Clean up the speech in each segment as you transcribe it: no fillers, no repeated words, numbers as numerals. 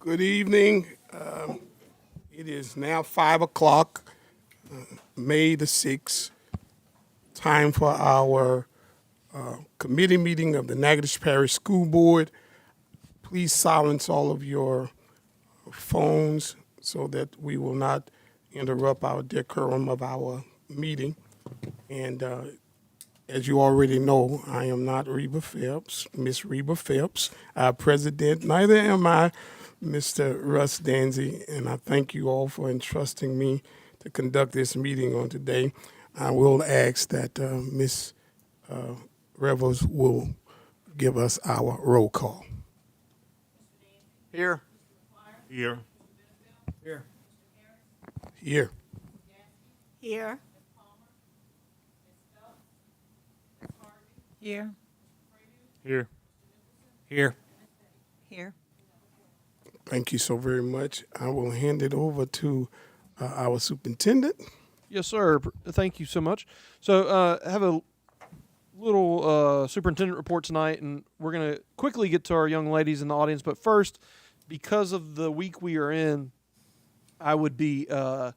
Good evening. It is now 5 o'clock, May the 6th. Time for our committee meeting of the Natchitoches Parish School Board. Please silence all of your phones so that we will not interrupt our decorum of our meeting. And as you already know, I am not Reba Phelps, Miss Reba Phelps, our president. Neither am I Mr. Russ Danzy, and I thank you all for entrusting me to conduct this meeting on today. I will ask that Ms. Revels will give us our roll call. Here. Here. Here. Here. Here. Here. Here. Here. Here. Thank you so very much. I will hand it over to our superintendent. Yes, sir. Thank you so much. So I have a little superintendent report tonight, and we're going to quickly get to our young ladies in the audience. But first, because of the week we are in, I would be out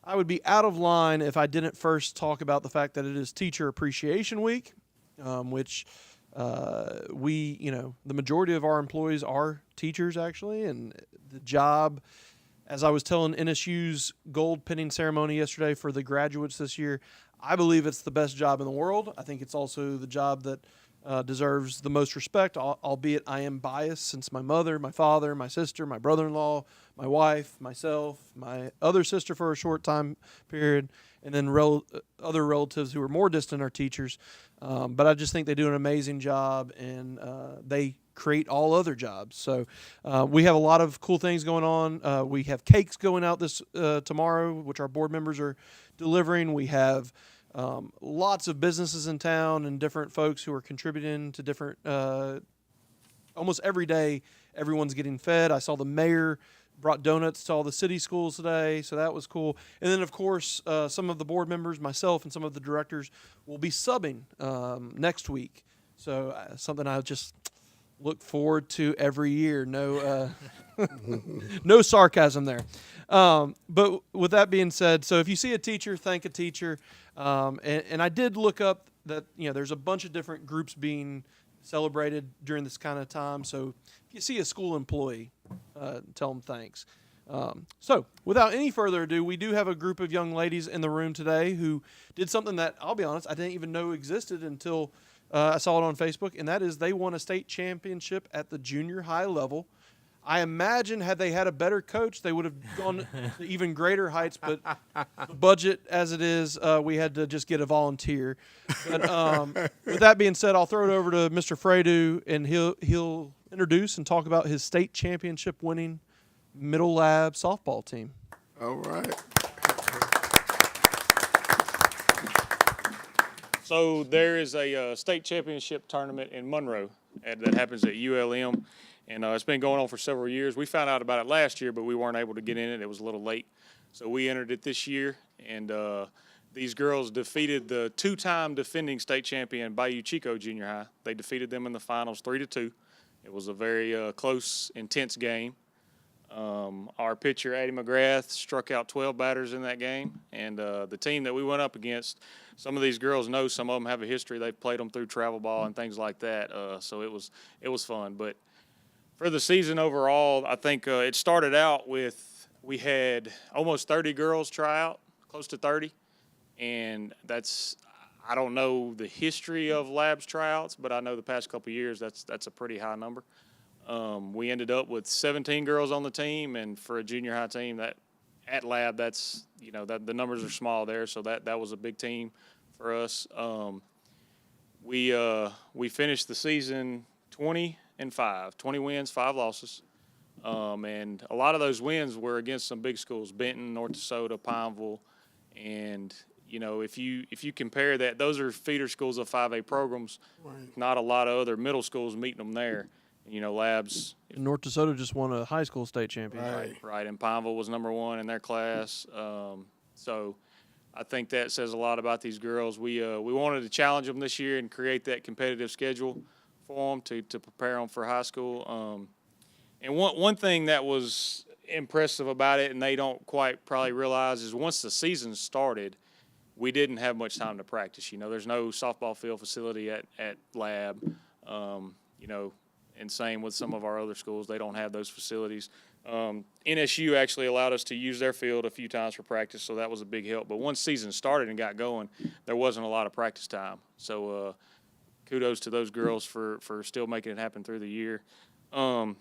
of line if I didn't first talk about the fact that it is Teacher Appreciation Week, which the majority of our employees are teachers, actually, and the job, as I was telling NSU's gold pinning ceremony yesterday for the graduates this year, I believe it's the best job in the world. I think it's also the job that deserves the most respect, albeit I am biased since my mother, my father, my sister, my brother-in-law, my wife, myself, my other sister for a short time period, and then other relatives who are more distant are teachers. But I just think they do an amazing job, and they create all other jobs. So we have a lot of cool things going on. We have cakes going out this tomorrow, which our board members are delivering. We have lots of businesses in town and different folks who are contributing to different, almost every day, everyone's getting fed. I saw the mayor brought donuts to all the city schools today, so that was cool. And then, of course, some of the board members, myself, and some of the directors will be subbing next week. So something I just look forward to every year. No, no sarcasm there. But with that being said, so if you see a teacher, thank a teacher. And I did look up that, there's a bunch of different groups being celebrated during this kind of time. So if you see a school employee, tell them thanks. So without any further ado, we do have a group of young ladies in the room today who did something that, I'll be honest, I didn't even know existed until I saw it on Facebook, and that is they won a state championship at the junior high level. I imagine had they had a better coach, they would have gone to even greater heights, but the budget as it is, we had to just get a volunteer. But with that being said, I'll throw it over to Mr. Fredu, and he'll introduce and talk about his state championship winning Middle Lab softball team. All right. So there is a state championship tournament in Monroe that happens at ULM, and it's been going on for several years. We found out about it last year, but we weren't able to get in it. It was a little late. So we entered it this year, and these girls defeated the two-time defending state champion Bayou Chico Junior High. They defeated them in the finals 3-2. It was a very close, intense game. Our pitcher, Addie McGrath, struck out 12 batters in that game, and the team that we went up against, some of these girls know, some of them have a history. They've played them through travel ball and things like that, so it was fun. But for the season overall, I think it started out with we had almost 30 girls try out, close to 30, and I don't know the history of Labs tryouts, but I know the past couple of years that's a pretty high number. We ended up with 17 girls on the team, and for a junior high team, that at Lab, that's the numbers are small there, so that was a big team for us. We finished the season 20-5, 20 wins, 5 losses, and a lot of those wins were against some big schools: Benton, North DeSoto, Pineville, and if you compare that, those are feeder schools of 5A programs. Right. Not a lot of other middle schools meeting them there. Labs. North DeSoto just won a high school state championship. Right. And Pineville was number 1 in their class. So I think that says a lot about these girls. We wanted to challenge them this year and create that competitive schedule for them to prepare them for high school. And one thing that was impressive about it, and they don't quite probably realize, is once the season started, we didn't have much time to practice. You know, there's no softball field facility at Lab. You know, and same with some of our other schools. They don't have those facilities. NSU actually allowed us to use their field a few times for practice, so that was a big help. But once season started and got going, there wasn't a lot of practice time. So kudos to those girls for still making it happen through the year. Let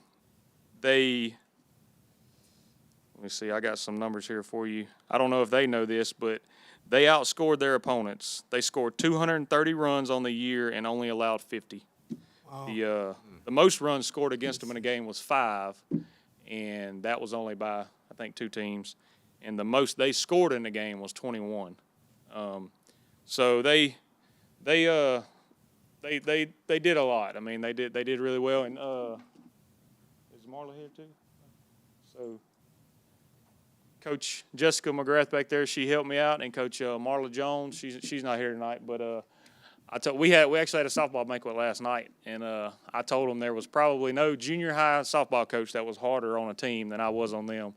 me see, I got some numbers here for you. I don't know if they know this, but they outscored their opponents. They scored 230 runs on the year and only allowed 50. Wow. The most runs scored against them in a game was 5, and that was only by, I think, 2 teams. And the most they scored in the game was 21. So they did a lot. I mean, they did really well. And is Marla here too? So Coach Jessica McGrath back there, she helped me out, and Coach Marla Jones, she's not here tonight, but we actually had a softball banquet last night, and I told them there was probably no junior high softball coach that was harder on a team than I was on them.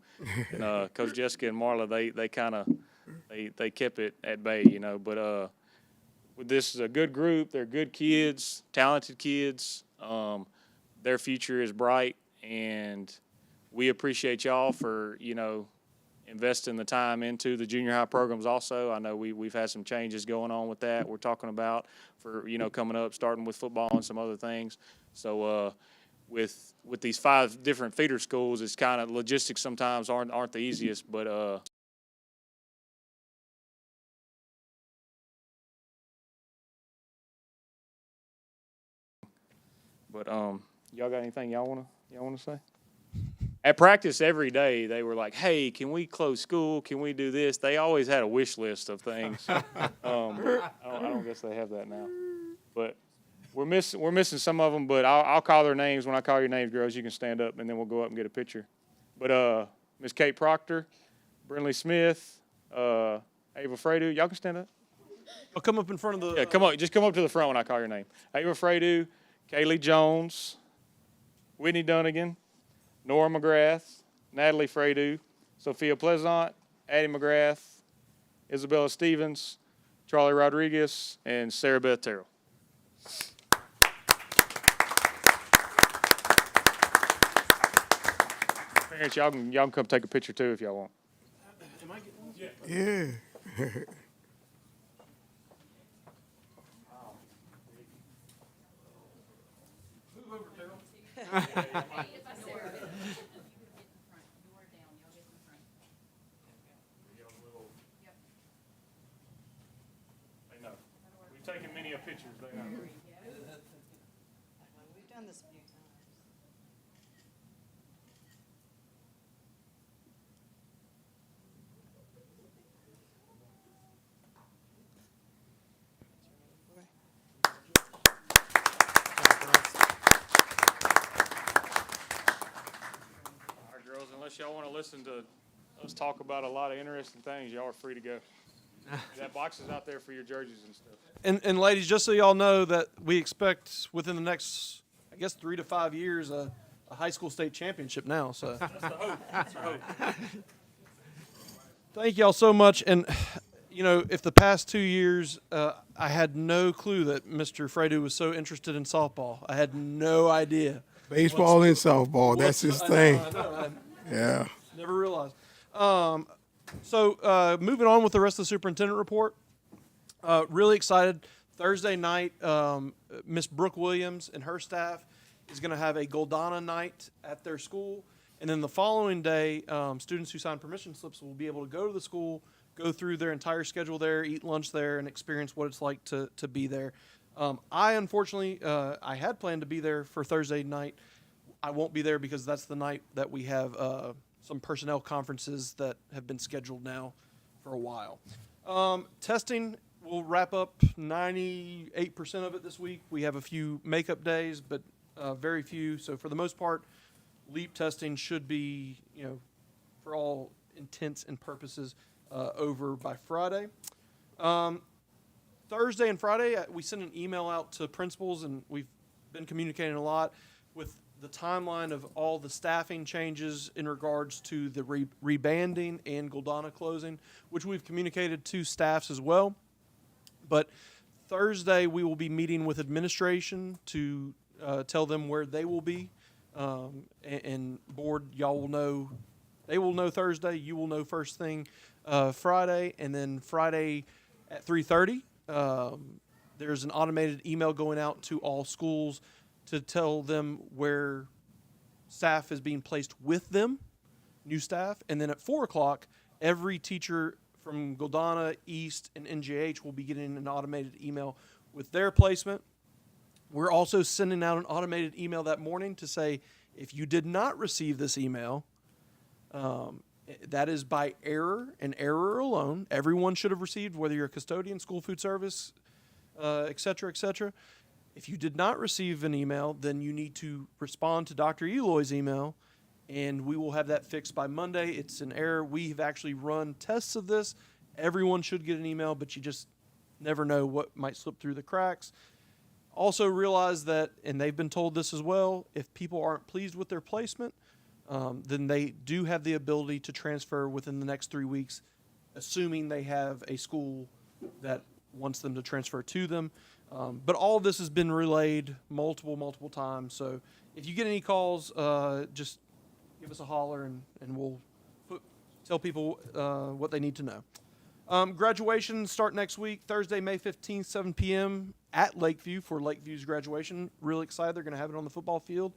And Coach Jessica and Marla, they kept it at bay, you know. But this is a good group. They're good kids, talented kids. Their future is bright, and we appreciate y'all for, you know, investing the time into the junior high programs also. I know we've had some changes going on with that we're talking about for, you know, coming up, starting with football and some other things. So with these 5 different feeder schools, it's kind of logistics sometimes aren't the easiest, but y'all got anything y'all wanna say? At practice every day, they were like, "Hey, can we close school? Can we do this?" They always had a wish list of things. I don't guess they have that now, but we're missing some of them. But I'll call their names when I call your names, girls. You can stand up, and then we'll go up and get a picture. But Miss Kate Proctor, Brinley Smith, Ava Fredu, y'all can stand up. I'll come up in front of the. Yeah, come on, just come up to the front when I call your name. Ava Fredu, Kaylee Jones, Whitney Dunnigan, Nora McGrath, Natalie Fredu, Sophia Pleasant, Addie McGrath, Isabella Stevens, Charlie Rodriguez, and Sarah Beth Terrell. Parents, y'all can come take a picture too if y'all want. Am I getting one? Yeah. Move over, Terrell. They know. We've taken many of pictures. They know. We've done this a few times. All right, girls, unless y'all want to listen to us talk about a lot of interesting things, y'all are free to go. That box is out there for your jerseys and stuff. And ladies, just so y'all know that we expect within the next, I guess, 3 to 5 years, a high school state championship now. So thank y'all so much. And you know, if the past 2 years, I had no clue that Mr. Fredu was so interested in softball. I had no idea. Baseball and softball, that's his thing. I know. Yeah. Never realized. So moving on with the rest of the superintendent report. Really excited. Thursday night, Miss Brooke Williams and her staff is going to have a Goldana night at their school. And then the following day, students who sign permission slips will be able to go to the school, go through their entire schedule there, eat lunch there, and experience what it's like to be there. I, unfortunately, I had planned to be there for Thursday night. I won't be there because that's the night that we have some personnel conferences that have been scheduled now for a while. Testing will wrap up 98% of it this week. We have a few makeup days, but very few. So for the most part, LEAP testing should be, you know, for all intents and purposes, over by Friday. Thursday and Friday, we sent an email out to principals, and we've been communicating a lot with the timeline of all the staffing changes in regards to the rebanding and Goldana closing, which we've communicated to staffs as well. But Thursday, we will be meeting with administration to tell them where they will be. And board, y'all will know, they will know Thursday, you will know first thing Friday, and then Friday at 3:30, there's an automated email going out to all schools to tell them where staff is being placed with them, new staff, and then at 4 o'clock, every teacher from Goldana, East, and NGH will be getting an automated email with their placement. We're also sending out an automated email that morning to say, if you did not receive this email, that is by error and error alone. Everyone should have received, whether you're a custodian, school food service, et cetera, et cetera. If you did not receive an email, then you need to respond to Dr. Eloy's email, and we will have that fixed by Monday. It's an error. We've actually run tests of this. Everyone should get an email, but you just never know what might slip through the cracks. Also realize that, and they've been told this as well, if people aren't pleased with their placement, then they do have the ability to transfer within the next 3 weeks, assuming they have a school that wants them to transfer to them. But all of this has been relayed multiple times. So if you get any calls, just give us a holler and we'll tell people what they need to know. Graduation start next week, Thursday, May 15th, 7 p.m. at Lakeview for Lakeview's graduation. Really excited. They're going to have it on the football field.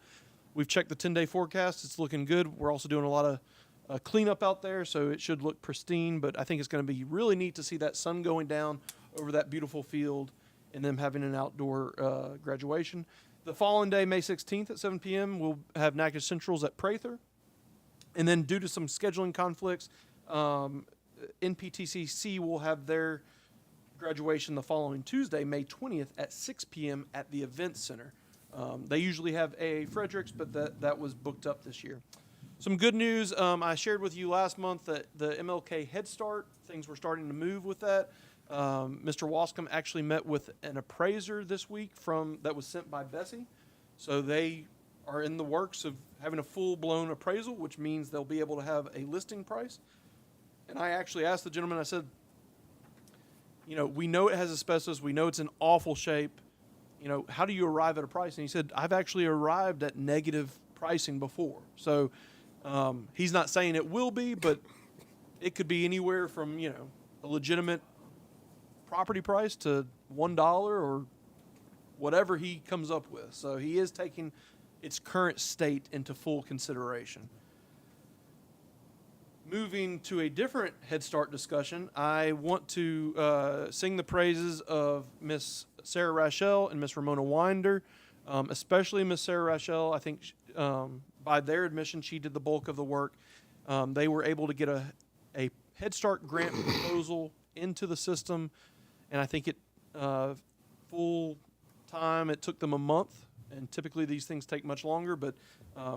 We've checked the 10-day forecast. It's looking good. We're also doing a lot of cleanup out there, so it should look pristine. But I think it's going to be really neat to see that sun going down over that beautiful field and them having an outdoor graduation. The following day, May 16th at 7 p.m., we'll have Natchez Centrals at Prather. And then due to some scheduling conflicts, NPTCC will have their graduation the following Tuesday, May 20th at 6 p.m. at the Event Center. They usually have a Fredericks, but that was booked up this year. Some good news, I shared with you last month that the MLK Head Start, things were starting to move with that. Mr. Wascom actually met with an appraiser this week that was sent by Bessie. So they are in the works of having a full-blown appraisal, which means they'll be able to have a listing price. And I actually asked the gentleman, I said, we know it has asbestos. We know it's in awful shape. How do you arrive at a price? And he said, I've actually arrived at negative pricing before. So he's not saying it will be, but it could be anywhere from, a legitimate property price to $1 or whatever he comes up with. So he is taking its current state into full consideration. Moving to a different Head Start discussion, I want to sing the praises of Miss Sarah Rachel and Miss Ramona Winder, especially Miss Sarah Rachel. I think by their admission, she did the bulk of the work. They were able to get a Head Start grant proposal into the system, and I think full time, it took them a month, and typically these things take much longer, but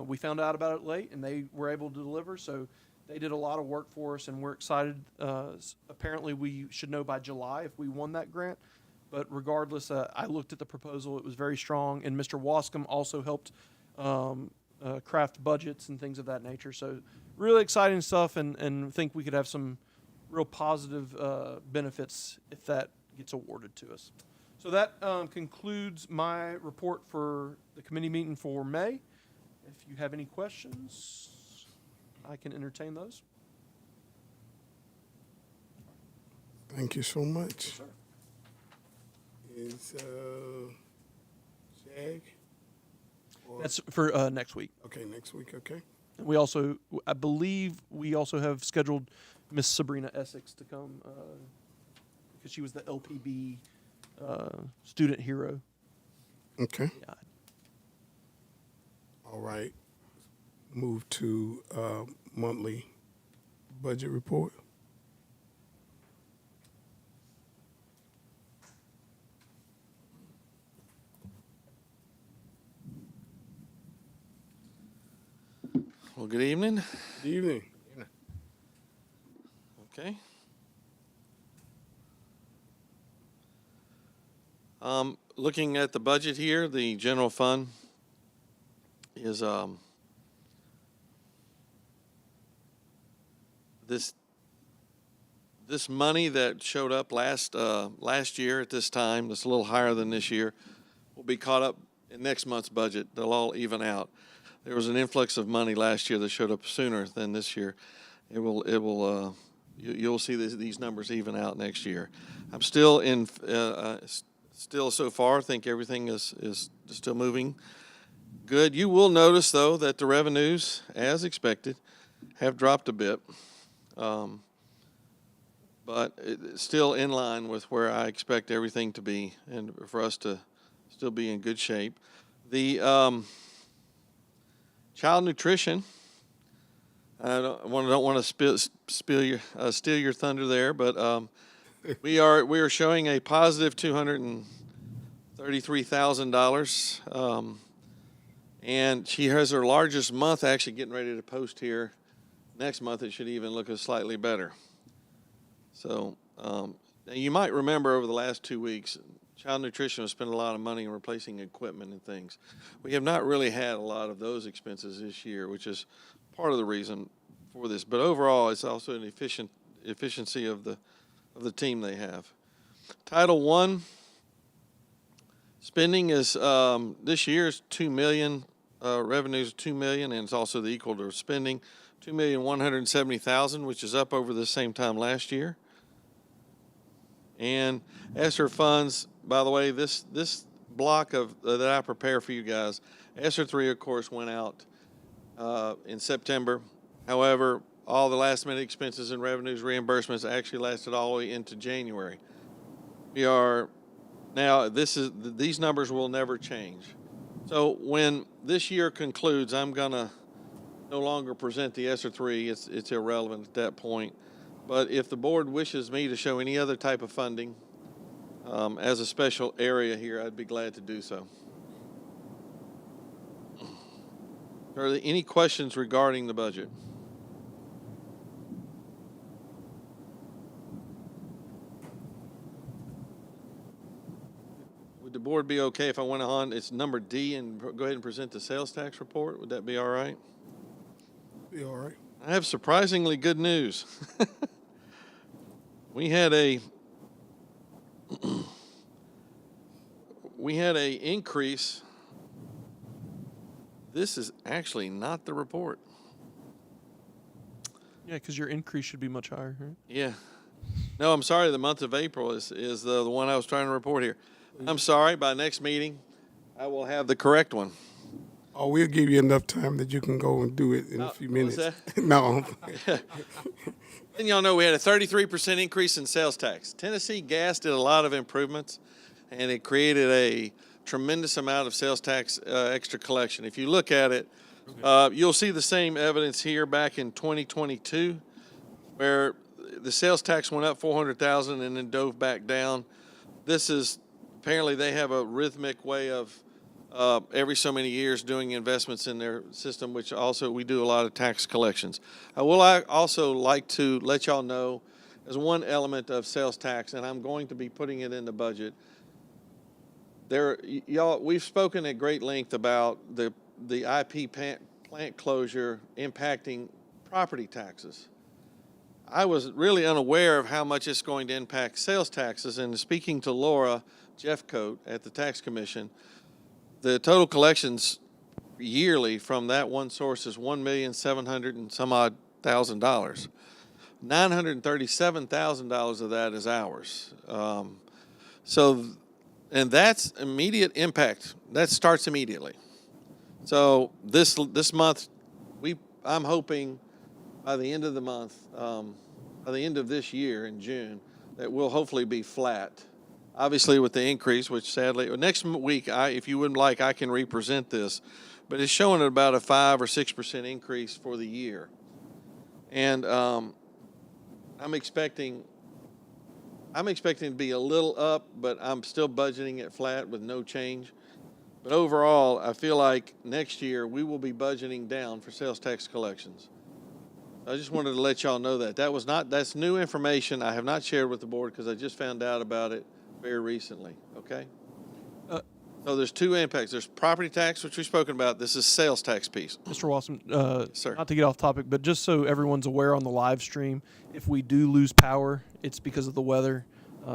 we found out about it late, and they were able to deliver, so they did a lot of work for us, and we're excited. Apparently, we should know by July if we won that grant. But regardless, I looked at the proposal. It was very strong. And Mr. Wascom also helped craft budgets and things of that nature. So really exciting stuff, and think we could have some real positive benefits if that gets awarded to us. So that concludes my report for the committee meeting for May. If you have any questions, I can entertain those. Thank you so much. Yes, sir. Is JAG? That's for next week. Okay, next week, okay. We also, I believe, we also have scheduled Miss Sabrina Essex to come because she was the LPB student hero. Okay, Yeah. all right. Move to monthly budget report. Well, good evening. Good evening. Okay. Looking at the budget here, the general fund is this money that showed up last year at this time, that's a little higher than this year, will be caught up in next month's budget. They'll all even out. There was an influx of money last year that showed up sooner than this year. You'll see these numbers even out next year. I'm still still so far think everything is still moving good. You will notice though that the revenues, as expected, have dropped a bit, but it's still in line with where I expect everything to be, and for us to still be in good shape. The child nutrition. I don't want to steal your thunder there, but we are showing a positive $233,000, and she has her largest month actually getting ready to post here. Next month it should even look slightly better. So you might remember over the last 2 weeks, child nutrition has spent a lot of money in replacing equipment and things. We have not really had a lot of those expenses this year, which is part of the reason for this. But overall, it's also an efficiency of the team they have. Title I spending is this year's $2 million. Revenues $2 million, and it's also the equal to spending $2,170,000, which is up over the same time last year. And ESSER funds, by the way, this block of that I prepare for you guys, ESSER 3, of course, went out in September. However, all the last-minute expenses and revenues reimbursements actually lasted all the way into January. We are now. These numbers will never change. So when this year concludes, I'm gonna no longer present the ESSER 3. It's irrelevant at that point. But if the board wishes me to show any other type of funding as a special area here, I'd be glad to do so. Are there any questions regarding the budget? Would the board be okay if I went on, it's number D, and go ahead and present the sales tax report? Would that be all right? Be all right. I have surprisingly good news. We had a increase. This is actually not the report. Yeah, because your increase should be much higher, right? Yeah. No, I'm sorry. The month of April is the one I was trying to report here. I'm sorry. By next meeting, I will have the correct one. Oh, we'll give you enough time that you can go and do it in a few minutes. No. And y'all know we had a 33% increase in sales tax. Tennessee Gas did a lot of improvements, and it created a tremendous amount of sales tax extra collection. If you look at it, you'll see the same evidence here back in 2022, where the sales tax went up $400,000 and then dove back down. This is apparently they have a rhythmic way of every so many years doing investments in their system, which also we do a lot of tax collections. I will also like to let y'all know, as one element of sales tax, and I'm going to be putting it in the budget. We've spoken at great length about the IP plant closure impacting property taxes. I was really unaware of how much it's going to impact sales taxes, and speaking to Laura Jeffcoat at the Tax Commission, the total collections yearly from that one source is $1,700,000 and some odd thousand. $937,000 of that is ours. And that's immediate impact. That starts immediately. So this month, I'm hoping by the end of the month, by the end of this year in June, that we'll hopefully be flat. Obviously, with the increase, which sadly, next week, if you wouldn't like, I can represent this, but it's showing at about a 5 or 6% increase for the year. And I'm expecting to be a little up, but I'm still budgeting it flat with no change. But overall, I feel like next year we will be budgeting down for sales tax collections. I just wanted to let y'all know that. That's new information I have not shared with the board because I just found out about it very recently. Okay? So there's two impacts. There's property tax, which we've spoken about. This is sales tax piece. Mr. Watson, Sir. not to get off topic, but just so everyone's aware on the live stream, if we do lose power, it's because of the weather.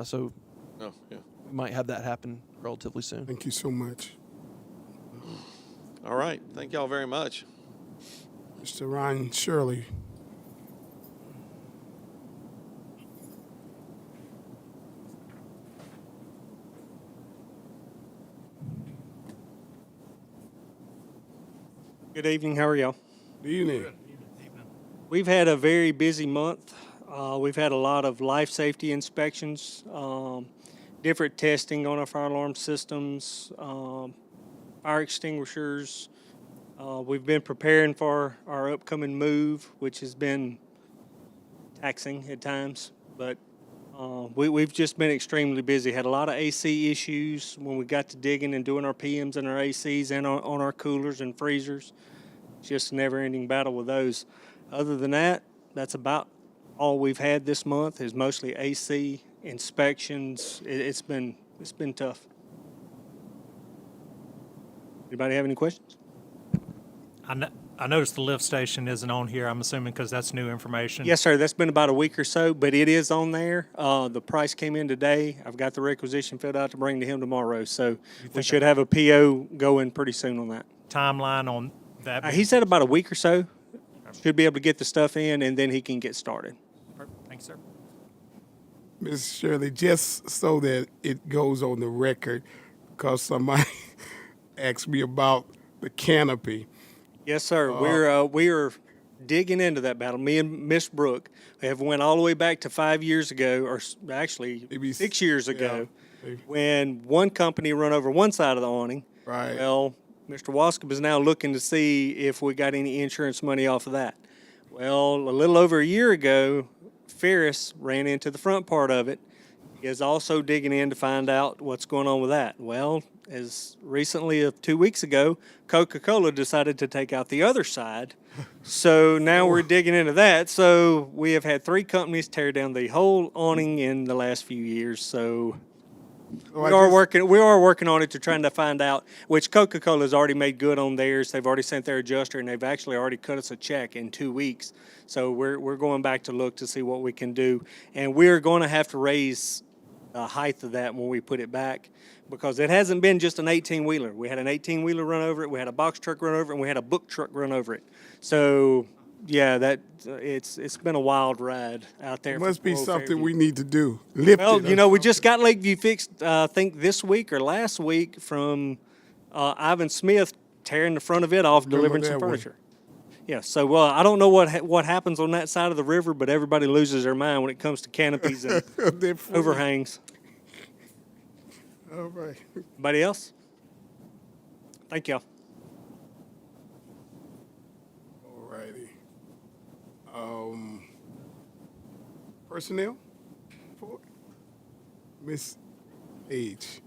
So Oh, yeah. we might have that happen relatively soon. Thank you so much. All right. Thank y'all very much. Mr. Ron Shirley. Good evening. How are y'all? Good evening. We've had a very busy month. We've had a lot of life safety inspections, different testing on our fire alarm systems, fire extinguishers. We've been preparing for our upcoming move, which has been taxing at times, but we've just been extremely busy. Had a lot of AC issues when we got to digging and doing our PMs and our ACs and on our coolers and freezers. Just a never-ending battle with those. Other than that, that's about all we've had this month. Is mostly AC inspections. It's been tough. Anybody have any questions? I noticed the lift station isn't on here. I'm assuming because that's new information. Yes, sir. That's been about a week or so, but it is on there. The price came in today. I've got the requisition filled out to bring to him tomorrow, so we should have a PO going pretty soon on that. Timeline on that. He said about a week or so. Should be able to get the stuff in, and then he can get started. Thanks, sir. Ms. Shirley, just so that it goes on the record, because somebody asked me about the canopy. Yes, sir. We are digging into that battle. Me and Miss Brooke have went all the way back to 5 years ago, or actually Maybe 6 years ago, yeah. when one company run over one side of the awning. Right. Well, Mr. Waskop is now looking to see if we got any insurance money off of that. Well, a little over a year ago, Ferris ran into the front part of it. He is also digging in to find out what's going on with that. Well, as recently as 2 weeks ago, Coca-Cola decided to take out the other side. So now we're digging into that. So we have had 3 companies tear down the whole awning in the last few years. So Oh, we are working on it to trying to find out, which Coca-Cola has already made good on theirs. They've already sent their adjuster, and they've actually already cut us a check in 2 weeks. So we're going back to look to see what we can do. And we're going to have to raise the height of that when we put it back, because it hasn't been just an 18-wheeler. We had an 18-wheeler run over it, we had a box truck run over it, and we had a book truck run over it. So, yeah, it's been a wild ride out there. It must be for something Fairview. we need to do. Lift Well, it you or know, we something. just got Lakeview fixed, I think this week or last week, from Ivan Smith tearing the front of it off, delivering some that one. furniture. Yeah, so I don't know what happens on that side of the river, but everybody loses their mind when it comes to canopies and They're free. overhangs. All right. Anybody else? Thank y'all. All righty. Personnel? Miss H.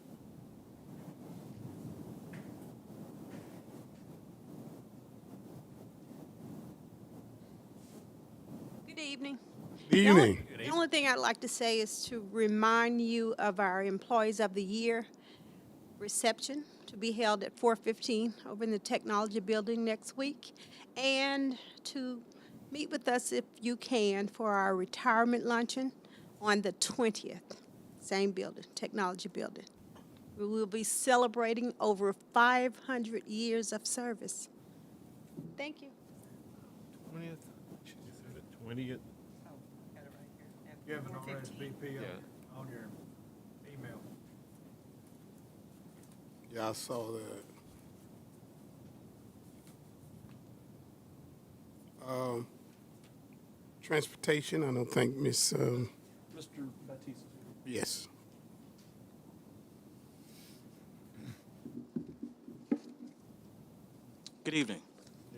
Good evening. Good evening. The only thing I'd like to say is to remind you of our Employees of the Year reception to be held at 4:15 over in the Technology Building next week, and to meet with us if you can for our retirement luncheon on the 20th, same building, Technology Building. We will be celebrating over 500 years of service. Thank you. 20th. You have an RSVP on your email. Yeah, I saw that. Transportation, I don't think Miss, Mr. Batiste. yes. Good evening.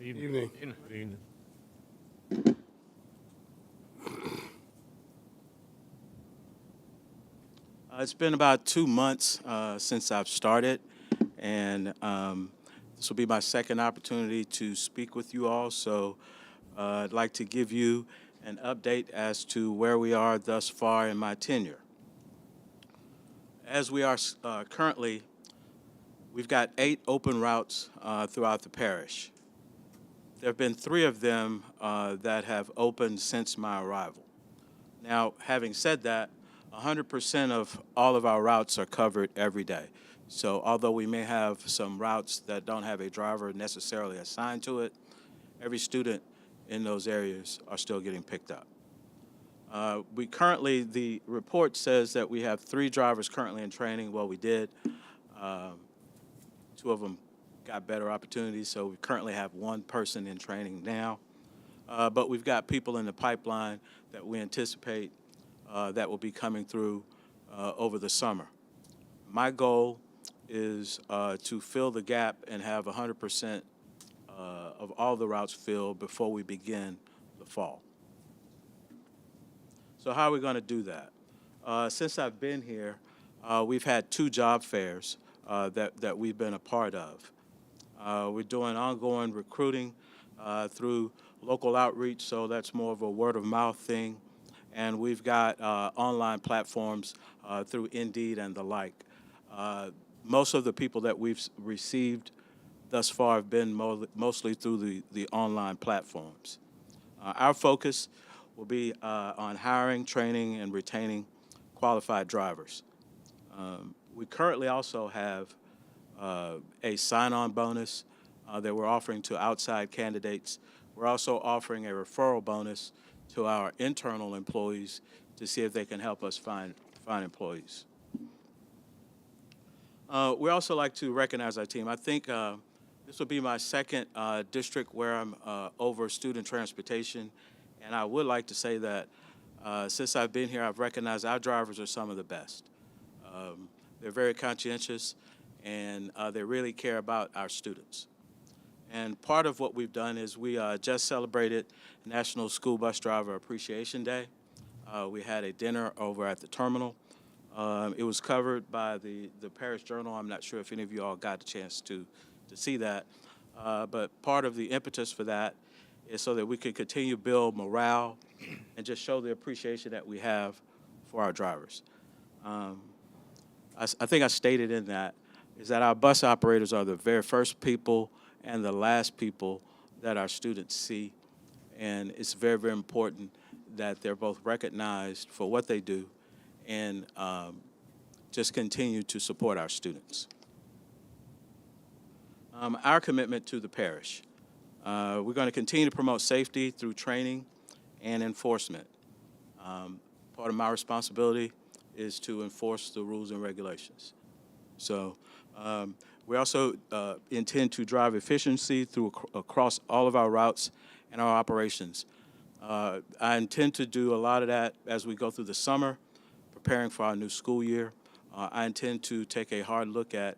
Evening. It's been about 2 months since I've started, and this will be my second opportunity to speak with you all. So I'd like to give you an update as to where we are thus far in my tenure. As we are currently, we've got 8 open routes throughout the parish. There have been 3 of them that have opened since my arrival. Now, having said that, 100% of all of our routes are covered every day. So although we may have some routes that don't have a driver necessarily assigned to it, every student in those areas are still getting picked up. The report says that we have 3 drivers currently in training. Well, we did. 2 of them got better opportunities, so we currently have 1 person in training now. But we've got people in the pipeline that we anticipate that will be coming through over the summer. My goal is to fill the gap and have 100% of all the routes filled before we begin the fall. So how are we going to do that? Since I've been here, we've had 2 job fairs that we've been a part of. We're doing ongoing recruiting through local outreach, so that's more of a word-of-mouth thing. And we've got online platforms through Indeed and the like. Most of the people that we've received thus far have been mostly through the online platforms. Our focus will be on hiring, training, and retaining qualified drivers. We currently also have a sign-on bonus that we're offering to outside candidates. We're also offering a referral bonus to our internal employees to see if they can help us find employees. We also like to recognize our team. I think this will be my second district where I'm over student transportation, and I would like to say that since I've been here, I've recognized our drivers are some of the best. They're very conscientious, and they really care about our students. And part of what we've done is we just celebrated National School Bus Driver Appreciation Day. We had a dinner over at the terminal. It was covered by the Parish Journal. I'm not sure if any of you all got a chance to see that. But part of the impetus for that is so that we can continue to build morale and just show the appreciation that we have for our drivers. I think I stated in that is that our bus operators are the very first people and the last people that our students see. And it's very, very important that they're both recognized for what they do and just continue to support our students. Our commitment to the parish. We're going to continue to promote safety through training and enforcement. Part of my responsibility is to enforce the rules and regulations. So we also intend to drive efficiency across all of our routes and our operations. I intend to do a lot of that as we go through the summer, preparing for our new school year. I intend to take a hard look at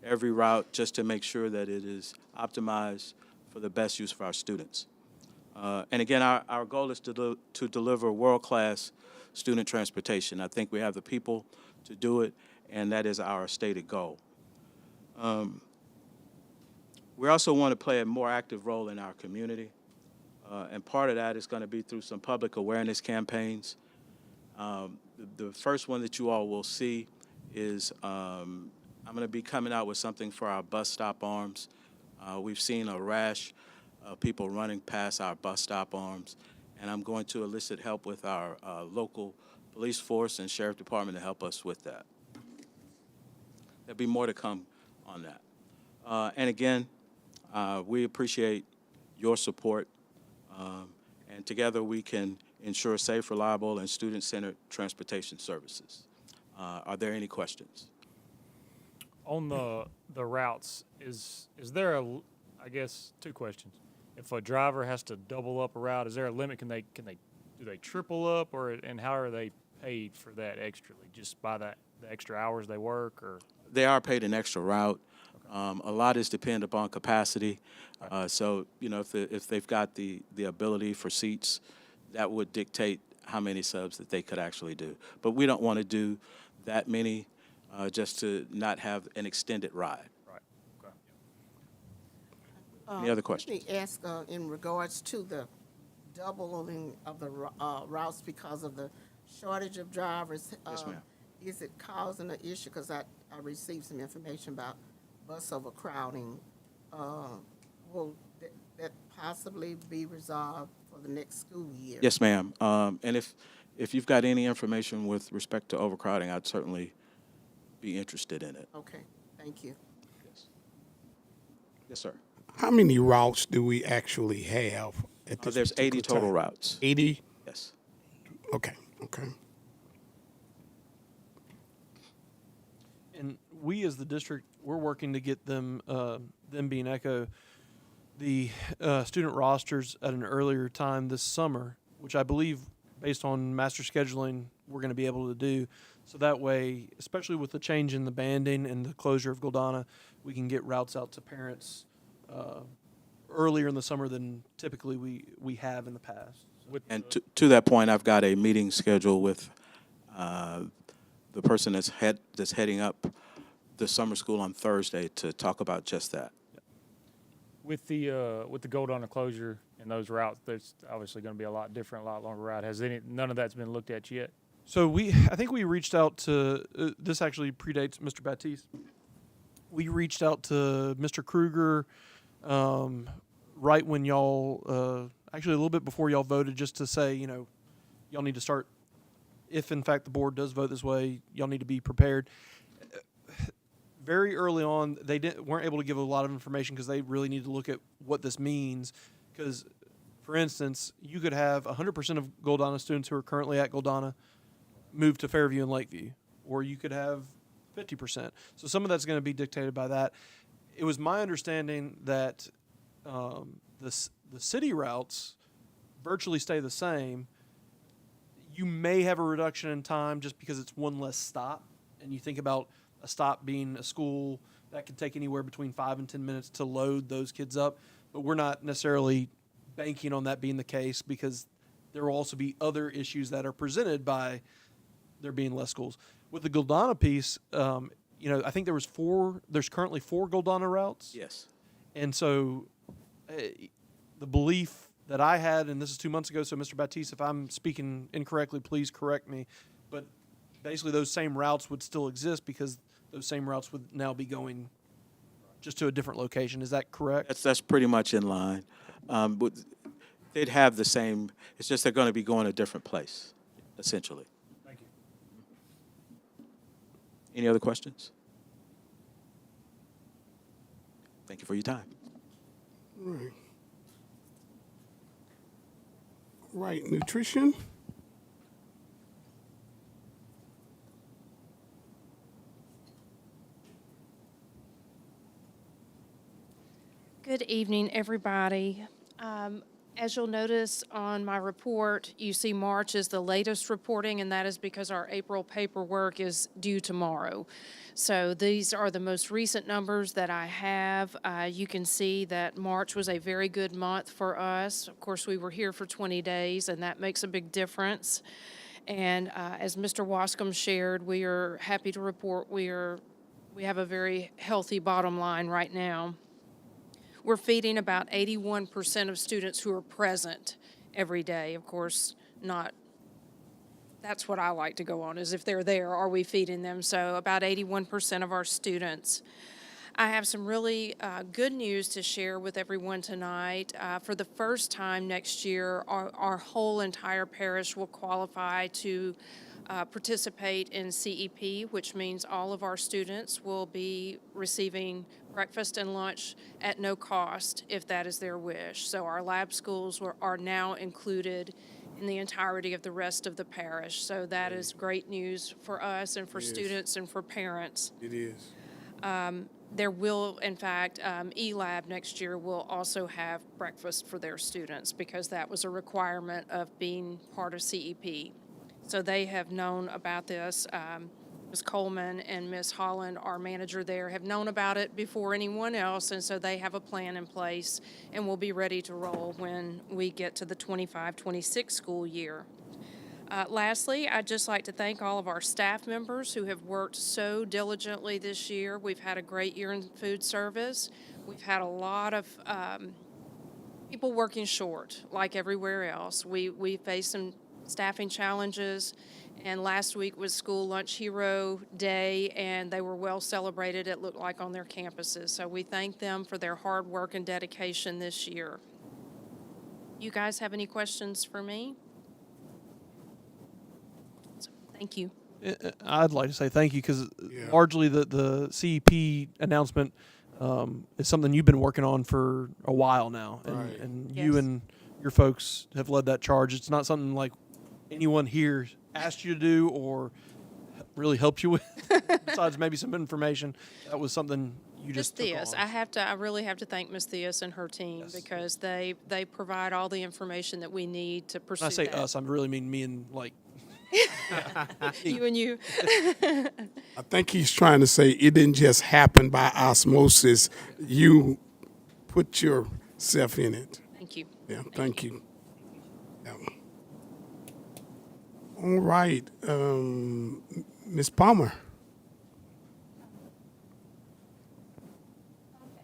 every route just to make sure that it is optimized for the best use for our students. And again, our goal is to deliver world-class student transportation. I think we have the people to do it, and that is our stated goal. We also want to play a more active role in our community, and part of that is going to be through some public awareness campaigns. The first one that you all will see is I'm going to be coming out with something for our bus stop arms. We've seen a rash of people running past our bus stop arms, and I'm going to elicit help with our local police force and sheriff department to help us with that. There'll be more to come on that. And again, we appreciate your support, and together we can ensure safe, reliable, and student-centered transportation services. Are there any questions? On the routes, is there I guess 2 questions. If a driver has to double up a route, is there a limit? Do they triple up, and how are they paid for that extrally? Just by the extra hours they work, or? They are paid an extra route. Okay. A lot is dependent upon capacity. Right. So, if they've got the ability for seats, that would dictate how many subs that they could actually do. But we don't want to do that many just to not have an extended ride. Right. Okay. Any other questions? Let me ask in regards to the doubling of the routes because of the shortage of drivers. Yes, ma'am. Is it causing an issue? Because I received some information about bus overcrowding, will that possibly be resolved for the next school year? Yes, ma'am. And if you've got any information with respect to overcrowding, I'd certainly be interested in it. Okay, thank you. Yes, sir. How many routes do we actually have at this There's 80 particular total time? routes. 80? Yes. Okay, okay. And we as the district, we're working to get them, them being Echo, the student rosters at an earlier time this summer, which I believe, based on master scheduling, we're going to be able to do. So that way, especially with the change in the banding and the closure of Goldana, we can get routes out to parents earlier in the summer than typically we have in the past. And to that point, I've got a meeting scheduled with the person that's heading up the summer school on Thursday to talk about just that. With the Goldana closure and those routes, there's obviously going to be a lot different, a lot longer route. None of that's been looked at yet? So I think we reached out to, this actually predates Mr. Baptiste. We reached out to Mr. Kruger right when y'all, actually a little bit before y'all voted, just to say, y'all need to start, if in fact the board does vote this way, y'all need to be prepared. Very early on, they weren't able to give a lot of information because they really need to look at what this means. Because, for instance, you could have 100% of Goldana students who are currently at Goldana move to Fairview and Lakeview, or you could have 50%. So some of that's going to be dictated by that. It was my understanding that the city routes virtually stay the same. You may have a reduction in time just because it's one less stop, and you think about a stop being a school that could take anywhere between 5 and 10 minutes to load those kids up. But we're not necessarily banking on that being the case because there will also be other issues that are presented by there being less schools. With the Goldana piece, I think there's currently 4 Goldana routes. Yes. And so the belief that I had, and this is 2 months ago, so Mr. Baptiste, if I'm speaking incorrectly, please correct me, but basically those same routes would still exist because those same routes would now be going just to a different location. Is that correct? That's pretty much in line. But they'd have the same, it's just they're going to be going a different place, essentially. Thank you. Any other questions? Thank you for your time. Right, nutrition. Good evening, everybody. As you'll notice on my report, you see March is the latest reporting, and that is because our April paperwork is due tomorrow. So these are the most recent numbers that I have. You can see that March was a very good month for us. Of course, we were here for 20 days, and that makes a big difference. And as Mr. Wascom shared, we are happy to report we have a very healthy bottom line right now. We're feeding about 81% of students who are present every day. Of course, that's what I like to go on, is if they're there, are we feeding them? So about 81% of our students. I have some really good news to share with everyone tonight. For the first time next year, our whole entire parish will qualify to participate in CEP, which means all of our students will be receiving breakfast and lunch at no cost if that is their wish. So our lab schools are now included in the entirety of the rest of the parish. So that is great news for us and for students and for parents. It is. There will, in fact, eLab next year will also have breakfast for their students because that was a requirement of being part of CEP. So they have known about this. Ms. Coleman and Ms. Holland, our manager there, have known about it before anyone else, and so they have a plan in place and will be ready to roll when we get to the 25-26 school year. Lastly, I'd just like to thank all of our staff members who have worked so diligently this year. We've had a great year in food service. We've had a lot of people working short, like everywhere else. We faced some staffing challenges. And last week was School Lunch Hero Day, and they were well celebrated, it looked like, on their campuses. So we thank them for their hard work and dedication this year. You guys have any questions for me? So, thank you. I'd like to say thank you because Yeah. largely the CEP announcement is something you've been working on for a while now, and, Right. and Yes. you and your folks have led that charge. It's not something like anyone here asked you to do or really helped you with, besides maybe some information. That was something you Miss just took Theus, on. I really have to thank Miss Theus and her team Yes. because they provide all the information that we need to pursue When I say that. us, I really mean me and like. You and you. I think he's trying to say it didn't just happen by osmosis. You put yourself in it. Thank you. Yeah, thank you. Yeah. All right, Ms. Palmer.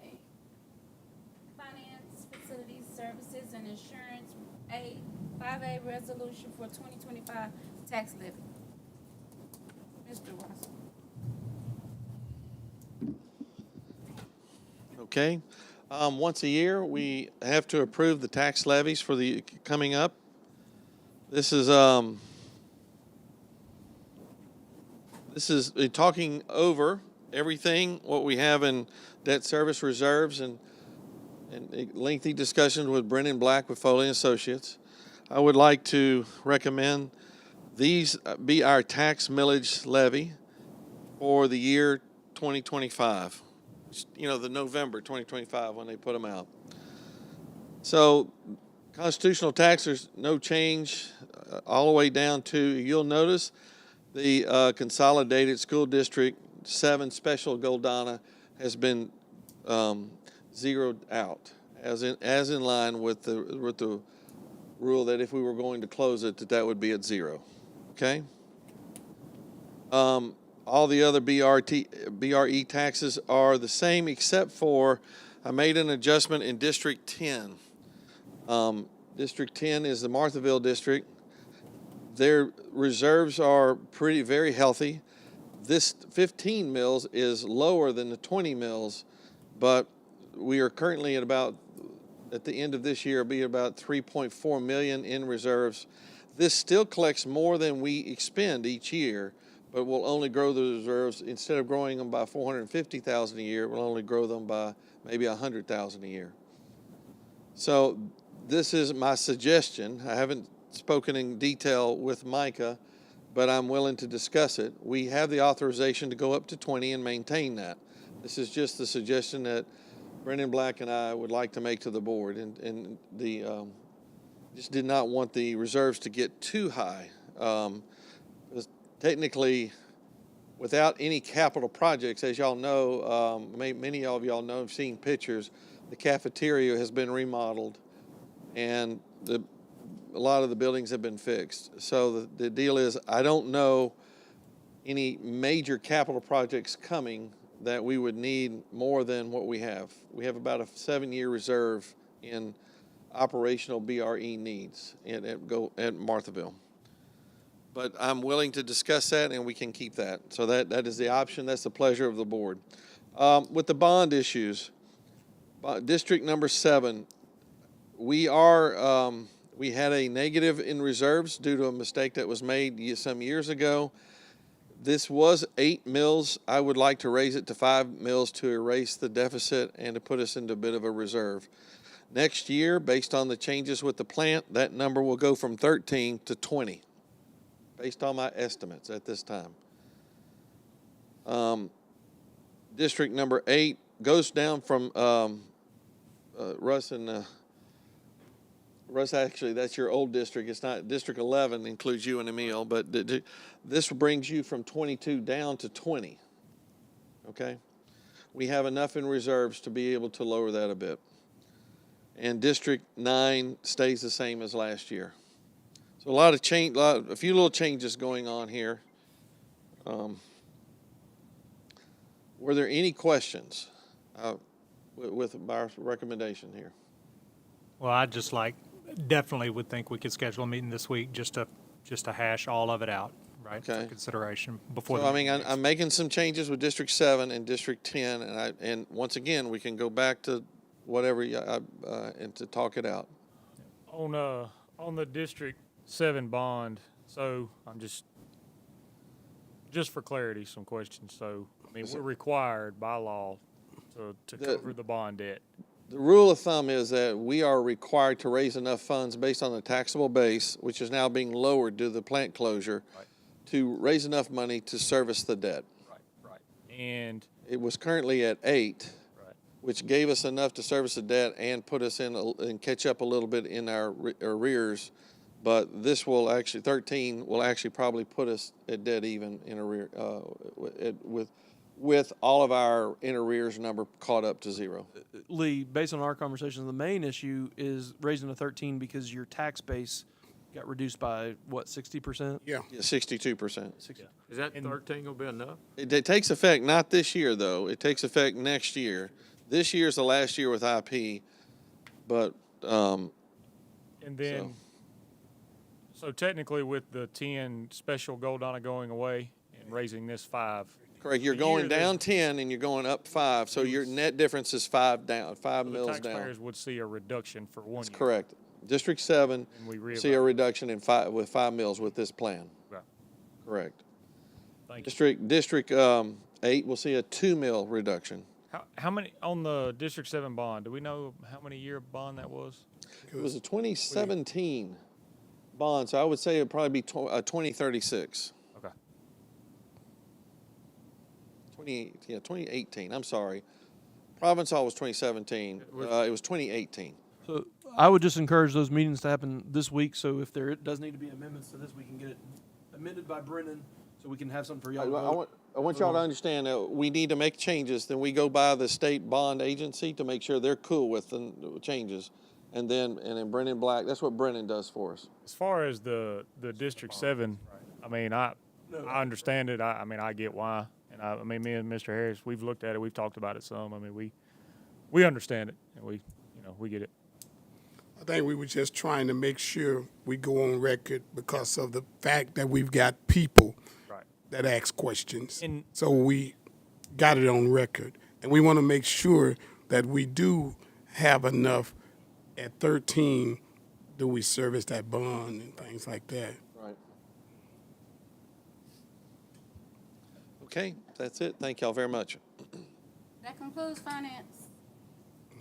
Okay. Finance, Facilities, Services, and Insurance, 5A Resolution for 2025 Tax Levy. Mr. Ross. Okay. Once a year, we have to approve the tax levies for the coming up. This is talking over everything, what we have in debt service reserves and lengthy discussions with Brennan Black with Foley and Associates. I would like to recommend these be our tax millage levy for the year 2025. You know, the November 2025 when they put them out. So constitutional tax, there's no change all the way down to, you'll notice the consolidated school district 7 special Goldana has been zeroed out as in line with the rule that if we were going to close it, that would be at 0. Okay. All the other BRE taxes are the same except for I made an adjustment in District 10. District 10 is the Marthaville district. Their reserves are very healthy. This 15 mills is lower than the 20 mills, but we are currently at the end of this year, be about 3.4 million in reserves. This still collects more than we expend each year, but we'll only grow the reserves. Instead of growing them by 450,000 a year, we'll only grow them by maybe 100,000 a year. So this is my suggestion. I haven't spoken in detail with Micah, but I'm willing to discuss it. We have the authorization to go up to 20 and maintain that. This is just the suggestion that Brendan Black and I would like to make to the board, and the just did not want the reserves to get too high. Because technically, without any capital projects, as y'all know, many of y'all know, have seen pictures, the cafeteria has been remodeled, and a lot of the buildings have been fixed. So the deal is, I don't know any major capital projects coming that we would need more than what we have. We have about a 7-year reserve in operational BRE needs at Marthaville. But I'm willing to discuss that, and we can keep that. So that is the option. That's the pleasure of the board. With the bond issues, District number 7, we had a negative in reserves due to a mistake that was made some years ago. This was 8 mills. I would like to raise it to 5 mills to erase the deficit and to put us into a bit of a reserve. Next year, based on the changes with the plant, that number will go from 13 to 20, based on my estimates at this time. District number 8 goes down from Russ, actually, that's your old district. It's not District 11 includes you and Emil, but this brings you from 22 down to 20. Okay, we have enough in reserves to be able to lower that a bit. And District 9 stays the same as last year. So a few little changes going on here. Were there any questions with our recommendation here? Well, definitely would think we could schedule a meeting this week just to just to hash all of it out, right? Okay. For consideration before. So, I mean, I'm making some changes with District 7 and District 10, and once again, we can go back to whatever, and to talk it out. On the District 7 bond, so I'm just for clarity, some questions. So, I mean, we're required by law to cover the bond debt. The rule of thumb is that we are required to raise enough funds based on the taxable base, which is now being lowered due to the plant closure, to raise enough money to service the debt. Right. And It was currently at 8, right. which gave us enough to service the debt and put us in and catch up a little bit in our arrears. But this will actually, 13 will actually probably put us at dead even in arrear, with all of our in arrears number caught up to 0. Lee, based on our conversation, the main issue is raising to 13 because your tax base got reduced by, what, 60%? Yeah. 62%. Is that 13 gonna be enough? It takes effect not this year though. It takes effect next year. This year's the last year with IP, but And then, so technically with the 10 special Goldana going away and raising this 5. correct. You're going down 10 and you're going up 5, so your net difference is 5 down, 5 The mils down. taxpayers would see a reduction for 1 That's year. correct. District 7 And we see a reevaluate. reduction in 5 mils with this plan. Right. Correct. Thank you. District 8 will see a 2 mil reduction. How many, on the District 7 bond, do we know how many year bond that was? It was a 2017 bond, so I would say it'd probably be 2036. Okay. 2018. I'm sorry. Provençal was 2017. It was 2018. So I would just encourage those meetings to happen this week. So if there does need to be amendments to this, we can get it amended by Brennan, so we can have something for y'all to vote. I want y'all to understand that we need to make changes. Then we go by the state bond agency to make sure they're cool with the changes, and then Brennan Black. That's what Brennan does for us. As far as the District 7, I mean, I understand it. I mean, I get why. And I mean, me and Mr. Harris, we've looked at it. We've talked about it some. I mean, we understand it, and we get it. I think we were just trying to make sure we go on record because of the fact that we've got people Right. that ask questions. And- So we got it on record. And we want to make sure that we do have enough at 13, do we service that bond and things like that. Right. Okay, that's it. Thank y'all very much. That concludes finance.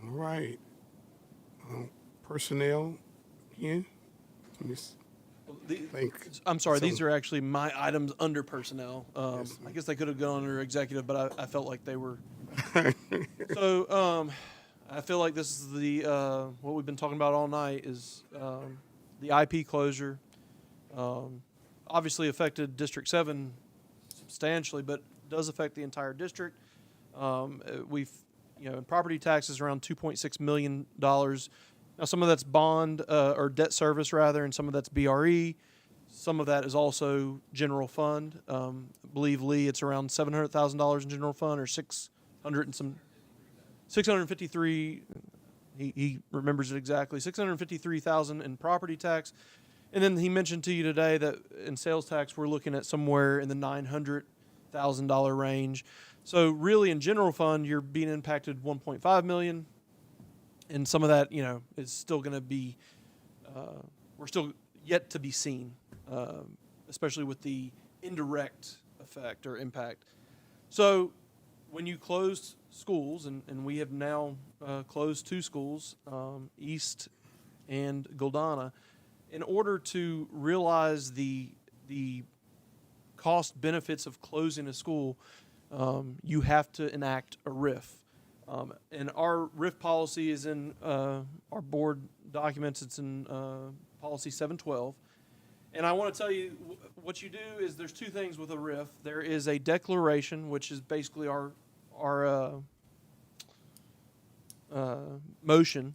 All right. Personnel, again? I'm sorry, these are actually my items under personnel. Yes, I guess they could have gone under executive, but I felt like they were. So I feel like this is the what we've been talking about all night is the IP closure. Obviously affected District 7 substantially, but does affect the entire district. We've, in property taxes around $2.6 million. Now, some of that's bond or debt service, rather, and some of that's BRE. Some of that is also general fund. I believe, Lee, it's around $700,000 in general fund, or 653. He remembers it exactly. 653,000 in property tax, and then he mentioned to you today that in sales tax we're looking at somewhere in the $900,000 range. So really, in general fund, you're being impacted $1.5 million. And some of that, is still going to be, we're still yet to be seen, especially with the indirect effect or impact. So when you close schools, and we have now closed 2 schools, East and Goldana, in order to realize the cost benefits of closing a school, you have to enact a RIF. And our RIF policy is in our board documents. It's in policy 712. And I want to tell you what you do is there's 2 things with a RIF. There is a declaration, which is basically our motion,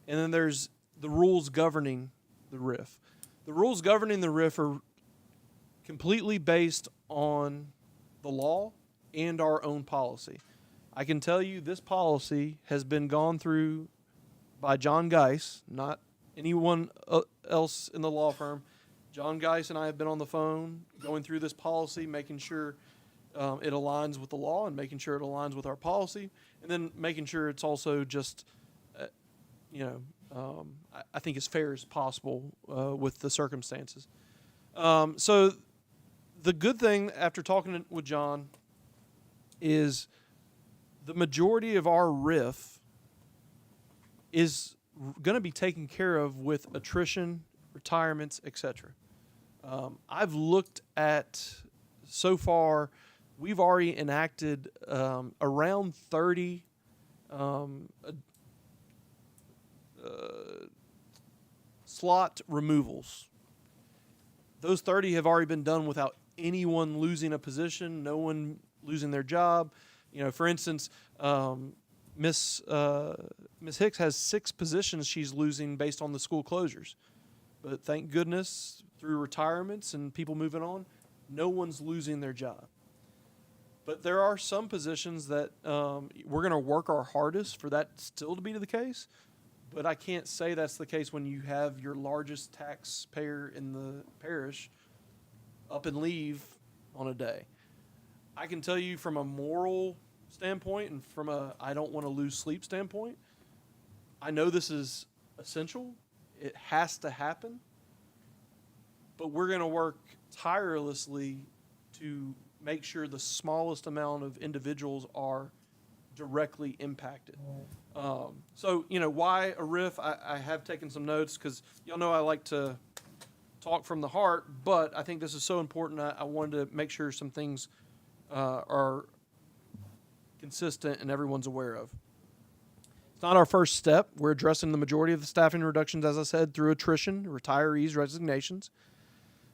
and then there's the rules governing the RIF. The rules governing the RIF are completely based on the law and our own policy. I can tell you this policy has been gone through by John Geis, not anyone else in the law firm, John Geis and I have been on the phone going through this policy, making sure it aligns with the law and making sure it aligns with our policy, and then making sure it's also just, I think as fair as possible with the circumstances. So the good thing after talking with John is the majority of our RIF is going to be taken care of with attrition, retirements, etc. I've looked at, so far, we've already enacted around 30 slot removals. Those 30 have already been done without anyone losing a position, no one losing their job. For instance, Miss Hicks has 6 positions she's losing based on the school closures. But thank goodness, through retirements and people moving on, no one's losing their job. But there are some positions that we're going to work our hardest for that still to be the case. But I can't say that's the case when you have your largest taxpayer in the parish up and leave on a day. I can tell you from a moral standpoint and from a I don't want to lose sleep standpoint, I know this is essential. It has to happen. But we're going to work tirelessly to make sure the smallest amount of individuals are directly impacted. So, why a RIF? I have taken some notes because y'all know I like to talk from the heart, but I think this is so important. I wanted to make sure some things are consistent and everyone's aware of. It's not our first step. We're addressing the majority of the staffing reductions, as I said, through attrition, retirees, resignations.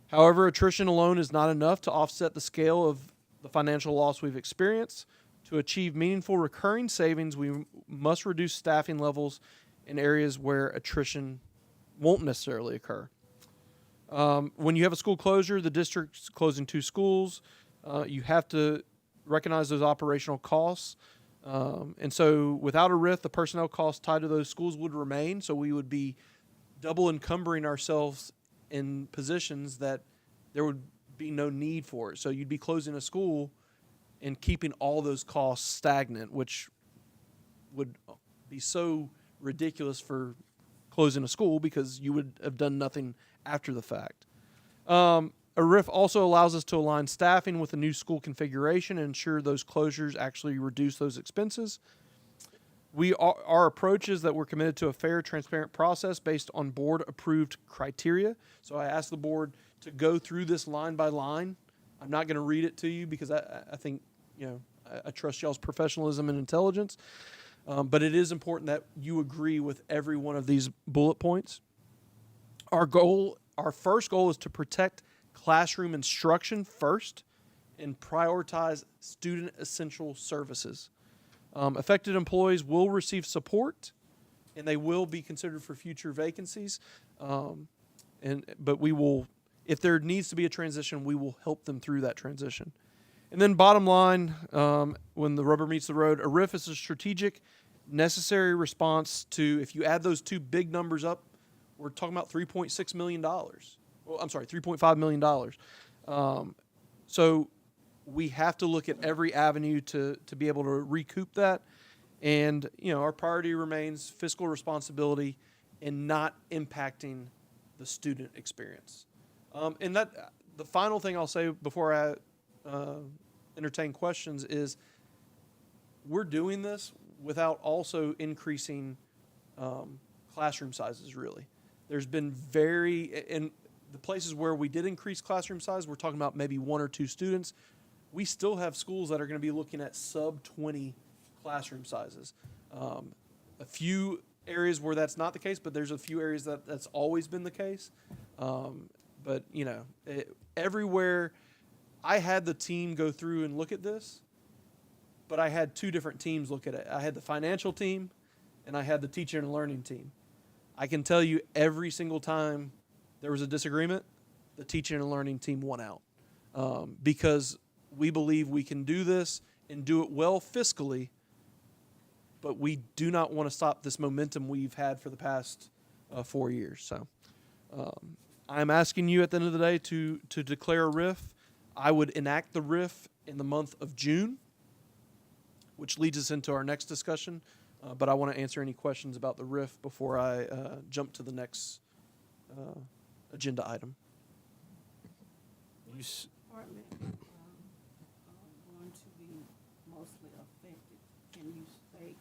However, attrition alone is not enough to offset the scale of the financial loss we've experienced. To achieve meaningful recurring savings, we must reduce staffing levels in areas where attrition won't necessarily occur. When you have a school closure, the district's closing 2 schools, you have to recognize those operational costs. And so without a RIF, the personnel costs tied to those schools would remain, so we would be double encumbering ourselves in positions that there would be no need for it. So you'd be closing a school and keeping all those costs stagnant, which would be so ridiculous for closing a school because you would have done nothing after the fact. A RIF also allows us to align staffing with the new school configuration and ensure those closures actually reduce those expenses. Our approach is that we're committed to a fair, transparent process based on board-approved criteria. So I asked the board to go through this line by line. I'm not going to read it to you because I think, I trust y'all's professionalism and intelligence. But it is important that you agree with every one of these bullet points. Our first goal is to protect classroom instruction first and prioritize student essential services. Affected employees will receive support and they will be considered for future vacancies. But we will, if there needs to be a transition, we will help them through that transition. And then bottom line, when the rubber meets the road, a RIF is a strategic, necessary response to, if you add those 2 big numbers up, we're talking about $3.6 million. Well, I'm sorry, $3.5 million. So we have to look at every avenue to be able to recoup that. And, our priority remains fiscal responsibility and not impacting the student experience. And that the final thing I'll say before I entertain questions is we're doing this without also increasing classroom sizes, really. There's been in the places where we did increase classroom size, we're talking about maybe 1 or 2 students. We still have schools that are going to be looking at sub-20 classroom sizes. A few areas where that's not the case, but there's a few areas that's always been the case. But, everywhere I had the team go through and look at this, but I had 2 different teams look at it. I had the financial team and I had the teacher and learning team. I can tell you every single time there was a disagreement, the teaching and learning team won out because we believe we can do this and do it well fiscally, but we do not want to stop this momentum we've had for the past 4 years. So I'm asking you at the end of the day to declare a RIF. I would enact the RIF in the month of June, which leads us into our next discussion. But I want to answer any questions about the RIF before I jump to the next agenda item. Department going to be mostly affected. Can you state?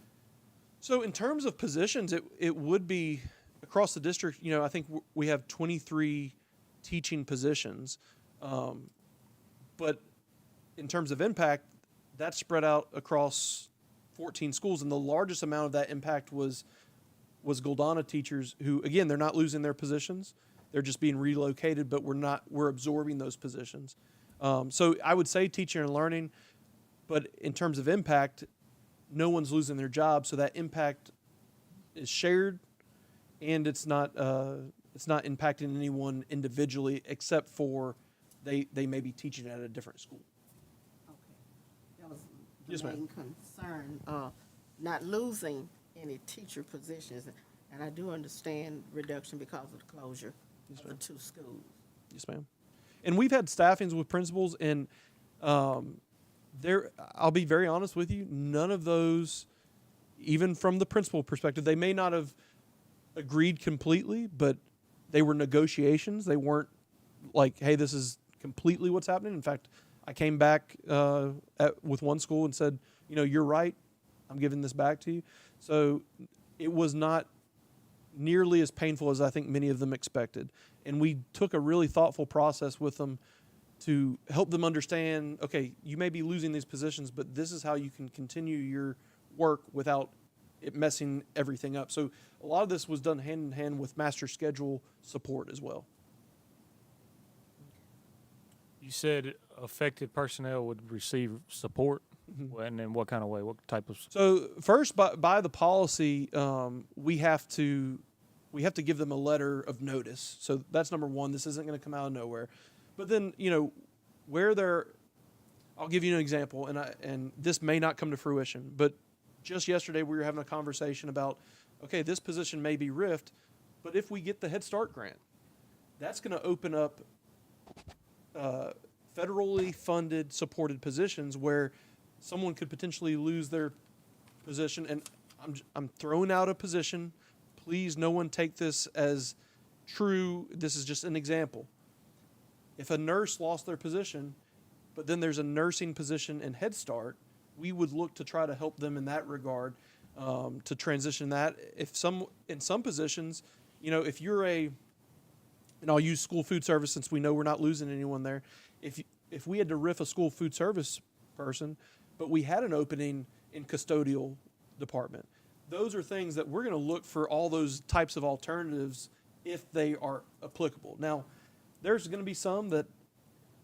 So in terms of positions, it would be across the district. You know, I think we have 23 teaching positions, but in terms of impact, that's spread out across 14 schools, and the largest amount of that impact was Goldana teachers who, again, they're not losing their positions. They're just being relocated, but we're absorbing those positions. So I would say teaching and learning, but in terms of impact, no one's losing their job, so that impact is shared, and it's not impacting anyone individually except for they may be teaching at a different school. Okay. That was the Yes, ma'am. main concern, not losing any teacher positions. And I do understand reduction because of the closure of the 2 schools. Yes, ma'am. And we've had staffings with principals, and I'll be very honest with you, none of those, even from the principal perspective, they may not have agreed completely, but they were negotiations. They weren't like, hey, this is completely what's happening. In fact, I came back with one school and said, you know, you're right, I'm giving this back to you. So it was not nearly as painful as I think many of them expected. And we took a really thoughtful process with them to help them understand, okay, you may be losing these positions, but this is how you can continue your work without it messing everything up. So a lot of this was done hand in hand with master schedule support as well. You said affected personnel would receive support, and in what kind of way? What type of? So first, by the policy, we have to give them a letter of notice. So that's number one. This isn't going to come out of nowhere. But then, you know, I'll give you an example, and this may not come to fruition, but just yesterday we were having a conversation about, okay, this position may be RIF'd, but if we get the Head Start grant, that's going to open up federally funded supported positions where someone could potentially lose their position. And I'm throwing out a position. Please, no one take this as true. This is just an example. If a nurse lost their position, but then there's a nursing position in Head Start, we would look to try to help them in that regard to transition that. In some positions, you know, if you're and I'll use school food service since we know we're not losing anyone there. If we had to RIF a school food service person, but we had an opening in custodial department, those are things that we're going to look for all those types of alternatives if they are applicable. Now, there's going to be some that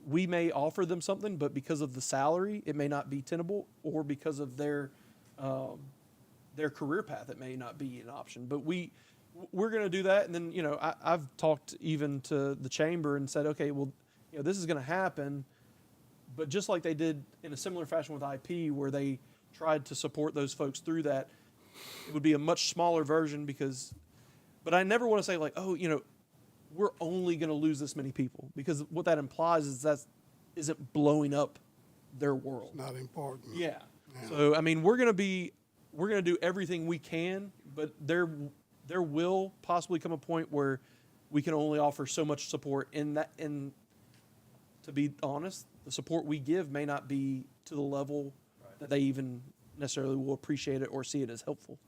we may offer them something, but because of the salary, it may not be tenable, or because of their career path, it may not be an option. But we're going to do that, and then, you know, I've talked even to the chamber and said, okay, well, you know, this is going to happen, but just like they did in a similar fashion with IP, where they tried to support those folks through that, it would be a much smaller version but I never want to say like, oh, you know, we're only going to lose this many people, because what that implies is that isn't blowing up their world. Not important. Yeah. So I mean, we're going to do everything we can, but there will possibly come a point where we can only offer so much support. And to be honest, the support we give may not be to the level that they even necessarily will appreciate it or see it as helpful.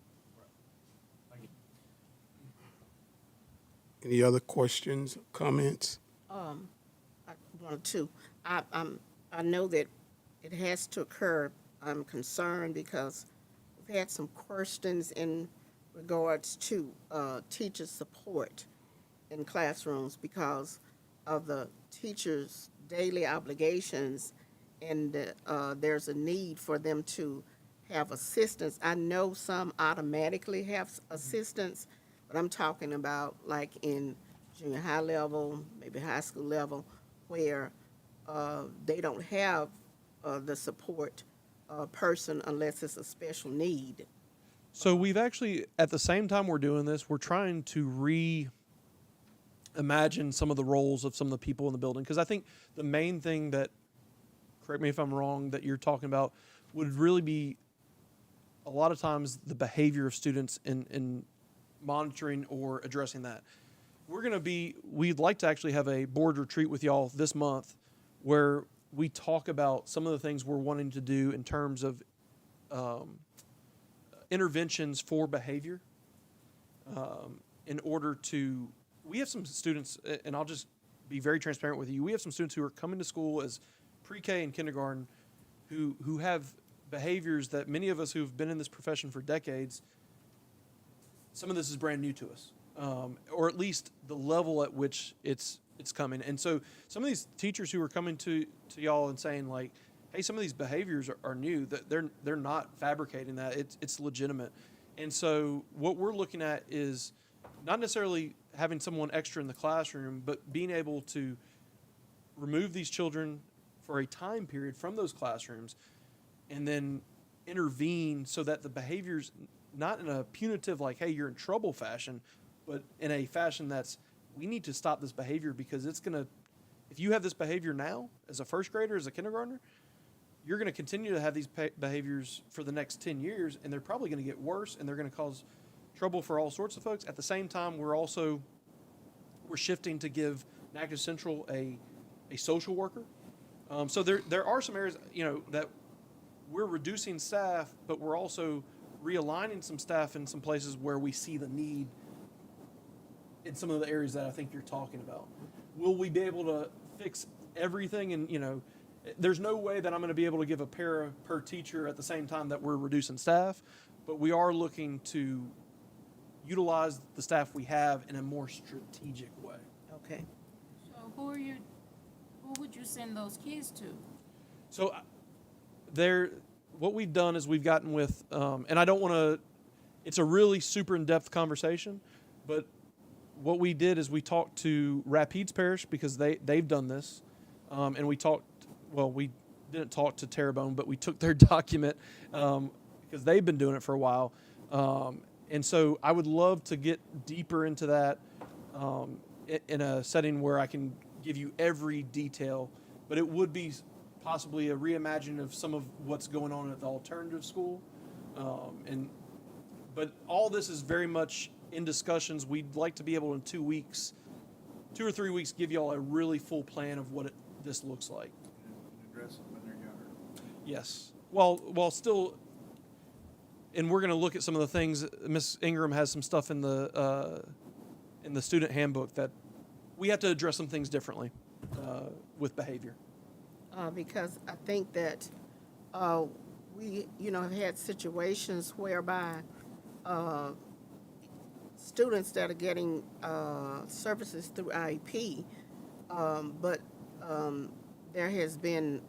Any other questions, comments? One or two. I know that it has to occur. I'm concerned because we've had some questions in regards to teacher support in classrooms because of the teachers' daily obligations, and there's a need for them to have assistance. I know some automatically have assistance, but I'm talking about like in junior high level, maybe high school level, where they don't have the support person unless it's a special need. So we've actually, at the same time we're doing this, we're trying to imagine some of the roles of some of the people in the building. Because I think the main thing that, correct me if I'm wrong, that you're talking about would really be a lot of times the behavior of students in monitoring or addressing that. We'd like to actually have a board retreat with y'all this month where we talk about some of the things we're wanting to do in terms of interventions for behavior in order to, we have some students, and I'll just be very transparent with you, we have some students who are coming to school as pre-K and kindergarten who have behaviors that many of us who've been in this profession for decades, some of this is brand new to us, or at least the level at which it's coming. And so some of these teachers who are coming to y'all and saying like, hey, some of these behaviors are new, that they're not fabricating that, it's legitimate. And so what we're looking at is not necessarily having someone extra in the classroom, but being able to remove these children for a time period from those classrooms and then intervene so that the behaviors, not in a punitive like, hey, you're in trouble fashion, but in a fashion that's, we need to stop this behavior because it's going to, if you have this behavior now as a first grader, as a kindergartner, you're going to continue to have these behaviors for the next 10 years, and they're probably going to get worse, and they're going to cause trouble for all sorts of folks. At the same time, we're shifting to give Natchez Central a social worker. So there are some areas, that we're reducing staff, but we're also realigning some staff in some places where we see the need in some of the areas that I think you're talking about. Will we be able to fix everything? And, there's no way that I'm going to be able to give a para per teacher at the same time that we're reducing staff, but we are looking to utilize the staff we have in a more strategic way. Okay. So who would you send those kids to? So what we've done is we've gotten with, and I don't want to, it's a really super in-depth conversation, but what we did is we talked to Rapides Parish because they've done this, and we didn't talk to Terrebonne, but we took their document because they've been doing it for a while. And so I would love to get deeper into that in a setting where I can give you every detail, but it would be possibly a reimagining of some of what's going on at the alternative school. But all this is very much in discussions. We'd like to be able in 2 weeks, 2 or 3 weeks, give y'all a really full plan of what this looks like. Address them when they're younger. Yes. While still, and we're going to look at some of the things. Ms. Ingram has some stuff in the student handbook that we have to address some things differently with behavior. Because I think that we, have had situations whereby students that are getting services through IEP, but there has been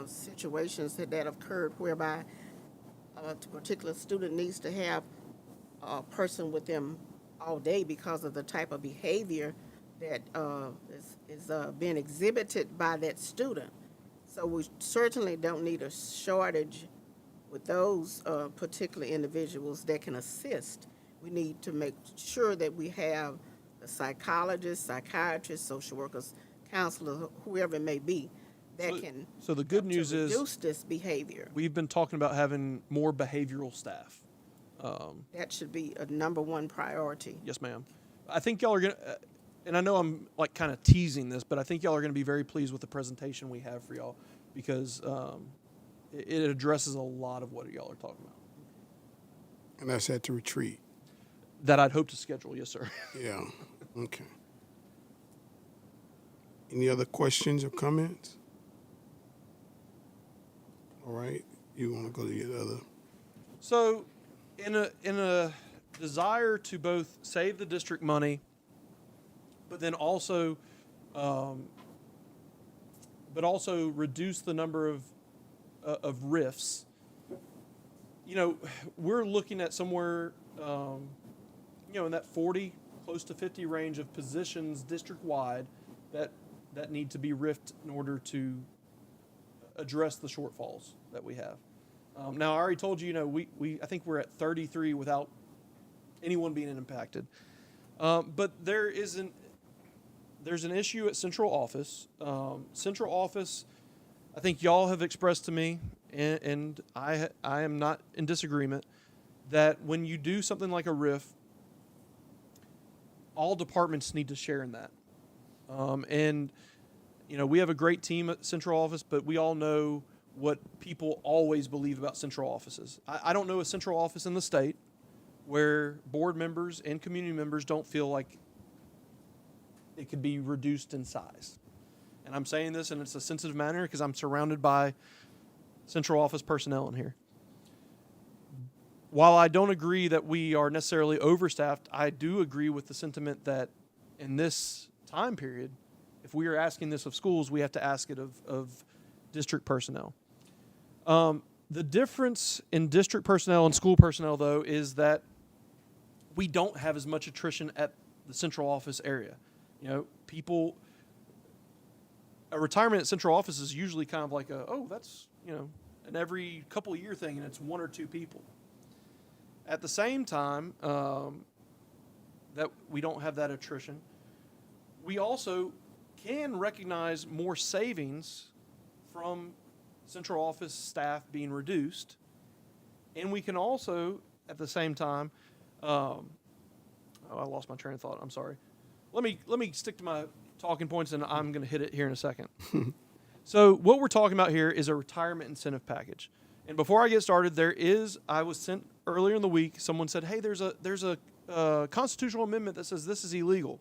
situations that have occurred whereby a particular student needs to have a person with them all day because of the type of behavior that is being exhibited by that student. So we certainly don't need a shortage with those particular individuals that can assist. We need to make sure that we have the psychologists, psychiatrists, social workers, counselors, whoever it may be, that can So the good news is reduce this behavior. we've been talking about having more behavioral staff. That should be a number one priority. Yes, ma'am. I think y'all are going to, and I know I'm like kind of teasing this, but I think y'all are going to be very pleased with the presentation we have for y'all because it addresses a lot of what y'all are talking about. And that's at the retreat. That I'd hope to schedule, yes, sir. Yeah, okay. Any other questions or comments? All right, you want to go to the other? So, in a desire to both save the district money, but then also, reduce the number of RIFs. We're looking at somewhere, in that 40, close to 50 range of positions district-wide that need to be RIFed in order to address the shortfalls that we have. Now, I already told you, I think we're at 33 without anyone being impacted. But there isn't, there's an issue at central office. Central office, I think y'all have expressed to me, and I am not in disagreement, that when you do something like a RIF, all departments need to share in that. And, we have a great team at central office, but we all know what people always believe about central offices. I don't know a central office in the state where board members and community members don't feel like it could be reduced in size. And I'm saying this in a sensitive manner because I'm surrounded by central office personnel in here. While I don't agree that we are necessarily overstaffed, I do agree with the sentiment that in this time period, if we are asking this of schools, we have to ask it of district personnel. The difference in district personnel and school personnel, though, is that we don't have as much attrition at the central office area. A retirement at central office is usually kind of like that's, an every couple of year thing, and it's one or two people. At the same time, that we don't have that attrition, we also can recognize more savings from central office staff being reduced, and we can also, at the same time, I lost my train of thought. I'm sorry. Let me stick to my talking points, and I'm going to hit it here in a second. So what we're talking about here is a retirement incentive package. And before I get started, I was sent earlier in the week, someone said, hey, there's a constitutional amendment that says this is illegal.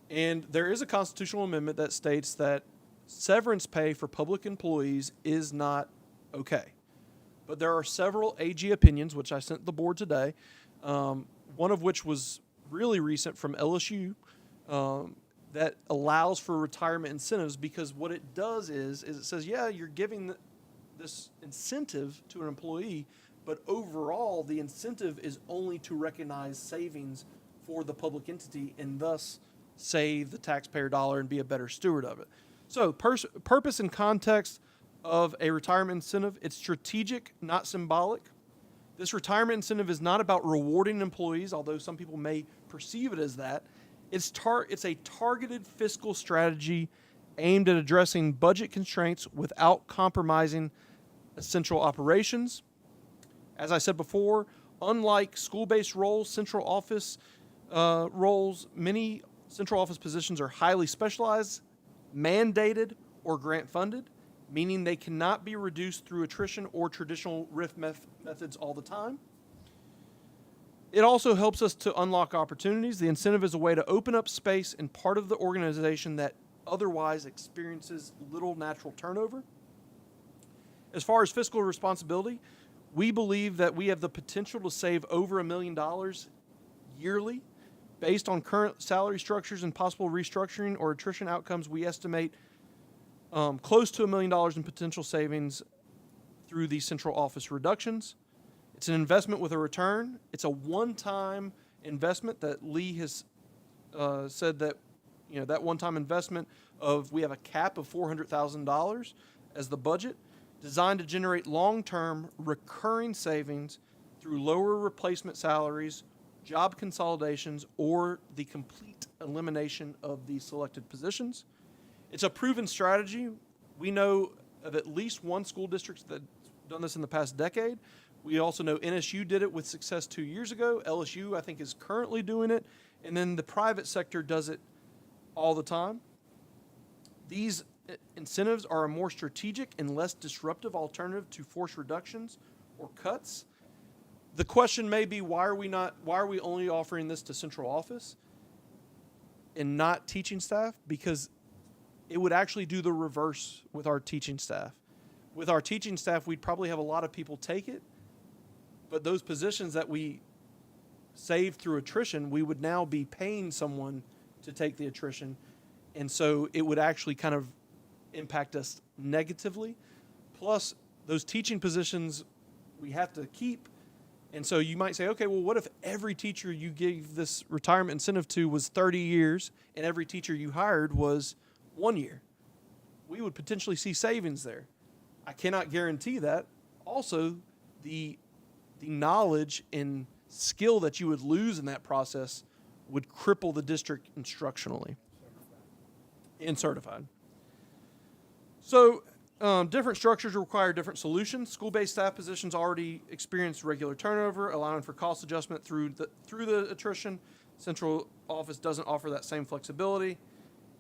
And there is a constitutional amendment that states that severance pay for public employees is not okay. But there are several AG opinions, which I sent the board today, one of which was really recent from LSU, that allows for retirement incentives, because what it does is it says, yeah, you're giving this incentive to an employee, but overall the incentive is only to recognize savings for the public entity and thus save the taxpayer dollar and be a better steward of it. So purpose and context of a retirement incentive, it's strategic, not symbolic. This retirement incentive is not about rewarding employees, although some people may perceive it as that. It's a targeted fiscal strategy aimed at addressing budget constraints without compromising essential operations. As I said before, unlike school-based roles, central office roles, many central office positions are highly specialized, mandated, or grant-funded, meaning they cannot be reduced through attrition or traditional RIF methods all the time. It also helps us to unlock opportunities. The incentive is a way to open up space in part of the organization that otherwise experiences little natural turnover. As far as fiscal responsibility, we believe that we have the potential to save over $1 million yearly. Based on current salary structures and possible restructuring or attrition outcomes, we estimate close to $1 million in potential savings through these central office reductions. It's an investment with a return. It's a one-time investment that Lee has said that, that one-time investment we have a cap of $400,000 as the budget, designed to generate long-term recurring savings through lower replacement salaries, job consolidations, or the complete elimination of the selected positions. It's a proven strategy. We know of at least one school district that's done this in the past decade. We also know NSU did it with success 2 years ago. LSU, I think, is currently doing it. And then the private sector does it all the time. These incentives are a more strategic and less disruptive alternative to forced reductions or cuts. The question may be, why are we only offering this to central office and not teaching staff? Because it would actually do the reverse with our teaching staff. With our teaching staff, we'd probably have a lot of people take it, but those positions that we saved through attrition, we would now be paying someone to take the attrition, and so it would actually kind of impact us negatively. Plus, those teaching positions we have to keep. And so you might say, okay, well, what if every teacher you gave this retirement incentive to was 30 years and every teacher you hired was 1 year? We would potentially see savings there. I cannot guarantee that. Also, the knowledge and skill that you would lose in that process would cripple the district instructionally. And certified. So different structures require different solutions. School-based staff positions already experience regular turnover, allowing for cost adjustment through the attrition. Central office doesn't offer that same flexibility,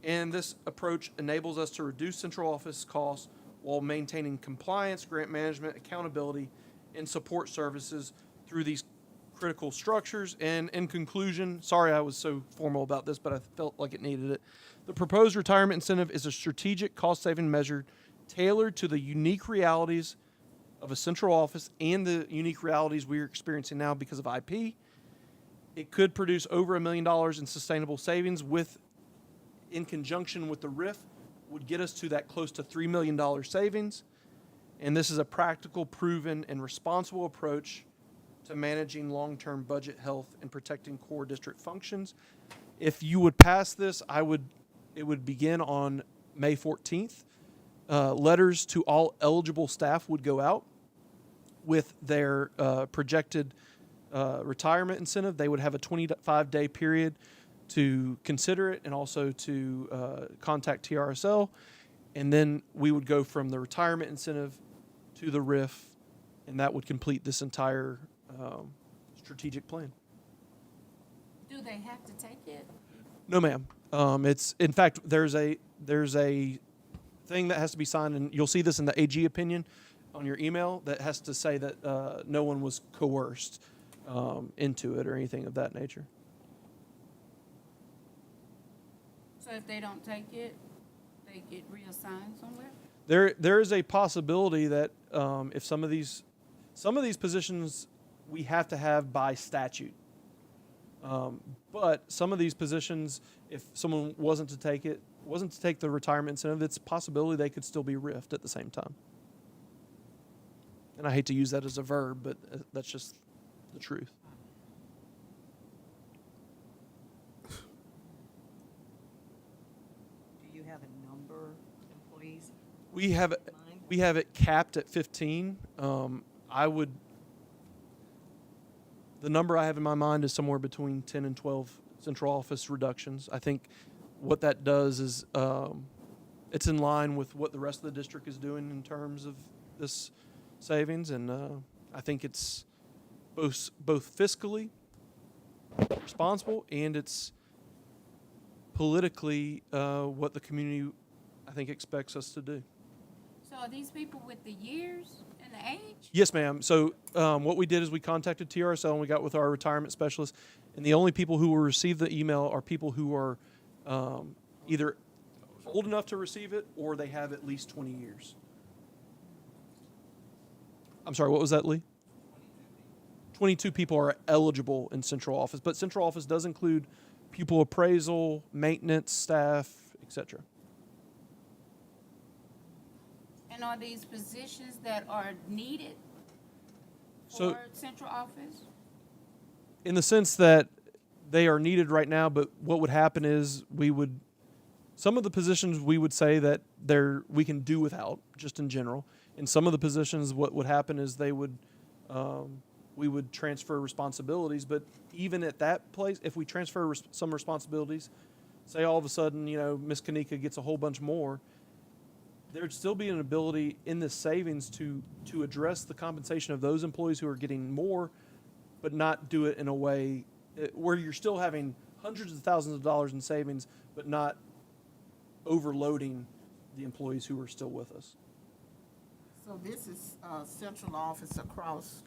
and this approach enables us to reduce central office costs while maintaining compliance, grant management, accountability, and support services through these critical structures. And in conclusion, sorry I was so formal about this, but I felt like it needed it. The proposed retirement incentive is a strategic cost-saving measure tailored to the unique realities of a central office and the unique realities we are experiencing now because of IP. It could produce over $1 million in sustainable savings in conjunction with the RIF, would get us to that close to $3 million savings. And this is a practical, proven, and responsible approach to managing long-term budget health and protecting core district functions. If you would pass this, it would begin on May 14th. Letters to all eligible staff would go out with their projected retirement incentive. They would have a 25-day period to consider it and also to contact TRSL. And then we would go from the retirement incentive to the RIF, and that would complete this entire strategic plan. Do they have to take it? No, ma'am. It's in fact there's a thing that has to be signed, and you'll see this in the AG opinion on your email that has to say that no one was coerced into it or anything of that nature. So if they don't take it, they get reassigned somewhere? There is a possibility that if some of these positions we have to have by statute. But some of these positions, if someone wasn't to take the retirement incentive, it's a possibility they could still be RIF'd at the same time. And I hate to use that as a verb, but that's just the truth. Do you have a number of employees? We have it capped at 15. The number I have in my mind is somewhere between 10 and 12 central office reductions. I think what that does is it's in line with what the rest of the district is doing in terms of this savings, and I think it's both fiscally responsible and it's politically what the community, I think, expects us to do. So are these people with the years and the age? Yes, ma'am. So what we did is we contacted TRSL and we got with our retirement specialist, and the only people who will receive the email are people who are either old enough to receive it or they have at least 20 years. I'm sorry, what was that, Lee? 22 people are eligible in central office, but central office does include pupil appraisal, maintenance, staff, etc. And are these positions that are needed So- for central office? In the sense that they are needed right now, but what would happen is some of the positions we would say that we can do without, just in general. And some of the positions, what would happen is we would transfer responsibilities. But even at that place, if we transfer some responsibilities, say all of a sudden, Ms. Kanika gets a whole bunch more, there'd still be an ability in this savings to address the compensation of those employees who are getting more, but not do it in a way where you're still having hundreds of thousands of dollars in savings, but not overloading the employees who are still with us. So this is central office across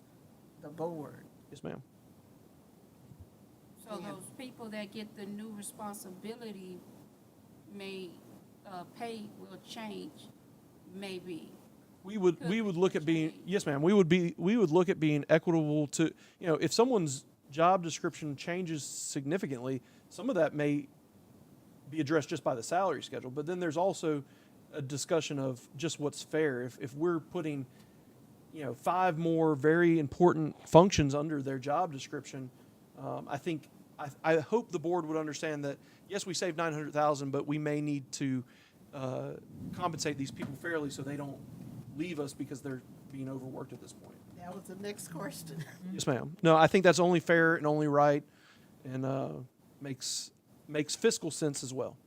the board. Yes, ma'am. So those people that get the new responsibility pay will change, maybe. We would look at being, yes, ma'am. We would look at being equitable to, if someone's job description changes significantly, some of that may be addressed just by the salary schedule. But then there's also a discussion of just what's fair. If we're putting, 5 more very important functions under their job description, I hope the board would understand that yes, we saved $900,000, but we may need to compensate these people fairly so they don't leave us because they're being overworked at this point. That was the next question. Yes, ma'am. No, I think that's only fair and only right, and makes fiscal sense as well.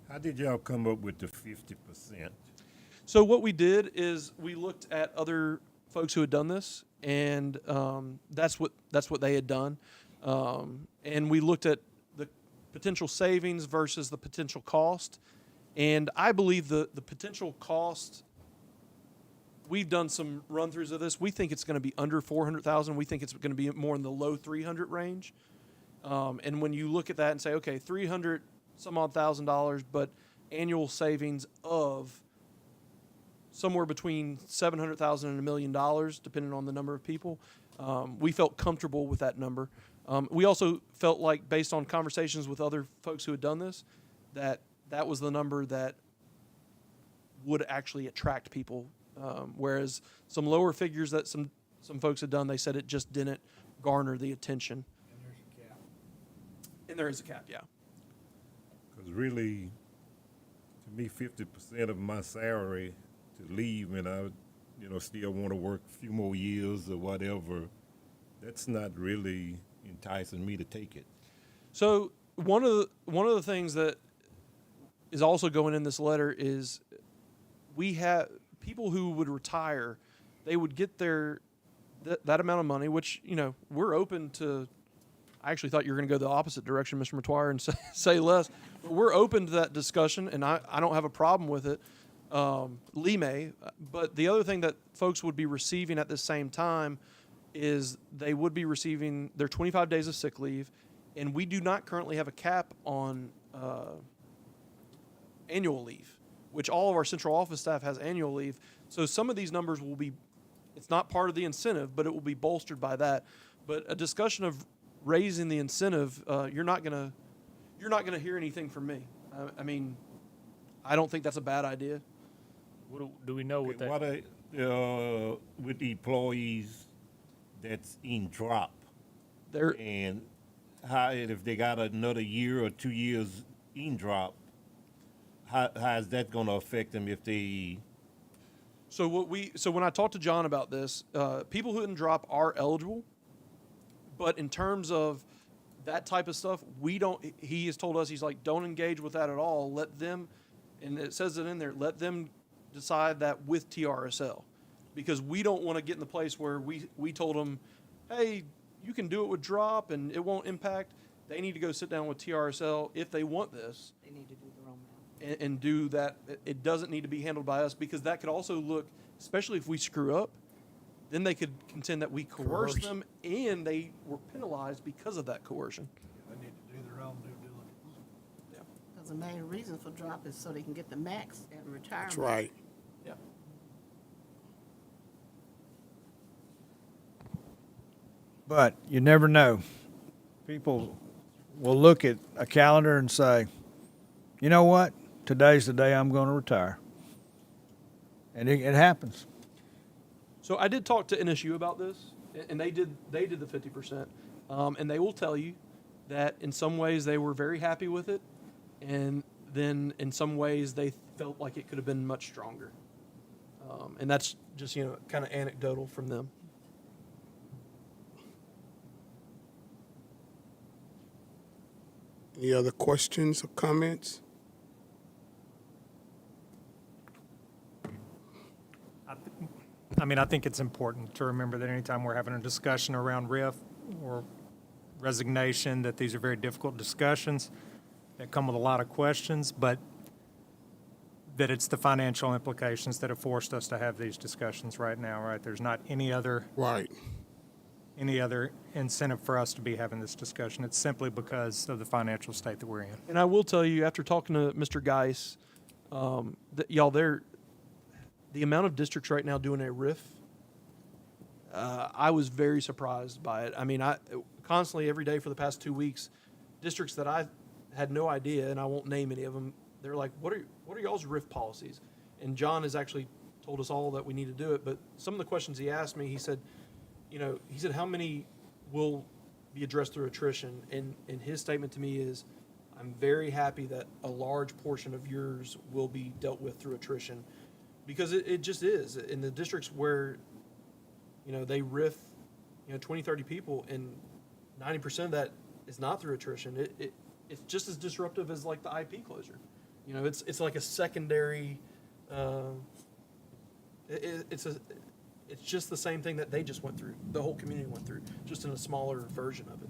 How did y'all come up with the 50%? So what we did is we looked at other folks who had done this, and that's what they had done, and we looked at the potential savings versus the potential cost, and I believe the potential cost. We've done some run-throughs of this. We think it's going to be under 400,000. We think it's going to be more in the low 300 range. And when you look at that and say, okay, 300 some odd $1,000, but annual savings of somewhere between $700,000 and $1 million, depending on the number of people, we felt comfortable with that number. We also felt like, based on conversations with other folks who had done this, that was the number that would actually attract people. Whereas some lower figures that some folks had done, they said it just didn't garner the attention. And there's a cap. And there is a cap, yeah. Because really, to me, 50% of my salary to leave, and I, still want to work a few more years or whatever, that's not really enticing me to take it. So one of the things that is also going in this letter is we have people who would retire, they would get that amount of money, which, we're open to. I actually thought you were going to go the opposite direction, Mr. Matoir, and say less. But we're open to that discussion, and I don't have a problem with it. Lee may. But the other thing that folks would be receiving at the same time is they would be receiving their 25 days of sick leave, and we do not currently have a cap on annual leave, which all of our central office staff has annual leave. So some of these numbers will be, it's not part of the incentive, but it will be bolstered by that. But a discussion of raising the incentive, you're not gonna hear anything from me. I mean, I don't think that's a bad idea. Do we know what that? What with the employees that's in drop, and how if they got another year or 2 years in drop, how is that going to affect them if they? So when I talked to John about this, people who didn't drop are eligible, but in terms of that type of stuff, we don't. He has told us, he's like, don't engage with that at all. Let them, and it says it in there, let them decide that with TRSL, because we don't want to get in the place where we told them, hey, you can do it with drop and it won't impact. They need to go sit down with TRSL if they want this. They need to do their own math. And do that. It doesn't need to be handled by us, because that could also look, especially if we screw up, then they could contend that we coerced them and they were penalized because of that coercion. They need to do their own due diligence. Because the main reason for drop is so they can get the max at retirement. That's right. Yeah. But you never know. People will look at a calendar and say, you know what? Today's the day I'm going to retire. And it happens. So I did talk to NSU about this, and they did the 50%, and they will tell you that in some ways they were very happy with it, and then in some ways they felt like it could have been much stronger, and that's just kind of anecdotal from them. Any other questions or comments? I think it's important to remember that anytime we're having a discussion around RIF or resignation, that these are very difficult discussions that come with a lot of questions, but that it's the financial implications that have forced us to have these discussions right now, right? There's not any other incentive for us to be having this discussion. It's simply because of the financial state that we're in. And I will tell you, after talking to Mr. Geis, that the amount of districts right now doing a RIF, I was very surprised by it. I mean, I constantly, every day for the past 2 weeks, districts that I had no idea, and I won't name any of them, they're like, what are y'all's RIF policies? And John has actually told us all that we need to do it. But some of the questions he asked me, he said, how many will be addressed through attrition? And his statement to me is, I'm very happy that a large portion of yours will be dealt with through attrition. Because it just is. In the districts where, they RIF, 20, 30 people, and 90% of that is not through attrition. It's just as disruptive as like the IP closure. You know, it's like a secondary. It's just the same thing that they just went through. The whole community went through, just in a smaller version of it.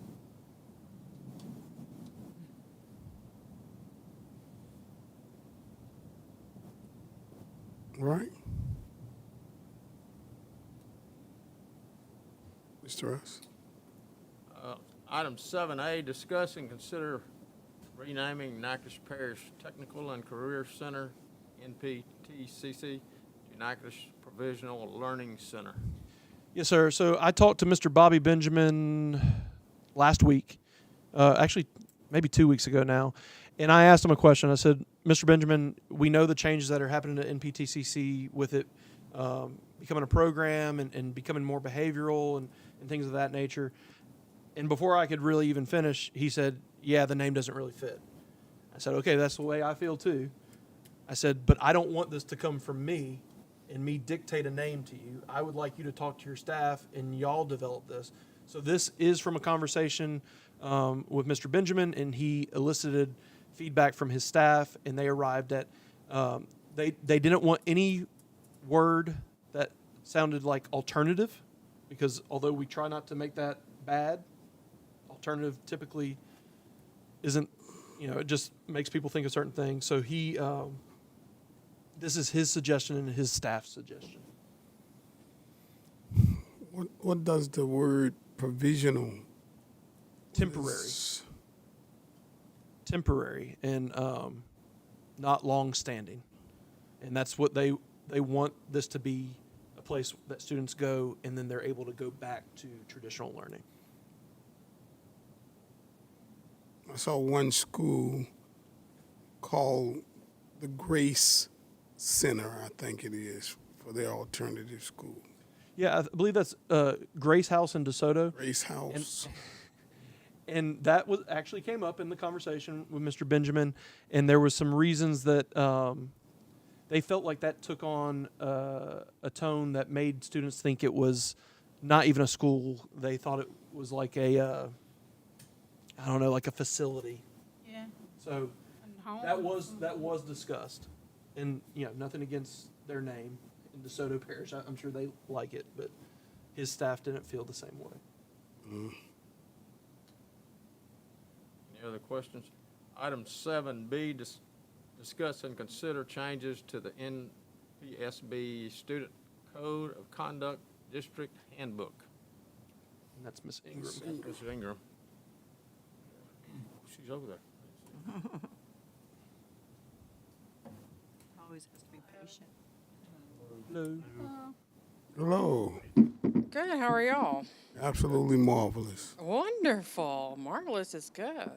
Right? Mr. Russ? Item 7A, discuss and consider renaming Natchitoches Parish Technical and Career Center, NPTCC, to Natchitoches Provisional Learning Center. Yes, sir. So I talked to Mr. Bobby Benjamin last week, actually maybe 2 weeks ago now, and I asked him a question. I said, Mr. Benjamin, we know the changes that are happening at NPTCC with it becoming a program and becoming more behavioral and things of that nature. And before I could really even finish, he said, yeah, the name doesn't really fit. I said, okay, that's the way I feel too. I said, but I don't want this to come from me and me dictate a name to you. I would like you to talk to your staff and y'all develop this. So this is from a conversation with Mr. Benjamin, and he elicited feedback from his staff, and they arrived at, they didn't want any word that sounded like alternative, because although we try not to make that bad, alternative typically isn't, it just makes people think a certain thing. So he, this is his suggestion and his staff's suggestion. What does the word provisional? Temporary. Temporary and not long-standing. And that's what they want this to be, a place that students go and then they're able to go back to traditional learning. I saw one school called the Grace Center, I think it is, for their alternative school. Yeah, I believe that's Grace House in DeSoto. Grace House. And that was actually came up in the conversation with Mr. Benjamin, and there was some reasons that they felt like that took on a tone that made students think it was not even a school. They thought it was like a, I don't know, like a facility. Yeah. So that was discussed, and nothing against their name in DeSoto Parish. I'm sure they like it, but his staff didn't feel the same way. Any other questions? Item 7B, discuss and consider changes to the NPSB Student Code of Conduct District Handbook. And that's Miss Ingram. Miss Ingram. She's over there. Always has to be patient. Hello. Hello. Good. How are y'all? Absolutely marvelous. Wonderful. Marvelous is good.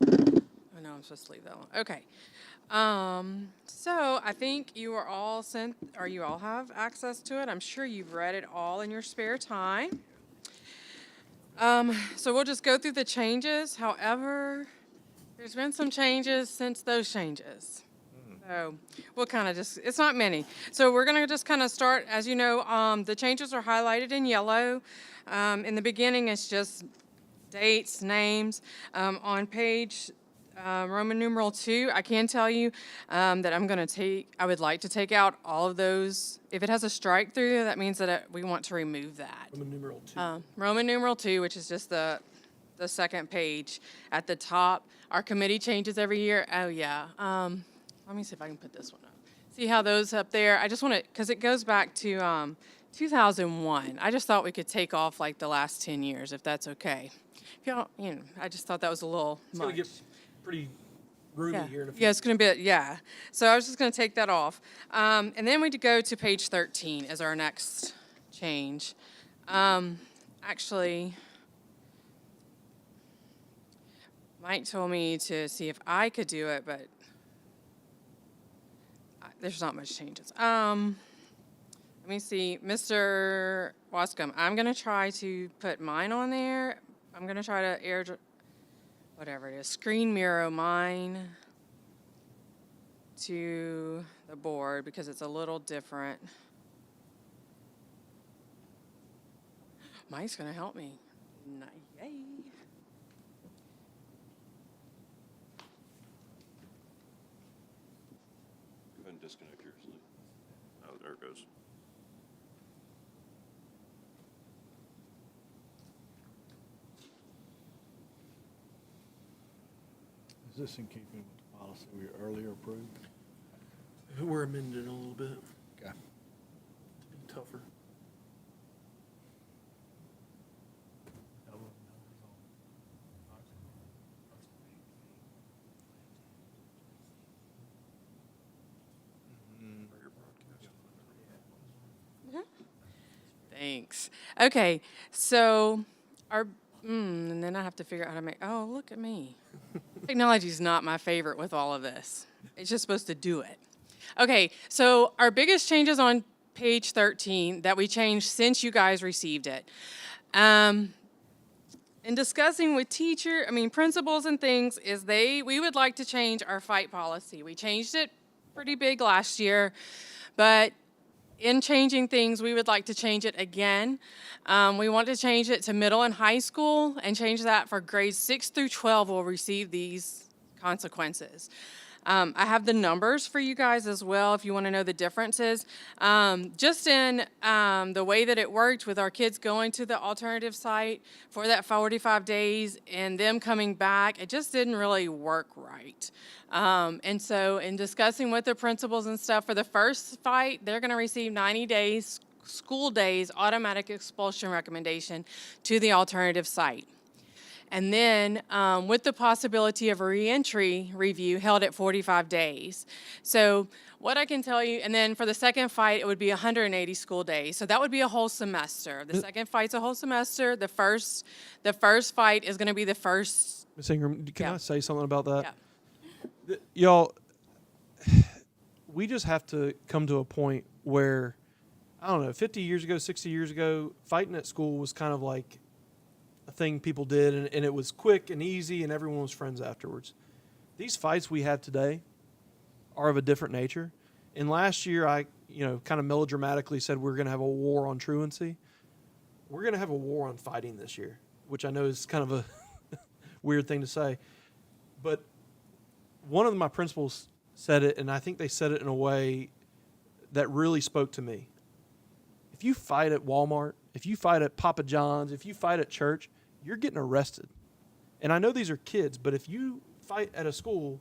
Oh no, I'm supposed to leave that one. Okay. So I think you are all sent, or you all have access to it. I'm sure you've read it all in your spare time. So we'll just go through the changes. However, there's been some changes since those changes. So we'll kind of just, it's not many. So we're going to just kind of start, as you know, the changes are highlighted in yellow. In the beginning, it's just dates, names. On page Roman numeral 2, I can tell you that I would like to take out all of those. If it has a strike through, that means that we want to remove that. Roman numeral 2. Roman numeral 2, which is just the second page at the top. Our committee changes every year. Oh, yeah. Let me see if I can put this one up. See how those up there? I just want to, because it goes back to 2001. I just thought we could take off like the last 10 years, if that's okay. If y'all, I just thought that was a little It's much. going to get pretty roomy here in a few. Yeah, it's going to be, yeah. So I was just going to take that off. And then we go to page 13 as our next change. Actually, Mike told me to see if I could do it, but there's not much changes. Let me see, Mr. Wascom, I'm going to try to put mine on there. I'm going to try to whatever it is, screen mirror mine to the board because it's a little different. Mike's going to help me. Yay. disconnect yours. Oh, there it goes. Is this in keeping with the policy we earlier approved? We're amending it a little bit Okay. to be tougher. Thanks. Okay, so and then I have to figure out how to make, oh, look at me. Technology's not my favorite with all of this. It's just supposed to do it. Okay, so our biggest changes on page 13 that we changed since you guys received it. In discussing with principals and things, we would like to change our fight policy. We changed it pretty big last year, but in changing things, we would like to change it again. We want to change it to middle and high school and change that for grades 6 through 12 will receive these consequences. I have the numbers for you guys as well if you want to know the differences. Just in the way that it worked with our kids going to the alternative site for that 45 days and them coming back, it just didn't really work right. And so in discussing with the principals and stuff, for the first fight, they're going to receive 90 days, school days, automatic expulsion recommendation to the alternative site. And then with the possibility of a reentry review held at 45 days. So what I can tell you, and then for the second fight, it would be 180 school days. So that would be a whole semester. The second fight's a whole semester. The first fight is going to be the first. Ms. Ingram, can I say something about that? Yeah. Y'all, we just have to come to a point where, I don't know, 50 years ago, 60 years ago, fighting at school was kind of like a thing people did, and it was quick and easy, and everyone was friends afterwards. These fights we have today are of a different nature. And last year, I kind of melodramatically said we're going to have a war on truancy. We're going to have a war on fighting this year, which I know is kind of a weird thing to say. But one of my principals said it, and I think they said it in a way that really spoke to me. If you fight at Walmart, if you fight at Papa John's, if you fight at church, you're getting arrested. And I know these are kids, but if you fight at a school,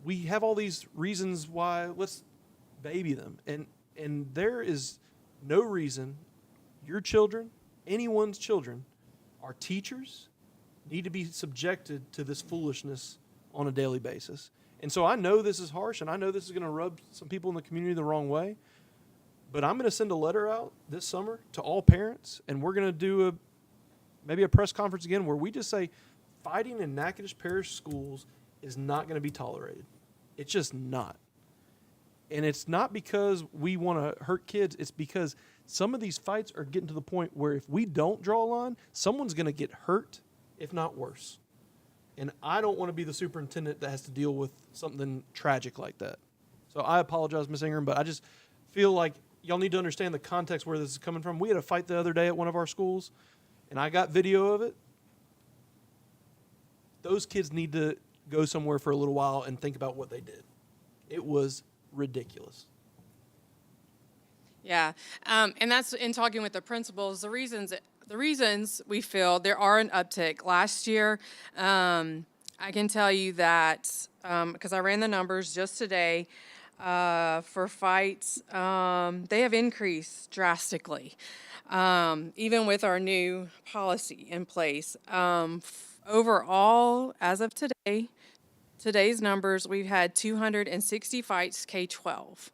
we have all these reasons why. Let's baby them. And there is no reason your children, anyone's children, our teachers need to be subjected to this foolishness on a daily basis. And so I know this is harsh, and I know this is going to rub some people in the community the wrong way, but I'm going to send a letter out this summer to all parents, and we're going to do maybe a press conference again where we just say fighting in Natchitoches Parish schools is not going to be tolerated. It's just not. And it's not because we want to hurt kids. It's because some of these fights are getting to the point where if we don't draw a line, someone's going to get hurt, if not worse. And I don't want to be the superintendent that has to deal with something tragic like that. So I apologize, Ms. Ingram, but I just feel like y'all need to understand the context where this is coming from. We had a fight the other day at one of our schools, and I got video of it. Those kids need to go somewhere for a little while and think about what they did. It was ridiculous. Yeah, and that's in talking with the principals. The reasons we feel there are an uptick. Last year, I can tell you that because I ran the numbers just today for fights, they have increased drastically, even with our new policy in place. Overall, as of today's numbers, we've had 260 fights K-12.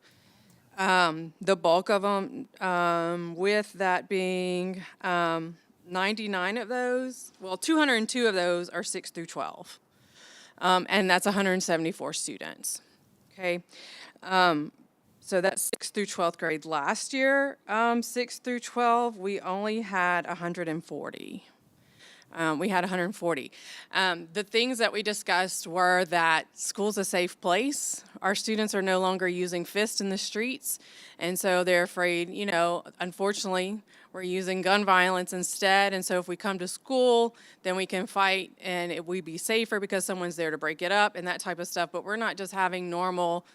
The bulk of them, with that being 99 of those, 202 of those are 6 through 12. And that's 174 students. Okay. So that's 6th through 12th grade. Last year, 6 through 12, we only had 140. We had 140. The things that we discussed were that school's a safe place. Our students are no longer using fists in the streets, and so they're afraid, unfortunately, we're using gun violence instead. And so if we come to school, then we can fight and we'd be safer because someone's there to break it up and that type of stuff. But we're not just having normal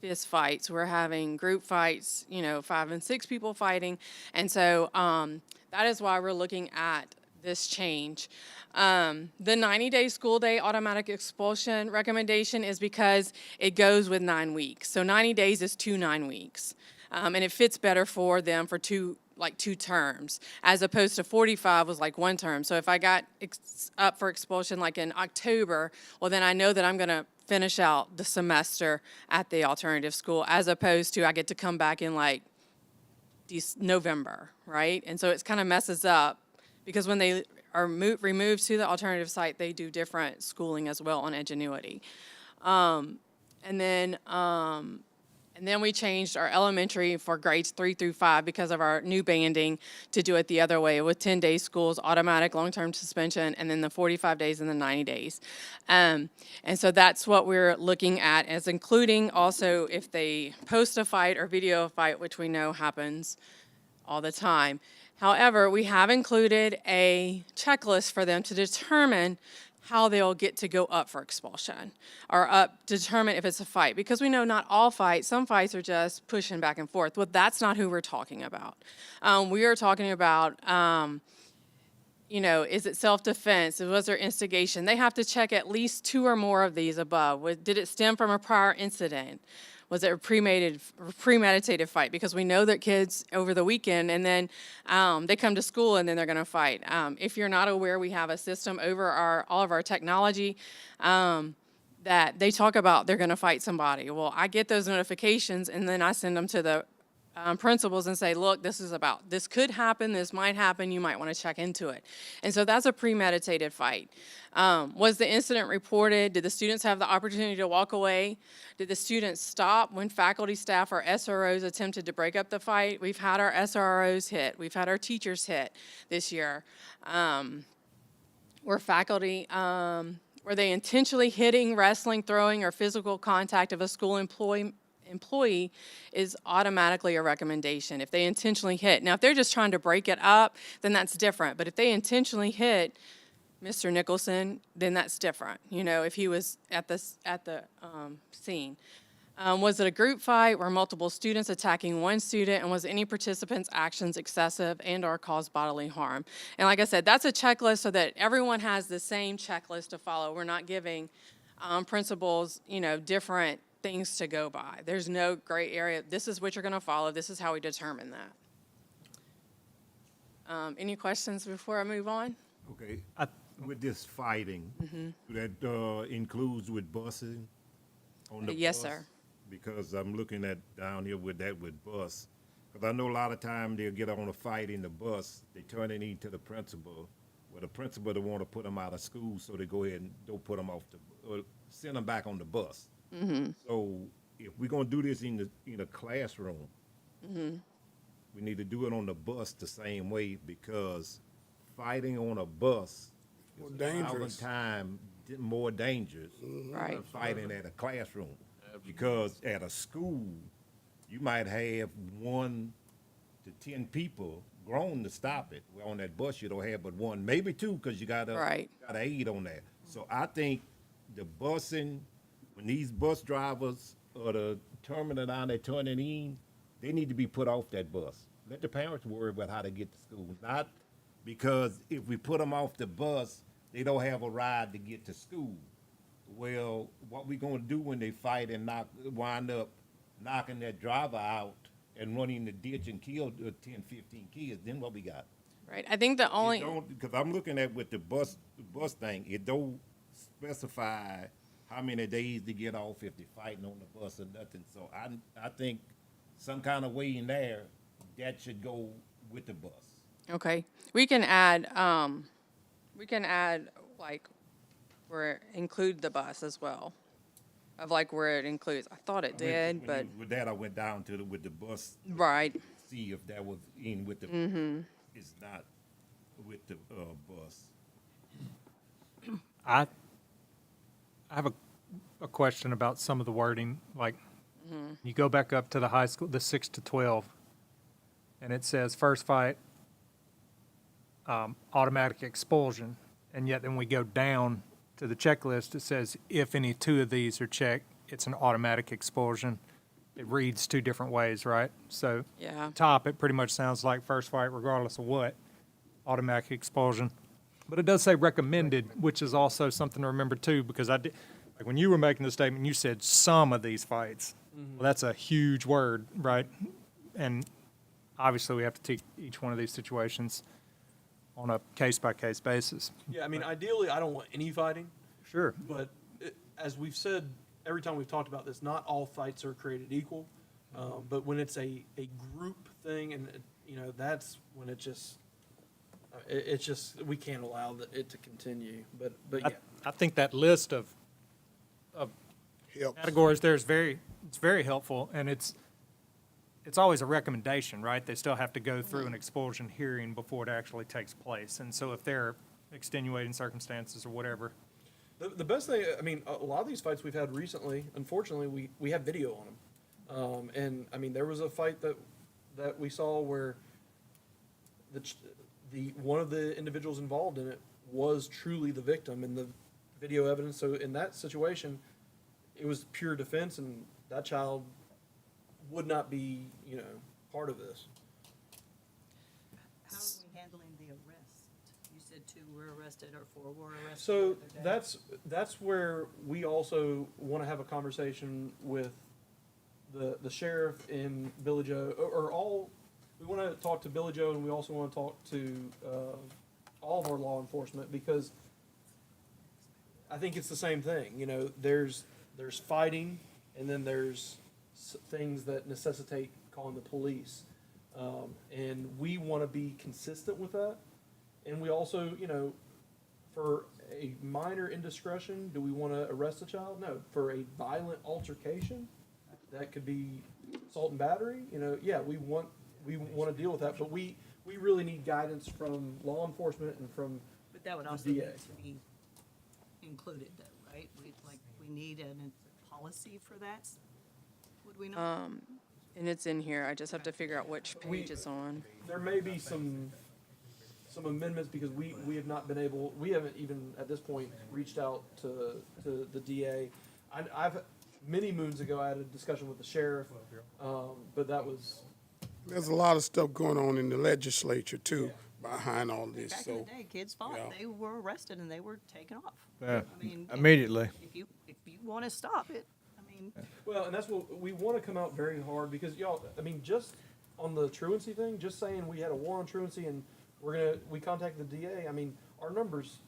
fist fights. We're having group fights, 5 and 6 people fighting. And so that is why we're looking at this change. The 90-day school day automatic expulsion recommendation is because it goes with 9 weeks. So 90 days is 2 9 weeks. And it fits better for them for two terms, as opposed to 45 was like 1 term. So if I got up for expulsion like in October, well, then I know that I'm going to finish out the semester at the alternative school, as opposed to I get to come back in like November, right? And so it kind of messes up, because when they are removed to the alternative site, they do different schooling as well on Edgenuity. And then we changed our elementary for grades 3 through 5 because of our new banding to do it the other way with 10-day schools, automatic long-term suspension, and then the 45 days and the 90 days. And so that's what we're looking at, as including also if they post a fight or video a fight, which we know happens all the time. However, we have included a checklist for them to determine how they'll get to go up for expulsion, or determine if it's a fight, because we know not all fights, some fights are just pushing back and forth. Well, that's not who we're talking about. We are talking about, is it self-defense? Was there instigation? They have to check at least 2 or more of these above. Did it stem from a prior incident? Was it a premeditated fight? Because we know that kids over the weekend, and then they come to school and then they're going to fight. If you're not aware, we have a system over all of our technology that they talk about they're going to fight somebody. Well, I get those notifications, and then I send them to the principals and say, look, this could happen, this might happen, you might want to check into it. And so that's a premeditated fight. Was the incident reported? Did the students have the opportunity to walk away? Did the students stop when faculty, staff, or SROs attempted to break up the fight? We've had our SROs hit. We've had our teachers hit this year. Were faculty, were they intentionally hitting, wrestling, throwing, or physical contact of a school employee is automatically a recommendation if they intentionally hit. Now, if they're just trying to break it up, then that's different. But if they intentionally hit Mr. Nicholson, then that's different. If he was at the scene. Was it a group fight? Were multiple students attacking one student? And was any participant's actions excessive and/or caused bodily harm? And like I said, that's a checklist so that everyone has the same checklist to follow. We're not giving principals, different things to go by. There's no gray area. This is what you're going to follow. This is how we determine that. Any questions before I move on? Okay. With this fighting, that includes with busing on the Yes, bus? sir. Because I'm looking at down here with bus. Because I know a lot of time they'll get on a fight in the bus, they turn it into the principal. Well, the principal don't want to put them out of school, so they go ahead and don't put them or send them back on the bus. So if we're gonna do this in the classroom, we need to do it on the bus the same way, because fighting on a bus More is dangerous. 1,000 times more dangerous Right. than fighting at a classroom. Because at a school, you might have 1 to 10 people grown to stop it. Well, on that bus, you don't have but 1, maybe 2, because you got Right. got an aid on that. So I think the busing, when these bus drivers or the terminal down there turning in, they need to be put off that bus. Let the parents worry about how to get to school. Not because if we put them off the bus, they don't have a ride to get to school. Well, what we gonna do when they fight and wind up knocking that driver out and running the ditch and kill 10, 15 kids? Then what we got? Right. I think the only Because I'm looking at with the bus thing, it don't specify how many days to get off if they're fighting on the bus or nothing. So I think some kind of way in there that should go with the bus. Okay. We can add like where it include the bus as well, of like where it includes. I thought it did, but With that, I went down to with the bus. Right. See if that was in with the. It's not with the bus. I have a question about some of the wording. Like, you go back up to the high school, the 6 to 12, and it says first fight, automatic expulsion, and yet then we go down to the checklist. It says if any 2 of these are checked, it's an automatic expulsion. it reads two different ways, right? So Yeah. top, it pretty much sounds like first fight regardless of what, automatic expulsion. But it does say recommended, which is also something to remember too, because I did, like when you were making the statement, you said some of these fights. Well, that's a huge word, right? And obviously we have to take each one of these situations on a case-by-case basis. Yeah, I mean, ideally, I don't want any fighting. Sure. But as we've said, every time we've talked about this, not all fights are created equal. But when it's a group thing, and that's when it's just we can't allow it to continue. But yeah, I think that list of Helps. categories there is it's very helpful, and it's always a recommendation, right? They still have to go through an expulsion hearing before it actually takes place. And so if there are extenuating circumstances or whatever. the best thing, I mean, a lot of these fights we've had recently, unfortunately, we have video on them. And I mean, there was a fight that we saw where the one of the individuals involved in it was truly the victim in the video evidence. So in that situation, it was pure defense, and that child would not be, part of this. How are we handling the arrest? You said 2 were arrested or 4 were arrested. So the other day. that's where we also want to have a conversation with the sheriff in Billy Joe, or all. We want to talk to Billy Joe, and we also want to talk to all of our law enforcement, because I think it's the same thing. There's fighting, and then there's things that necessitate calling the police, and we want to be consistent with that. And we also, for a minor indiscretion, do we want to arrest a child? No. For a violent altercation, that could be assault and battery. Yeah, we want to deal with that, but we really need guidance from law enforcement and from But that would the also DA. need to be included though, right? We need a policy for that, would we not? And it's in here. I just have to figure out which page it's on. There may be some amendments, because we have not been able, we haven't even at this point reached out to the DA. I've many moons ago, I had a discussion with the sheriff, but that was. There's a lot of stuff going on in the legislature too behind all this. Back So in the day, kids fought, yeah. they were arrested and they were taken off. Yeah, I mean, immediately. If you want to stop it, I mean. Well, and that's what we want to come out very hard, because y'all, I mean, just on the truancy thing, just saying we had a war on truancy and we contacted the DA. I mean, our numbers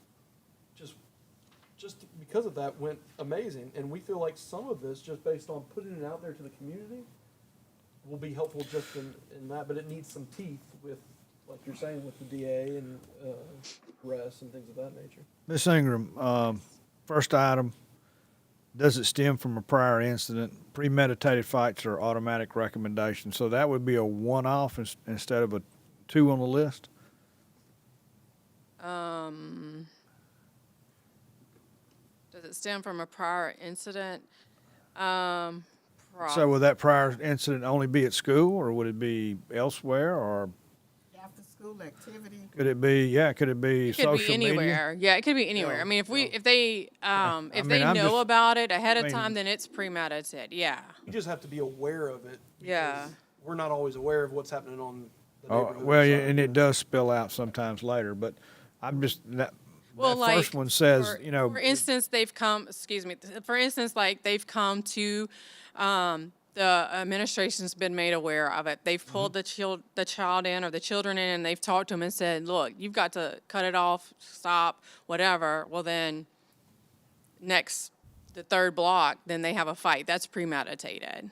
just because of that went amazing, and we feel like some of this, just based on putting it out there to the community, will be helpful just in that. But it needs some teeth with, like you're saying, with the DA and arrests and things of that nature. Ms. Ingram, first item, does it stem from a prior incident? Premeditated fights are automatic recommendations, so that would be a one-off instead of a 2 on the list? Does it stem from a prior incident? So would that prior incident only be at school, or would it be elsewhere, or After-school activity. could it be, could it be It could social be anywhere. media? Yeah, it could be anywhere. Yeah. I mean, if they I if mean, they I'm know just- about it ahead of I mean- time, then it's premeditated. Yeah. You just have to be aware of it. Yeah. because we're not always aware of what's happening on the Oh, neighborhood well, side. yeah, and it does spill out sometimes later, but I'm just, that first one says, For instance, they've come. Excuse me. For instance, like they've come to. The administration's been made aware of it. They've pulled the child in or the children in, and they've talked to them and said, "Look, you've got to cut it off, stop, whatever." Well, then the third block, then they have a fight. That's premeditated.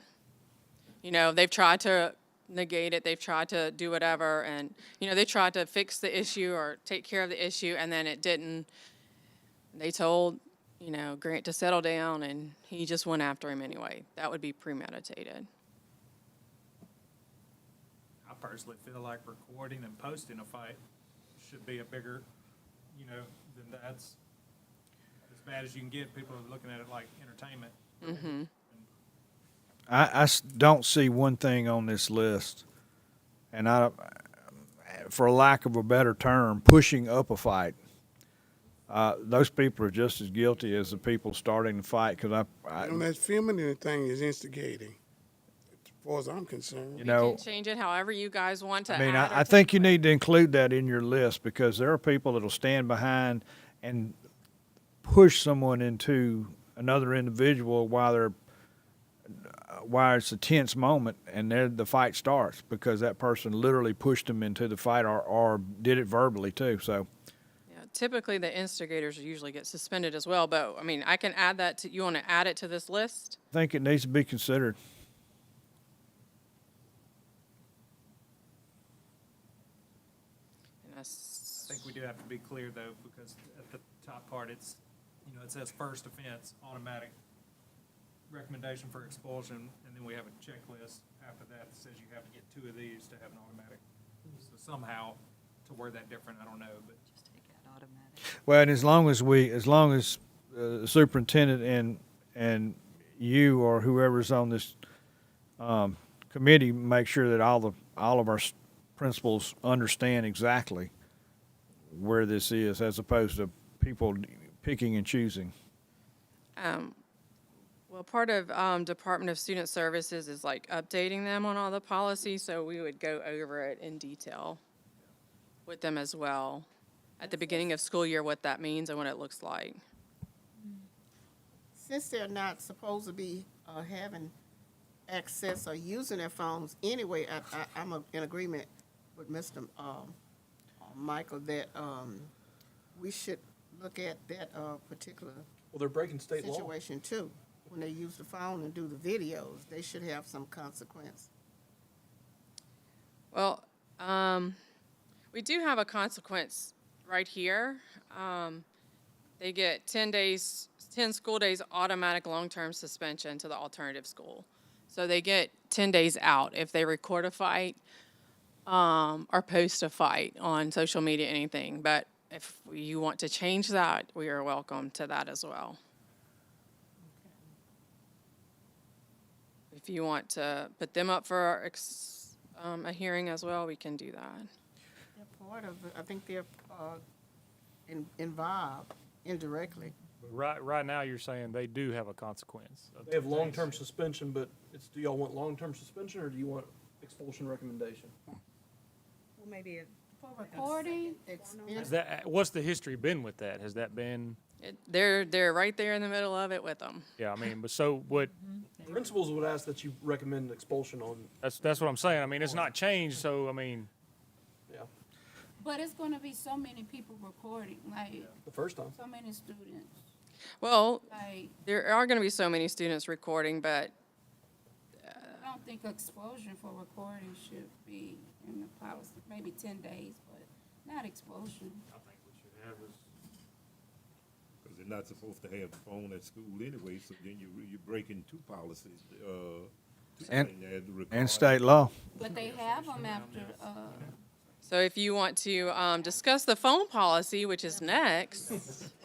They've tried to negate it. They've tried to do whatever, and they tried to fix the issue or take care of the issue, and then it didn't. They told Grant to settle down, and he just went after him anyway. That would be premeditated. I personally feel like recording and posting a fight should be a bigger, than that's as bad as you can get. People are looking at it like entertainment. Mm-hmm. I don't see one thing on this list, and for lack of a better term, pushing up a fight. Those people are just as guilty as the people starting the fight, because that filming anything is instigating. far as I'm concerned. You We know, can change it however you guys want to I mean, add or I take think you away. need to include that in your list because there are people that'll stand behind and push someone into another individual while it's a tense moment and then the fight starts because that person literally pushed them into the fight or did it verbally too. So Yeah, typically the instigators usually get suspended as well, but I mean, I can add that to, you want to add it to this list? I think it needs to be considered. And that's- I think we do have to be clear though, because at the top part, it's, you know, it says first offense, automatic recommendation for expulsion, and then we have a checklist after that that says you have to get 2 of these to have an automatic. So somehow, to word that different, I don't know, but. Well, and as long as the superintendent and you or whoever's on this committee make sure that all of our principals understand exactly where this is, as opposed to people picking and choosing. Well, part of Department of Student Services is like updating them on all the policies, so we would go over it in detail with them as well at the beginning of school year, what that means and what it looks like. Since they're not supposed to be having access or using their phones anyway, I'm in agreement with Mr. Michael that we should look at that particular Well, they're breaking state law. situation too. When they use the phone and do the videos, they should have some consequence. Well, we do have a consequence right here. They get 10 school days automatic long-term suspension to the alternative school. So they get 10 days out if they record a fight or post a fight on social media, anything. But if you want to change that, we are welcome to that as well. If you want to put them up for a hearing as well, we can do that. They're part of it. I think they're involved indirectly. But right now, you're saying they do have a consequence. of They have 10 days. long-term suspension, but do y'all want long-term suspension or do you want expulsion recommendation? Well, maybe For recording, What's the history been with that? Has that been, They're right there in the middle of it with them. yeah, I mean, but so what, Principals would ask that you recommend expulsion on, that's what I'm saying. I mean, it's not changed, so, I mean, yeah, but it's gonna be so many people recording, like, the first time. so many students. Well, Like, there are going to be so many students recording, but I don't think expulsion for recording should be in the policy, maybe 10 days, but not expulsion. I think we should have is, because they're not supposed to have the phone at school anyway, so then you're breaking 2 policies, And state law. But they have them after, so if you want to discuss the phone policy, which is next,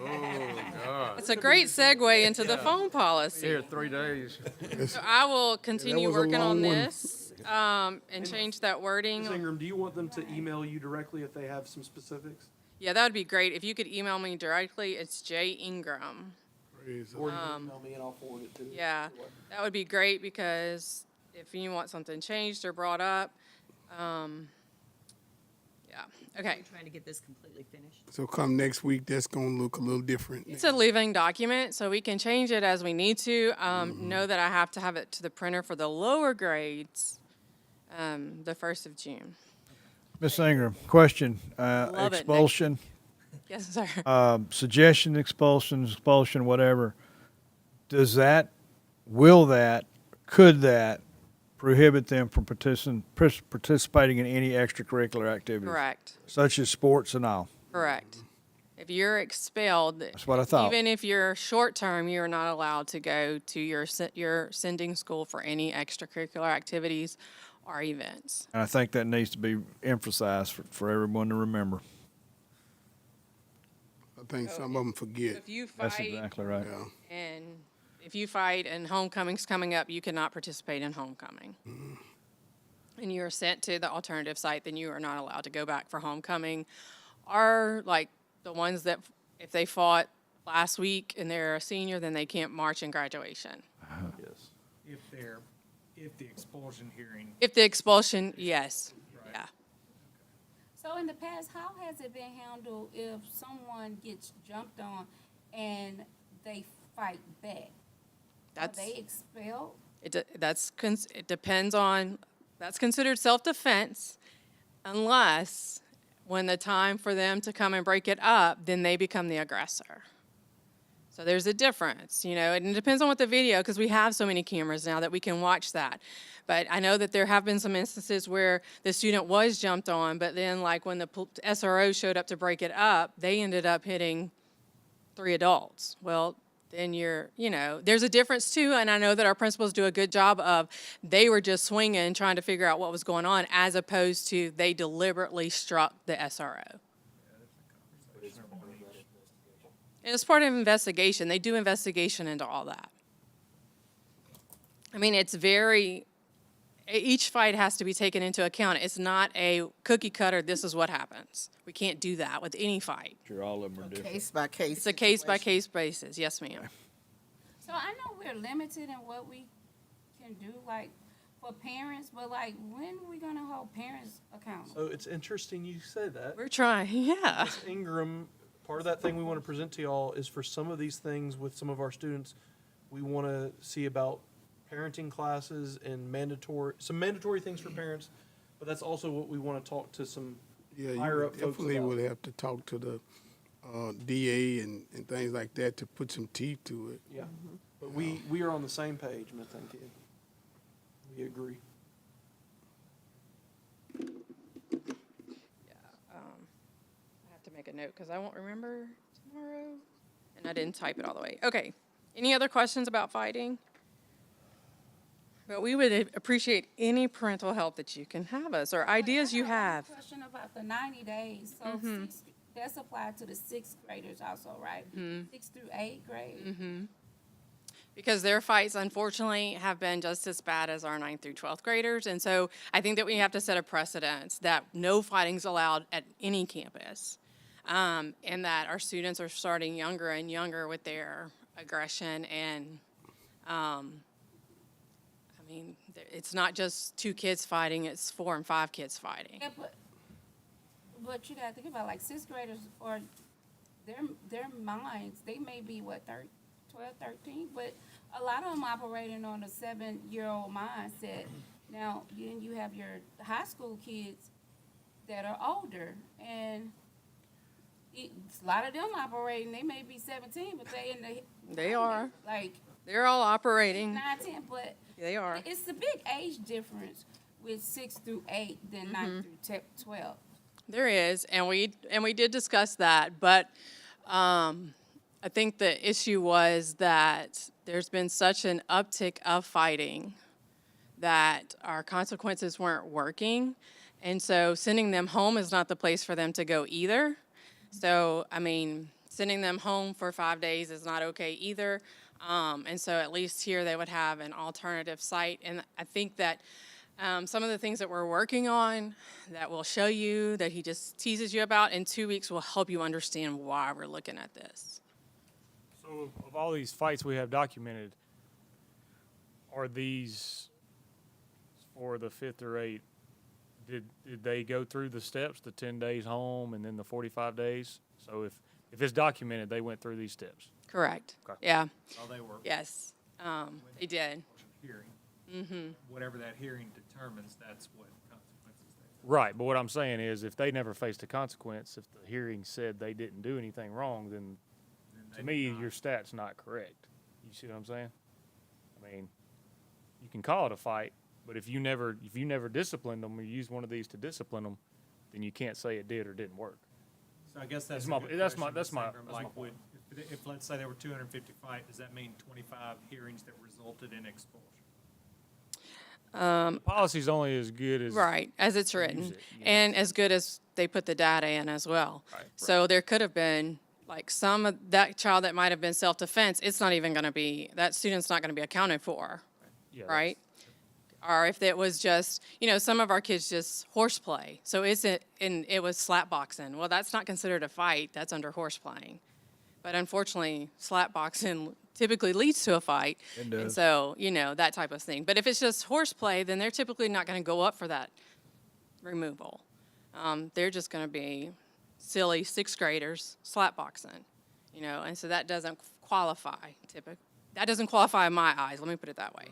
Oh, God. it's a great segue into the phone policy. Here 3 days. So I will continue was a working on long one. this and change that wording. Ms. Ingram, do you want them to email you directly if they have some specifics? Yeah, that would be great. If you could email me directly, it's J. Ingram. Praise the Or you can email me and I'll forward it to you. Yeah, that would be great because if you want something changed or brought up, yeah, okay. we're trying to get this completely finished. So come next week, that's gonna look a little different. It's a living document, so we can change it as we need to. Know that I have to have it to the printer for the lower grades, the 1st of June. Ms. Ingram, question, Love it. expulsion, Yes, sir. suggestion expulsion, whatever. Could that prohibit them from participating in any extracurricular activities? Correct, Such as sports and all? correct. If you're expelled. That's what I thought. Even if you're short-term, you're not allowed to go to your sending school for any extracurricular activities or events. And I think that needs to be emphasized for everyone to remember. I think some of them forget. If you That's fight exactly right. Yeah. and if you fight and homecoming's coming up, you cannot participate in homecoming. And you're sent to the alternative site, then you are not allowed to go back for homecoming. Or like the ones that if they fought last week and they're a senior, then they can't march in graduation. Yes. If they're If the expulsion hearing. If the expulsion, yes, yeah. So in the past, how has it been handled if someone gets jumped on and they fight back? Are That's, they expelled? it depends on, that's considered self-defense unless when the time for them to come and break it up, then they become the aggressor. So there's a difference, you know, and it depends on what the video, because we have so many cameras now that we can watch that. But I know that there have been some instances where the student was jumped on, but then like when the SRO showed up to break it up, they ended up hitting 3 adults. Well, then you know, there's a difference too, and I know that our principals do a good job of, they were just swinging, trying to figure out what was going on, as opposed to they deliberately struck the SRO. And it's part of investigation. They do investigation into all that. I mean, it's very, each fight has to be taken into account. It's not a cookie cutter, this is what happens. We can't do that with any fight. Sure, all of them are different. Case by case. It's a case-by-case basis, yes, ma'am. So I know we're limited in what we can do, like, for parents, but like, when are we gonna hold parents accountable? So it's interesting you say that. We're trying, yeah. Ms. Ingram, part of that thing we want to present to y'all is for some of these things with some of our students, we want to see about parenting classes and some mandatory things for parents, but that's also what we want to talk to some Yeah, higher you up folks definitely about. would have to talk to the DA and things like that to put some teeth to it. Yeah, but we are on the same page, Ms. Kid. We agree. I have to make a note because I won't remember tomorrow, and I didn't type it all the way. Okay, any other questions about fighting? But we would appreciate any parental help that you can have us, or ideas you have. Question about the 90 days, so that's applied to the 6th graders also, right? 6th through 8th grade? Because their fights, unfortunately, have been just as bad as our 9th through 12th graders. And so I think that we have to set a precedence that no fighting's allowed at any campus. And that our students are starting younger and younger with their aggression. And, I mean, it's not just 2 kids fighting, it's 4 and 5 kids fighting. Yeah, but you gotta think about, like, 6th graders, or their minds, they may be, 12, 13, but a lot of them operating on a 7-year-old mindset. Now, then you have your high school kids that are older, and a lot of them operating, they may be 17, but they in the... They are. Like... They're all operating. 9, 10, but... They are. It's a big age difference with 6 through 8 than 9 through 12. There is, and we did discuss that, but I think the issue was that there's been such an uptick of fighting that our consequences weren't working, and so sending them home is not the place for them to go either. So, I mean, sending them home for 5 days is not okay either, and so at least here they would have an alternative site, and I think that some of the things that we're working on that we'll show you, that he just teases you about, in 2 weeks will help you understand why we're looking at this. So of all these fights we have documented, are these for the 5th or 8th? Did they go through the steps, the 10 days home and then the 45 days? So if it's documented, they went through these steps. Correct. Okay. Yeah. Oh, they were. Yes. They did. Hearing. Whatever that hearing determines, that's what consequences they. Right, but what I'm saying is if they never faced a consequence, if the hearing said they didn't do anything wrong, then to me, your stat's not correct. You see what I'm saying? I mean, you can call it a fight, but if you never disciplined them or used one of these to discipline them, then you can't say it did or didn't work. So I guess That's a my- good that's my- question, that's Ms. my- Ingram. that's my Like, point. if let's say there were 250 fights, does that mean 25 hearings that resulted in expulsion? The policy's only as good as Right, as it's written, it, you know. and as good as they put the data in as well. Right, So there could have been, like, some of that child that might have been self-defense, it's not even gonna be, that student's not gonna be accounted for, Yeah, right? Or if it was just, some of our kids just horseplay, so it was slap boxing. Well, that's not considered a fight, that's under horseplaying. But unfortunately, slap boxing typically leads to a fight. It And does. so, that type of thing. But if it's just horseplay, then they're typically not going to go up for that removal. They're just going to be silly sixth graders slap boxing, and so that doesn't qualify typically. That doesn't qualify in my eyes. Let me put it that way.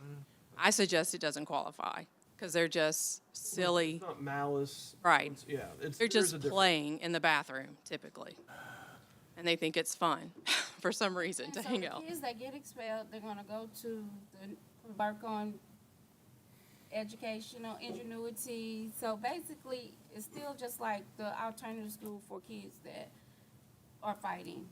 I suggest it doesn't qualify because they're just silly. It's not malice. Right. Yeah. They're There's just a difference. playing in the bathroom typically, and they think it's fun for some reason to So hang the out. kids that get expelled, they're gonna go to work on educational ingenuity. So basically, it's still just like the alternative school for kids that are fighting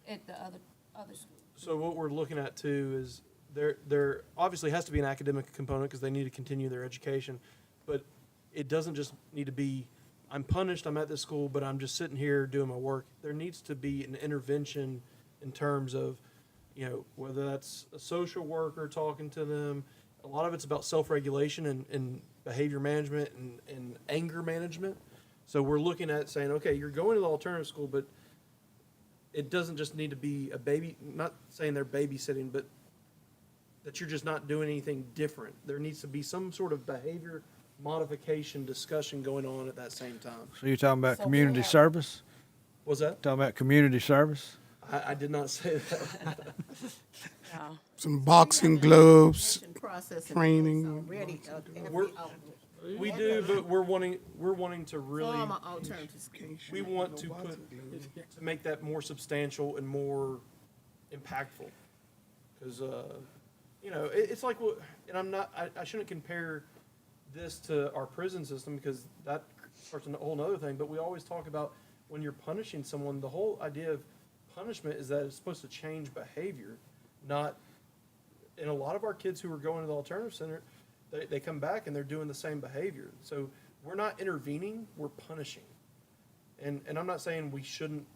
at the other schools. So what we're looking at too is there obviously has to be an academic component because they need to continue their education, but it doesn't just need to be, I'm punished, I'm at this school, but I'm just sitting here doing my work. There needs to be an intervention in terms of, whether that's a social worker talking to them. A lot of it's about self-regulation and behavior management and anger management. So we're looking at saying, okay, you're going to the alternative school, but it doesn't just need to be a baby, not saying they're babysitting, but that you're just not doing anything different. There needs to be some sort of behavior modification discussion going on at that same time. So you're talking about So we community have- service? Was that? Talking about community service? I did not say that. Yeah. Some boxing gloves, Education process in place training. already, We're- We do, but we're wanting to really, Former alternatives. we want to to make that more substantial and more impactful. Because, it's like, and I shouldn't compare this to our prison system because that starts a whole nother thing, but we always talk about when you're punishing someone, the whole idea of punishment is that it's supposed to change behavior, not, and a lot of our kids who are going to the alternative center, they come back and they're doing the same behavior. So we're not intervening, we're punishing. And I'm not saying we shouldn't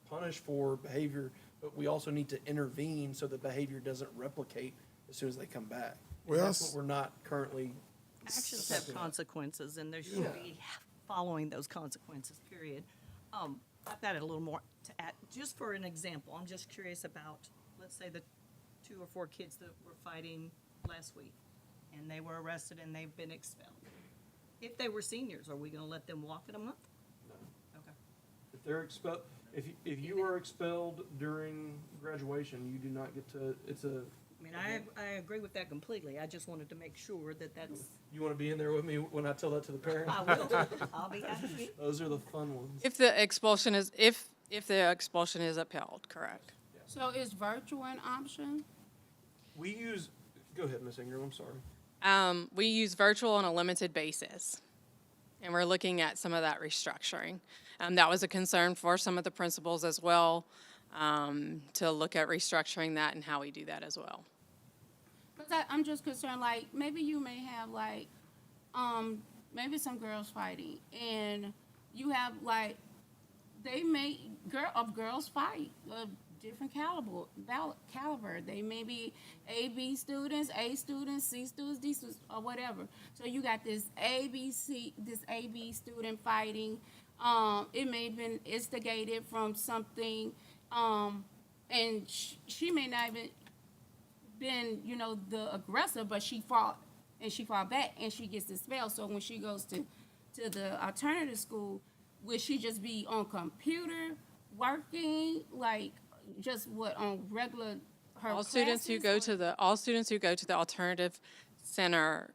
punish for behavior, but we also need to intervene so the behavior doesn't replicate as soon as they come back. And Well, that's what we're not currently. Actions have consequences, and there should be following those consequences, period. I've got a little more to add, just for an example. I'm just curious about, let's say, the 2 or 4 kids that were fighting last week, and they were arrested and they've been expelled. If they were seniors, are we gonna let them walk in a month? No. Okay. If they're expelled, if you are expelled during graduation, you do not get to, it's a, I mean, I agree with that completely. I just wanted to make sure that that's, you want to be in there with me when I tell that to the parents? I will, I'll be happy. Those are the fun ones. If the expulsion is upheld, correct? So is virtual an option? We use, go ahead, Ms. Ingram, I'm sorry. We use virtual on a limited basis, and we're looking at some of that restructuring. That was a concern for some of the principals as well, to look at restructuring that and how we do that as well. Because I'm just concerned, like, maybe you may have, like, maybe some girls fighting, and you have, like, girls fight of different caliber. They may be A students, C students, D students, or whatever. So you got this AB student fighting. It may have been instigated from something, and she may not even been, the aggressor, but she fought back, and she gets expelled. So when she goes to the alternative school, would she just be on computer working, like just on regular her All students who go to the alternative center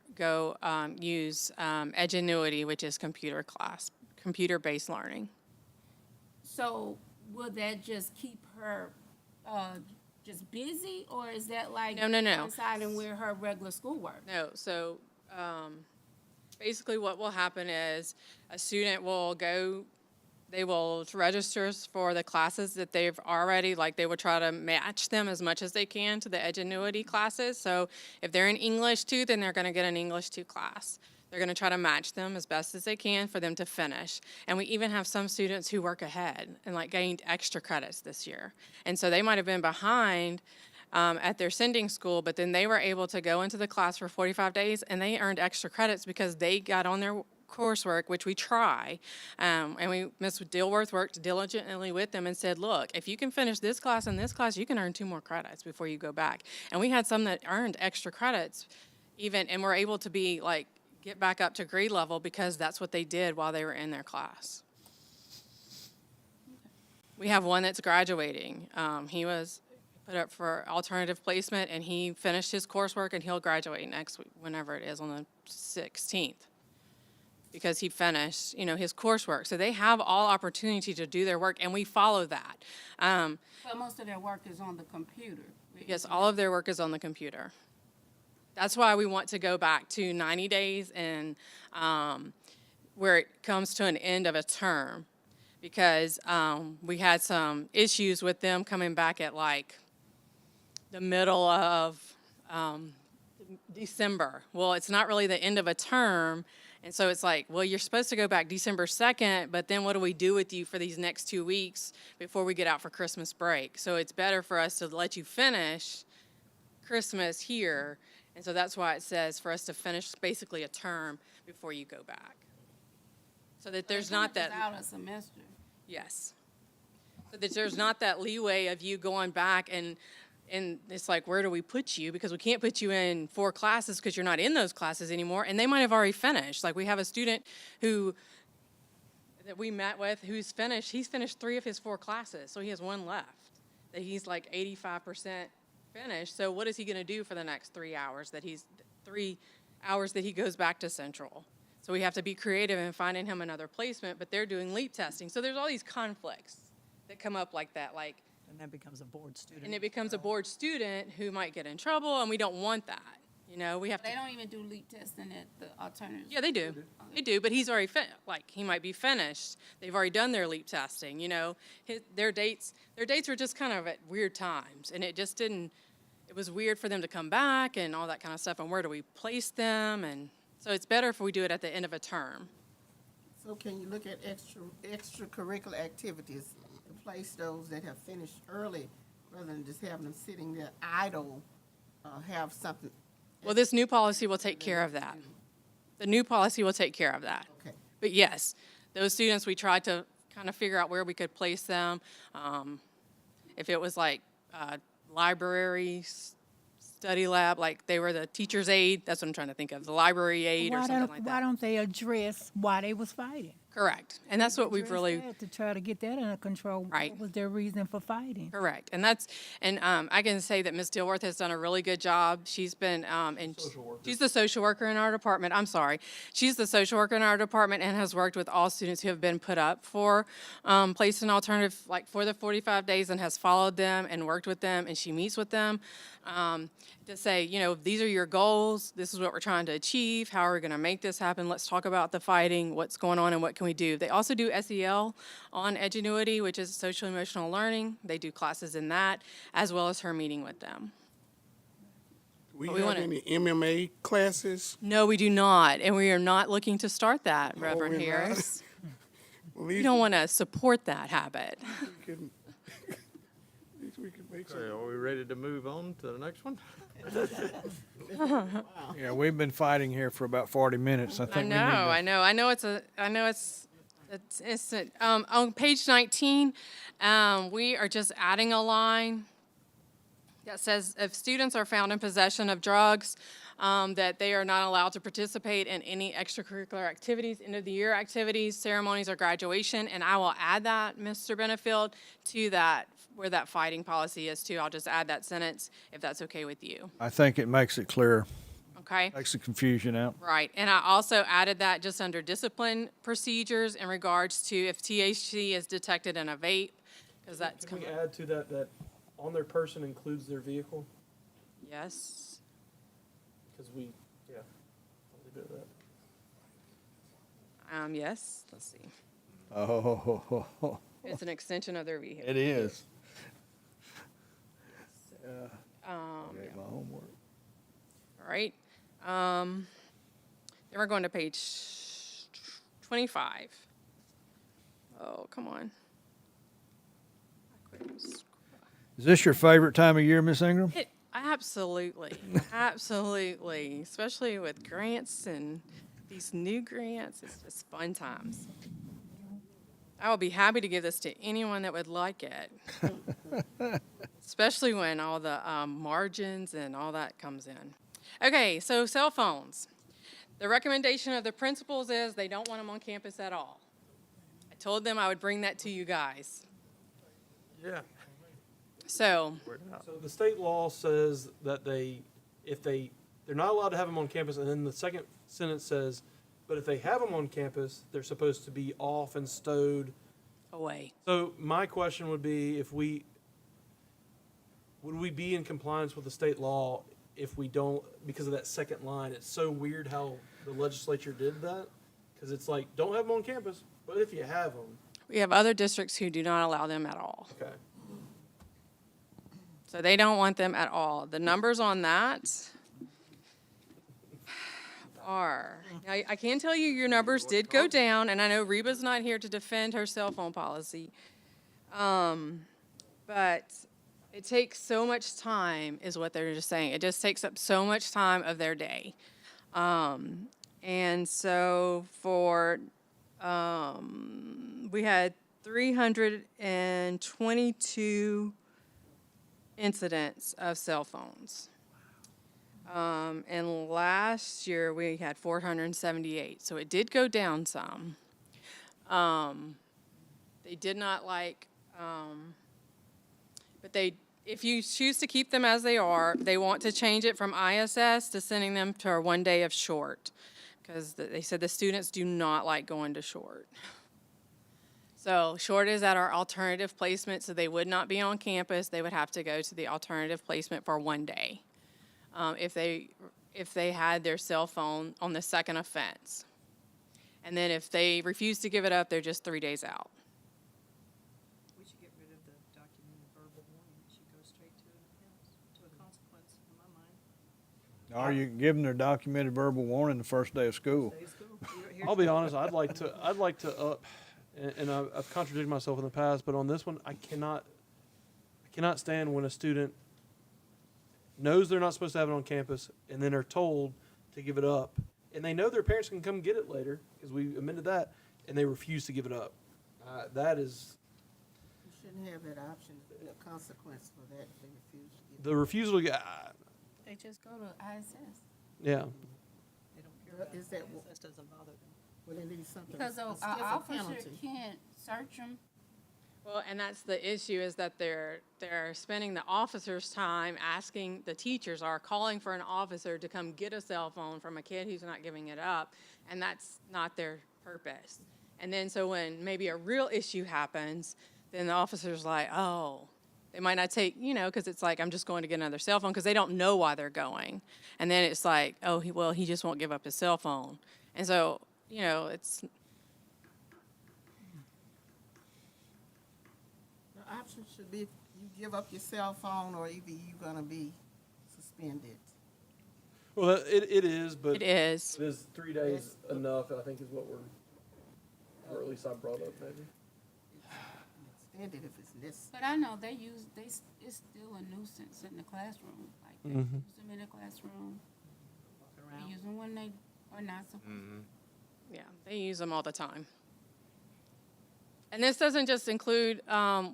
use Edgenuity, which is computer-based learning. So will that just keep her just busy, or is that like No. coinciding with her regular schoolwork? No, so basically what will happen is a student will they will register for the classes that they've already, they will try to match them as much as they can to the Edgenuity classes. So if they're in English 2, then they're going to get an English 2 class. They're going to try to match them as best as they can for them to finish. And we even have some students who work ahead and gained extra credits this year. And so they might have been behind at their sending school, but then they were able to go into the class for 45 days and they earned extra credits because they got on coursework, which we try, and Ms. Dilworth worked diligently with them and said, look, if you can finish this class and this class, you can earn 2 more credits before you go back. And we had some that earned extra credits even, and were able to be like, get back up to grade level because that's what they did while they were in their class. We have one that's graduating. He was put up for alternative placement, and he finished his coursework, and he'll graduate next week, whenever it is, on the 16th, because he finished, his coursework. So they have all opportunity to do their work, and we follow that. But most of their work is on the computer. Yes, all of their work is on the computer. That's why we want to go back to 90 days and where it comes to an end of a term, because we had some issues with them coming back at like the middle of December. Well, it's not really the end of a term. And so it's like, well, you're supposed to go back December 2nd, but then what do we do with you for these next 2 weeks before we get out for Christmas break? So it's better for us to let you finish Christmas here. And so that's why it says for us to finish basically a term before you go back. So that there's not that. Out a semester. Yes. So that there's not that leeway of you going back and it's like, where do we put you? Because we can't put you in 4 classes because you're not in those classes anymore. And they might have already finished. Like we have a student that we met with he's finished 3 of his 4 classes. So he has 1 left that he's like 85% finished. So what is he going to do for the next 3 hours 3 hours that he goes back to Central? So we have to be creative in finding him another placement, but they're doing LEAP testing. So there's all these conflicts that come up like that, And that becomes a board student. and it becomes a board student who might get in trouble, and we don't want that. We have They to. don't even do LEAP testing at the alternative. Yeah, they do. They do, but he's already he might be finished. They've already done their LEAP testing. Their dates were just kind of at weird times, and it just didn't. It was weird for them to come back and all that kind of stuff. And where do we place them? And so it's better if we do it at the end of a term. So can you look at extracurricular activities to place those that have finished early rather than just having them sitting there idle, have something? Well, this new policy will take care of that. The new policy will take care of that. Okay. But yes, those students, we tried to kind of figure out where we could place them. If it was like library, study lab, like they were the teacher's aide, that's what I'm trying to think of, the library aide or something like that. Why don't they address why they was fighting? Correct. And that's what we've Address really. that to try to get that under control. Right. What was their reason for fighting? Correct. And I can say that Ms. Dilworth has done a really good job. She's been, she's the social worker in our department. I'm sorry. She's the social worker in our department and has worked with all students who have been put up for placed in alternative, like for the 45 days, and has followed them and worked with them, and she meets with them to say, these are your goals. This is what we're trying to achieve. How are we going to make this happen? Let's talk about the fighting, what's going on, and what can we do. They also do SEL on Edgenuity, which is social emotional learning. They do classes in that, as well as her meeting with them. Do we have any MMA classes? No, we do not, and we are not looking to start that, Reverend we're not. Harris. Well, We don't want to support that habit. at least we can make Okay, are we ready to move on to the next one? Yeah, we've been fighting here for about 40 minutes. I think I know it's on page 19, we are just adding a line that says if students are found in possession of drugs, that they are not allowed to participate in any extracurricular activities, end of the year activities, ceremonies, or graduation. And I will add that, Mr. Benefield, to that, where that fighting policy is too. I'll just add that sentence if that's okay with you. I think it makes it clear, Okay? takes the confusion out. Right, and I also added that just under discipline procedures in regards to if THC is detected in a vape, because that's Can we coming. add to that on their person includes their vehicle? Yes. Because I'll leave it at that. Yes, let's see. Oh, It's an extension of their vehicle. it is. Yeah. My homework. All right. Then we're going to page 25. Oh, come on. Is this your favorite time of year, Miss Ingram? Absolutely, absolutely, especially with grants and these new grants, it's just fun times. I will be happy to give this to anyone that would like it. Especially when all the margins and all that comes in. Okay, so cell phones. The recommendation of the principals is they don't want them on campus at all. I told them I would bring that to you guys. Yeah. So, So the state law says that they're not allowed to have them on campus, and then the second sentence says, but if they have them on campus, they're supposed to be off and stowed away. So my question would be, would we be in compliance with the state law if we don't, because of that second line? It's so weird how the legislature did that, because it's like, don't have them on campus, but if you have them. We have other districts who do not allow them at all. Okay. So they don't want them at all. The numbers on that are, I can tell you your numbers did go down, and I know Reba's not here to defend her cell phone policy. But it takes so much time, is what they're just saying. It just takes up so much time of their day. And so for, we had 322 incidents of cell phones. And last year we had 478, so it did go down some. They did not like, but if you choose to keep them as they are, they want to change it from ISS to sending them to our 1 day of short, because they said the students do not like going to short. So short is at our alternative placement, so they would not be on campus. They would have to go to the alternative placement for 1 day. If they had their cell phone on the second offense. And then if they refuse to give it up, they're just 3 days out. We should get rid of the documented verbal warning. It should go straight to an offense, to a consequence, in my mind. Or you give them their documented verbal warning the first day of school. I'll be honest, I'd like to up, and I've contradicted myself in the past, but on this one, I cannot stand when a student knows they're not supposed to have it on campus, and then are told to give it up, and they know their parents can come get it later, because we amended that, and they refuse to give it up. That is... You shouldn't have that option, a consequence for that if they refuse to give. The refusal, They just go to ISS. yeah. They don't care about Is that ISS doesn't bother them. Well, they need something. Because a an stiffer officer penalty. can't search them. Well, and that's the issue, is that they're spending the officer's time asking, the teachers are calling for an officer to come get a cell phone from a kid who's not giving it up, and that's not their purpose. And then so when maybe a real issue happens, then the officer's like, oh, they might not take, because it's like, I'm just going to get another cell phone, because they don't know why they're going. And then it's like, oh, he just won't give up his cell phone. And so, it's... The option should be, you give up your cell phone, or either you're gonna be suspended. Well, it is, but... It is. It is 3 days enough, I think, is what or at least I brought up, maybe. Extended if it's necessary. But I know it's still a nuisance in the classroom. Like they use them in the classroom. They use them when they are not supposed to. Yeah, they use them all the time. And this doesn't just include,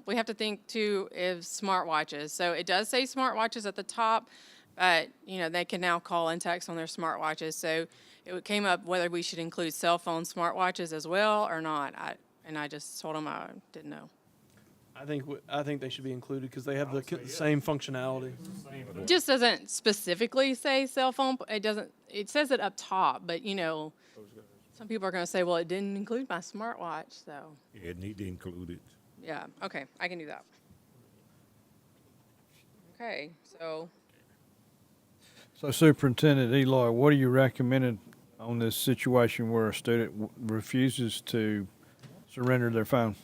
we have to think too, is smartwatches. So it does say smartwatches at the top, but they can now call and text on their smartwatches. So it came up whether we should include cell phone smartwatches as well or not. I just told them I didn't know. I think they should be included because they have the same functionality. It just doesn't specifically say cell phone. It says it up top, but some people are going to say, well, it didn't include my smartwatch, so. Yeah, it need to include it. Yeah, okay, I can do that. Okay, so. So Superintendent Eloy, what are you recommending on this situation where a student refuses to surrender their phone?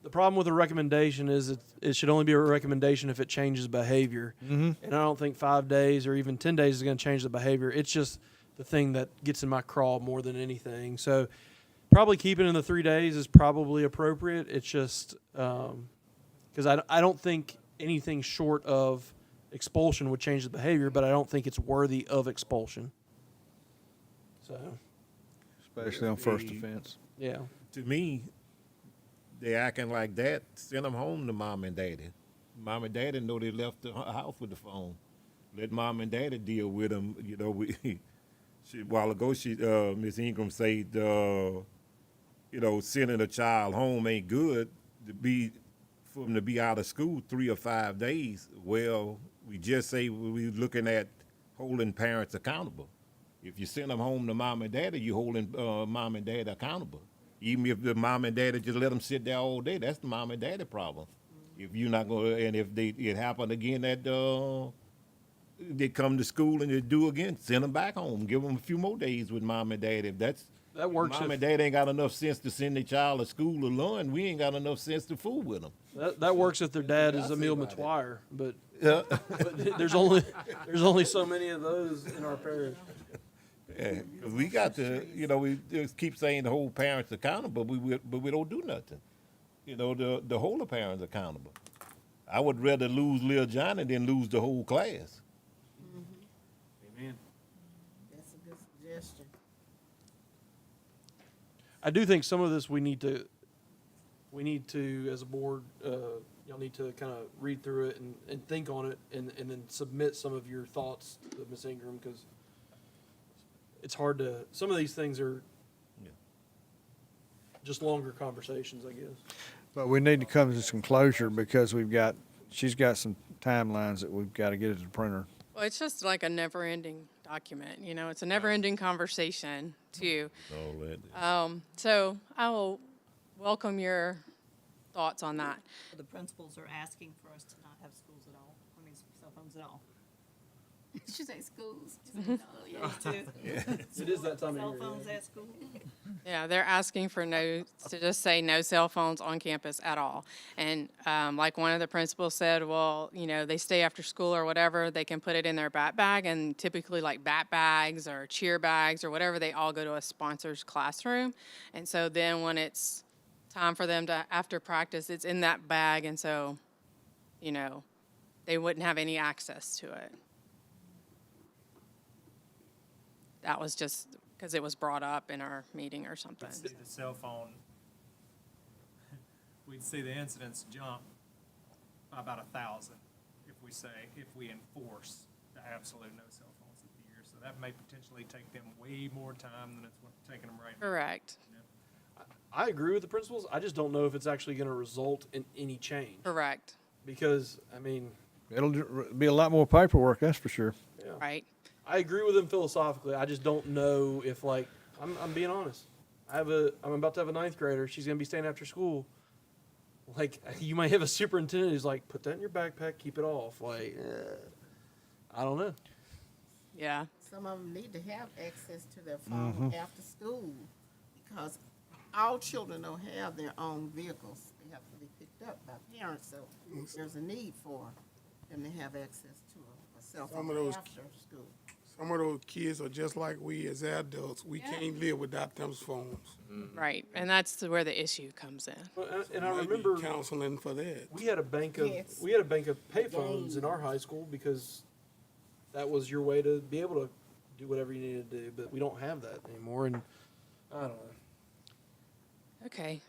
The problem with a recommendation is it should only be a recommendation if it changes behavior. Mm-hmm. And I don't think 5 days or even 10 days is going to change the behavior. It's just the thing that gets in my craw more than anything. So probably keeping it in the 3 days is probably appropriate. It's just because I don't think anything short of expulsion would change the behavior, but I don't think it's worthy of expulsion. So, Especially on first They- offense. yeah. To me, they acting like that. Send them home to mom and daddy. Mom and daddy know they left the house with the phone. Let mom and daddy deal with them. You know, a while ago, Miss Ingram said, sending a child home ain't good for them to be out of school 3 or 5 days. Well, we just say we're looking at holding parents accountable. If you send them home to mom and daddy, you're holding mom and daddy accountable. Even if the mom and daddy just let them sit there all day, that's the mom and daddy problem. If you're not going to, and if it happened again that they come to school and they do again, send them back home. Give them a few more days with mom and dad. If That works mom if- and dad ain't got enough sense to send their child to school or learn, we ain't got enough sense to fool with them. That works if their dad is Emil Matuire, but, but there's only so many of those in our parish. Yeah, 'cause we got to, we just keep saying the whole parents accountable, but we don't do nothing. The whole of parents accountable. I would rather lose Lil Johnny than lose the whole class. Amen. That's a good suggestion. I do think some of this we need to, as a board, y'all need to kind of read through it and think on it and then submit some of your thoughts to Ms. Ingram, because it's hard to, some of these things are just longer conversations, I guess. But we need to come to some closure because she's got some timelines that we've got to get to the printer. Well, it's just like a never-ending document, it's a never-ending conversation, too. So I will welcome your thoughts on that. The principals are asking for us to not have schools at all, cell phones at all. She say schools. She say, no, It is that time of Cell year. phones at school? Yeah, they're asking for to just say no cell phones on campus at all. And like one of the principals said, well, they stay after school or whatever, they can put it in their bat bag, and typically like bat bags or cheer bags or whatever, they all go to a sponsor's classroom. And so then when it's time for them to, after practice, it's in that bag, and so, they wouldn't have any access to it. That was just because it was brought up in our meeting or something. See the cell phone, we'd see the incidents jump by about 1,000 if we enforce the absolute no cell phones at the year. So that may potentially take them way more time than it's taking them right now. Correct. I agree with the principals. I just don't know if it's actually going to result in any change. Correct. Because, It'll be a lot more paperwork, that's for sure. yeah. Right. I agree with them philosophically. I just don't know if, I'm being honest. I'm about to have a 9th grader. She's going to be staying after school. You might have a superintendent who's like, put that in your backpack, keep it off. I don't know. Yeah. Some of them need to have access to their phone after school, because all children don't have their own vehicles. They have to be picked up by parents, so there's a need for them to have access to a cell Some phone of those after school. Some of those kids are just like we as adults. We can't live without them phones. Right. And that's where the issue comes in. Well, and I Might be remember counseling for that. we had a bank of Yes. payphones in our high school because that was your way to be able to do whatever you needed to do. But we don't have that anymore, and I don't know. Okay.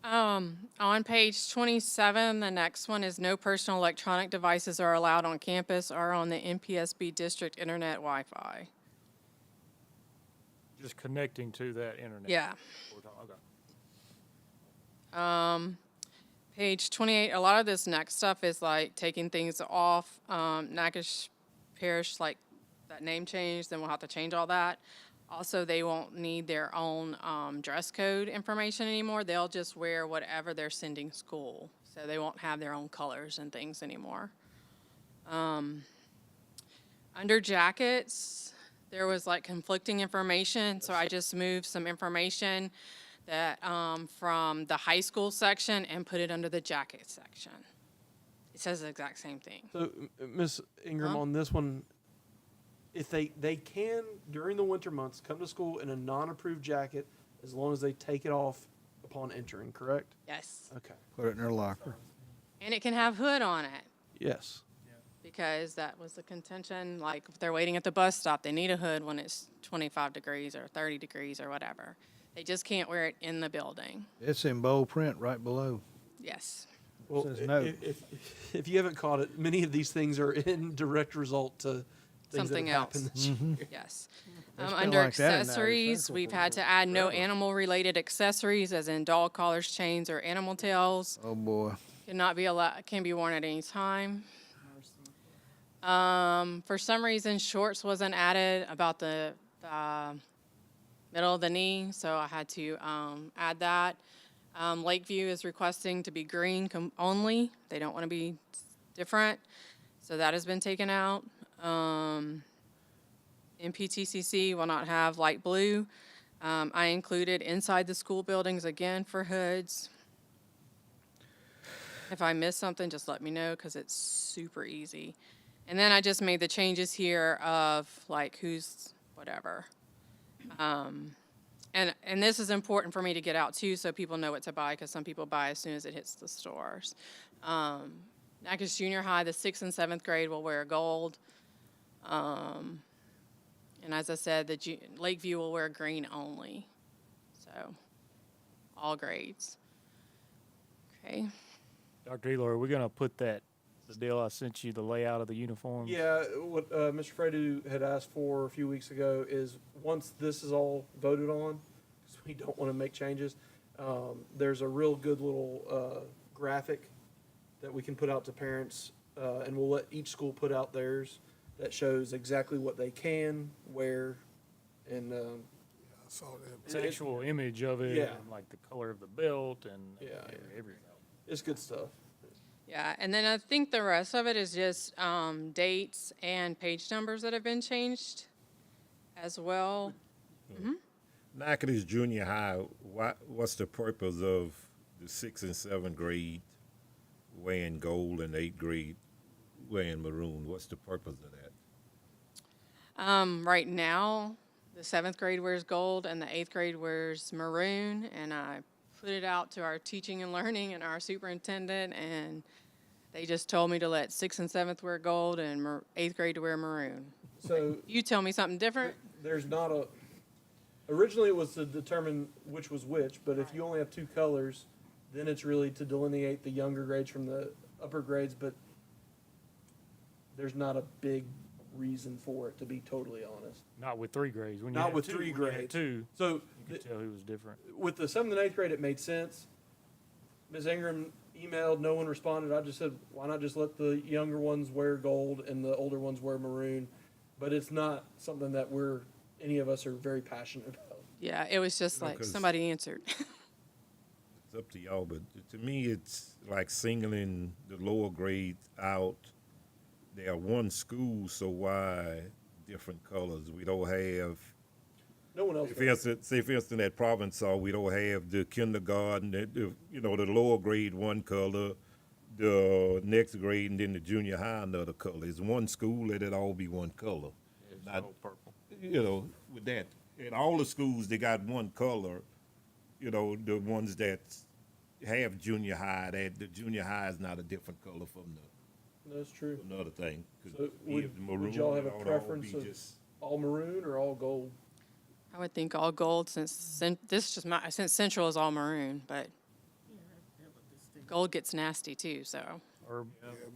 On page 27, the next one is no personal electronic devices are allowed on campus or on the NPSB district internet Wi-Fi. Just connecting to that internet. Yeah. Okay. Page 28, a lot of this next stuff is like taking things off. Natchitoches Parish, like that name change, then we'll have to change all that. Also, they won't need their own dress code information anymore. They'll just wear whatever they're sending school. So they won't have their own colors and things anymore. Under jackets, there was like conflicting information, so I just moved some information that from the high school section and put it under the jacket section. It says the exact same thing. So, Ms. Ingram, on this one, if they can, during the winter months, come to school in a non-approved jacket as long as they take it off upon entering, correct? Yes. Okay. Put it in their locker. And it can have hood on it. Yes. because that was the contention. Like, if they're waiting at the bus stop, they need a hood when it's 25 degrees or 30 degrees or whatever. They just can't wear it in the building. It's in bold print right below. Yes. Well, Says no. if you haven't caught it, many of these things are in direct result to things Something that have happened else. this year. Yes. It's been Under like that in Niagara accessories, Central we've for had to add no forever. animal-related accessories, as in dog collars, chains, or animal tails. Oh, boy. Cannot be allowed, can be worn at any time. For some reason, shorts wasn't added about the middle of the knee, so I had to add that. Lakeview is requesting to be green only. They don't want to be different, so that has been taken out. MPTCC will not have light blue. I included inside the school buildings again for hoods. If I miss something, just let me know because it's super easy. And then I just made the changes here of like who's whatever. And this is important for me to get out too, so people know what to buy, because some people buy as soon as it hits the stores. Natchez Junior High, the 6th and 7th grade will wear gold. And as I said, the Lakeview will wear green only. So, all grades. Okay. Dr. Eloy, are we going to put the deal I sent you, the layout of the uniforms? Yeah, what Mr. Fredu had asked for a few weeks ago is once this is all voted on, because we don't want to make changes, there's a real good little graphic that we can put out to parents, and we'll let each school put out theirs that shows exactly what they can wear, and I saw that. It's an actual image of it, Yeah. and like the color of the belt, and everything. it's good stuff. Yeah, and then I think the rest of it is just dates and page numbers that have been changed as well. Natchez Junior High, what's the purpose of the 6th and 7th grade wearing gold and 8th grade wearing maroon? What's the purpose of that? Right now, the 7th grade wears gold and the 8th grade wears maroon, and I put it out to our teaching and learning and our superintendent, and they just told me to let 6th and 7th wear gold and 8th grade to wear maroon. So You tell me something different? there's not a, originally it was to determine which was which, but if you only have two colors, then it's really to delineate the younger grades from the upper grades, but there's not a big reason for it, to be totally honest. Not with 3 grades. When you Not had with two, 3 when you had grades. 2, So you could tell who was different. with the 7th and 8th grade, it made sense. Ms. Ingram emailed, no one responded. I just said, why not just let the younger ones wear gold and the older ones wear maroon? But it's not something that any of us are very passionate about. Yeah, it was just like 'cause- somebody answered. It's up to y'all, but to me, it's like singling the lower grades out. They are one school, so why different colors? We don't have. No one else. For instance, at Provençal, we don't have the kindergarten, the lower grade one color, the next grade, and then the junior high another color. It's one school, let it all be one color. It's Not- all purple. With that, in all the schools, they got one color. The ones that have junior high, the junior high is not a different color from That's true. another thing. 'Cause So if the maroon would y'all have a ought to all preference be of just- all maroon or all gold? I would think all gold since since Central is all maroon, but gold gets nasty too, so. Or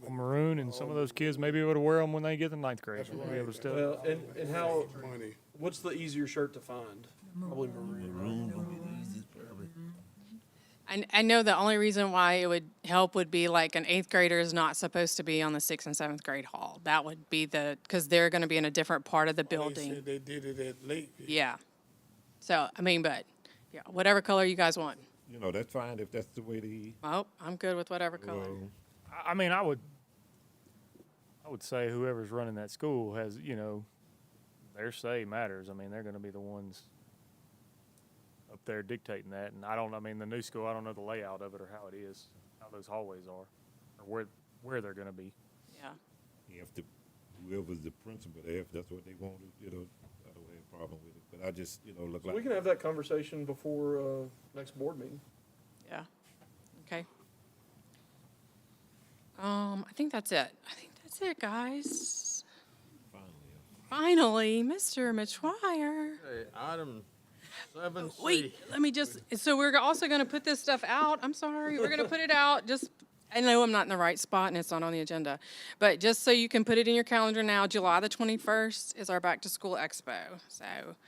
maroon, and some of those kids may be able to wear them when they get to 9th grade. We'll be able to still. Well, and how, Money. what's the easier shirt to find? Probably maroon. I know the only reason why it would help would be like an 8th grader is not supposed to be on the 6th and 7th grade hall. That would be because they're going to be in a different part of the They building. said they did it at Lakeview. Yeah. So, but yeah, whatever color you guys want. That's fine if that's the way they. Oh, I'm good with whatever color. Well, I mean, I would say whoever's running that school has, their say matters. I mean, they're going to be the ones up there dictating that. And the new school, I don't know the layout of it or how it is, how those hallways are, or where they're going to be. Yeah. Whoever's the principal there, if that's what they want, I don't have a problem with it. But I just, look So like. we can have that conversation before next board meeting. Yeah. Okay. I think that's it. That's it, guys. Finally, Mr. McGuire. Okay, item 7C. Wait, let me just, so we're also going to put this stuff out. I'm sorry. We're going to put it out. Just, I know I'm not in the right spot and it's not on the agenda. But just so you can put it in your calendar now, July the 21st is our Back to School Expo.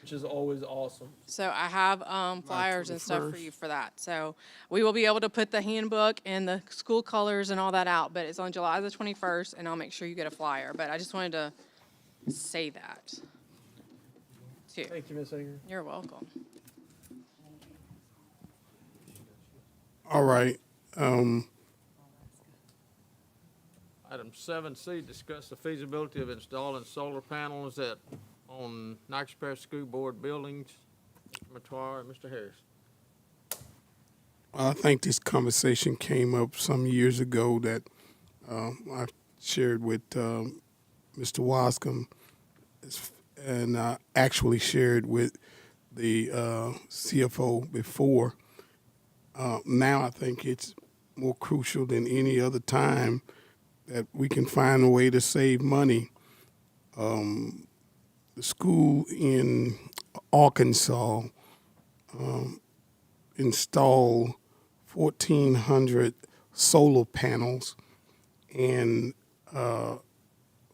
Which is always awesome. So I have flyers and stuff for 21st. you for that. So we will be able to put the handbook and the school colors and all that out. But it's on July the 21st and I'll make sure you get a flyer. But I just wanted to say that too. Thank you, Ms. Hager. You're welcome. All right. Item 7C, discuss the feasibility of installing solar panels on Knox Parish School Board buildings. Mr. Matoir and Mr. Harris. I think this conversation came up some years ago that I shared with Mr. Wascom, and I actually shared with the CFO before. Now I think it's more crucial than any other time that we can find a way to save money. The school in Arkansas installed 1,400 solar panels, and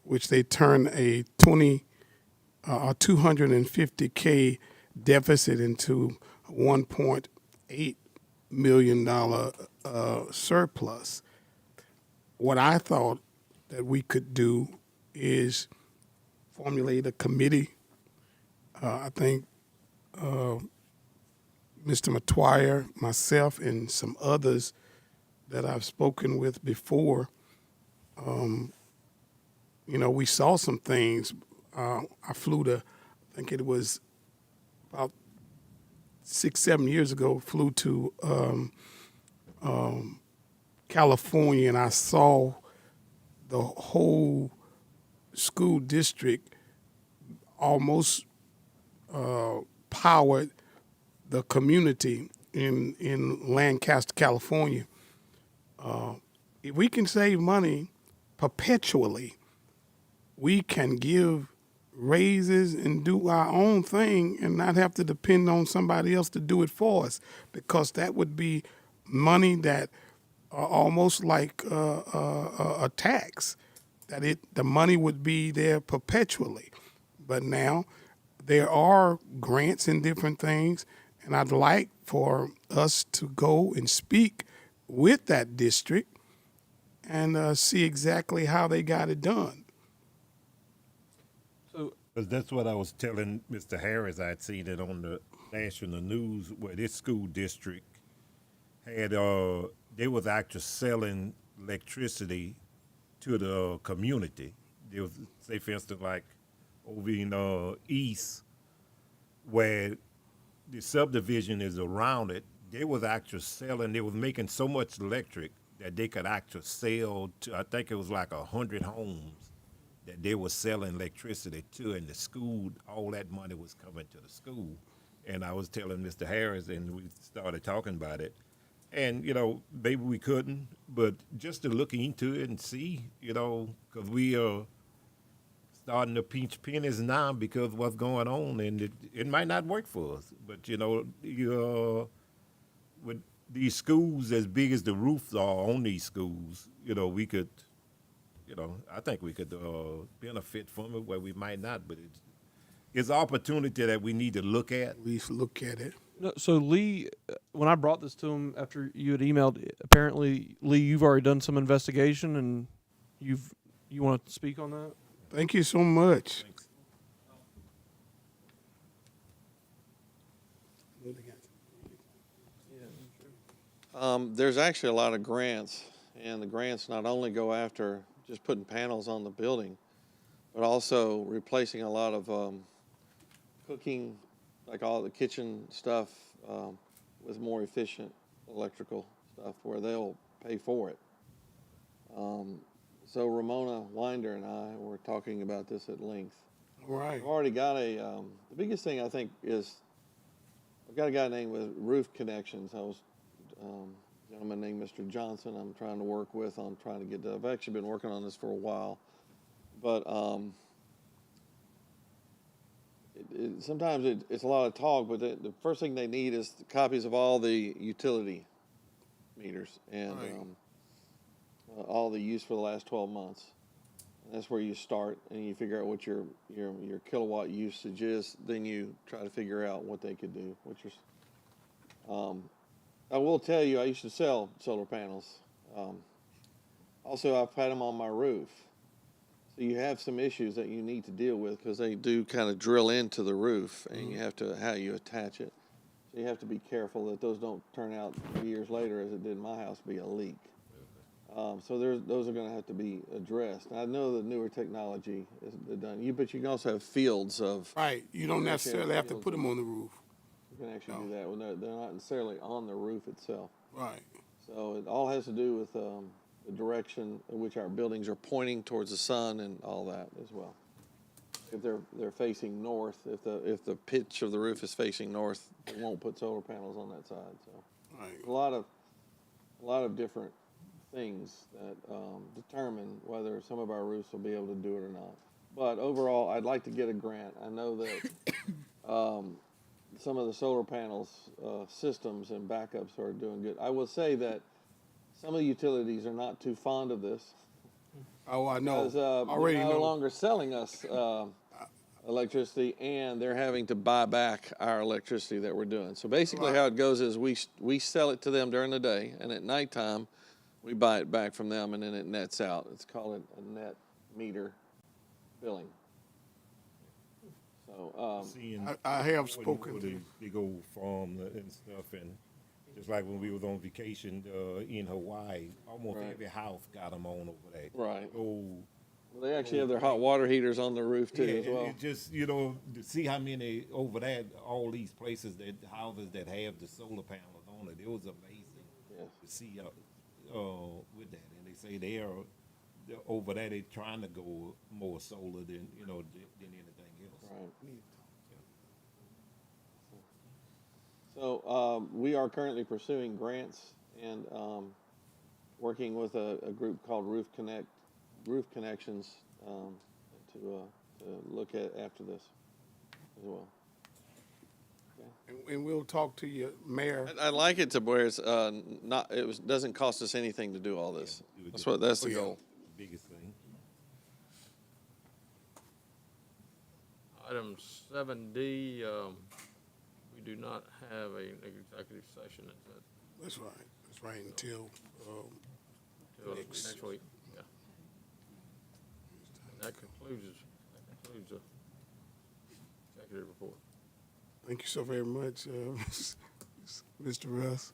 which they turned a 250K deficit into a $1.8 million surplus. What I thought that we could do is formulate a committee. I think Mr. Matoir, myself, and some others that I've spoken with before, we saw some things. I flew to, I think it was about 6-7 years ago, flew to California, and I saw the whole school district almost powered the community in Lancaster, California. If we can save money perpetually, we can give raises and do our own thing and not have to depend on somebody else to do it for us, because that would be money that almost like a tax, that the money would be there perpetually. But now there are grants and different things, and I'd like for us to go and speak with that district and see exactly how they got it done. Because that's what I was telling Mr. Harris. I'd seen it on the national news where this school district had, they was actually selling electricity to the community. There was, say for instance, like over in East, where the subdivision is around it, they was actually selling, they was making so much electric that they could actually sell to, I think it was like 100 homes that they were selling electricity to, and the school, all that money was coming to the school. And I was telling Mr. Harris, and we started talking about it. And, maybe we couldn't, but just to look into it and see, because we are starting to pinch pennies now because of what's going on, and it might not work for us. But, with these schools as big as the roofs are on these schools, we could, I think we could benefit from it where we might not, but it's an opportunity that we need to look at. At least look at it. No, so Lee, when I brought this to him after you had emailed, apparently Lee, you've already done some investigation, and you want to speak on that? Thank you so much. There's actually a lot of grants, and the grants not only go after just putting panels on the building, but also replacing a lot of cooking, like all the kitchen stuff, with more efficient electrical stuff where they'll pay for it. So Ramona Winder and I were talking about this at length. Right. I've already got the biggest thing I think is, I've got a guy named with Roof Connections. I was a gentleman named Mr. Johnson I'm trying to work with on trying to get I've actually been working on this for a while. but sometimes it's a lot of talk, but the first thing they need is copies of all the utility meters and Right. all the use for the last 12 months. And that's where you start, and you figure out what your kilowatt usage is. Then you try to figure out what they could do. I will tell you, I used to sell solar panels. Also, I've had them on my roof. So you have some issues that you need to deal with because they do kind of drill into the roof, and you have to how you attach it. So you have to be careful that those don't turn out years later, as it did in my house, be a leak. So those are going to have to be addressed. I know the newer technology is done. But you can also have fields of. Right. You don't necessarily have to put them on the roof. You can actually do that when they're not necessarily on the roof itself. Right. So it all has to do with the direction in which our buildings are pointing towards the sun and all that as well. If they're facing north, if the pitch of the roof is facing north, they won't put solar panels on that side. So Right. a lot of different things that determine whether some of our roofs will be able to do it or not. But overall, I'd like to get a grant. I know that some of the solar panels systems and backups are doing good. I will say that some of the utilities are not too fond of this. Oh, I know. Because Already they're no know. longer selling us electricity, and they're having to buy back our electricity that we're doing. So basically, Right. how it goes is we sell it to them during the day, and at nighttime, we buy it back from them, and then it nets out. It's called a net meter billing. So Seeing I have when spoken with to the big old farm and stuff, and just like when we was on vacation in Hawaii, almost Right. every house got them on over there. Right. Oh, well, they actually have their hot water heaters on the roof too, yeah, as well. and it just to see how many over there, all these places that houses that have the solar panels on it, it was amazing Yes. to see with that. And they say they're over there, they're trying to go more solar than than anything else. Right. So we are currently pursuing grants and working with a group called Roof Connections to look at after this as well. And we'll talk to you, Mayor. I like it to where it's doesn't cost us anything to do all this. That's the goal. Biggest thing. Item 7D, we do not have an executive session That's right. That's right. Until until next week. Yeah. And that concludes the executive report. Thank you so very much, Mr. Russ.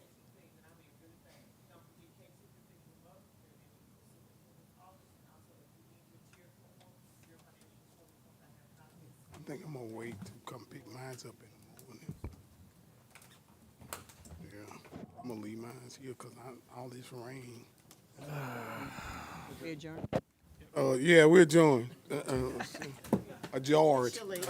I think I'm gonna wait to come pick mine up in the morning. Yeah, I'm gonna leave mine here because all this rain. We adjourn. Yeah, we're adjourned. A majority. Actually,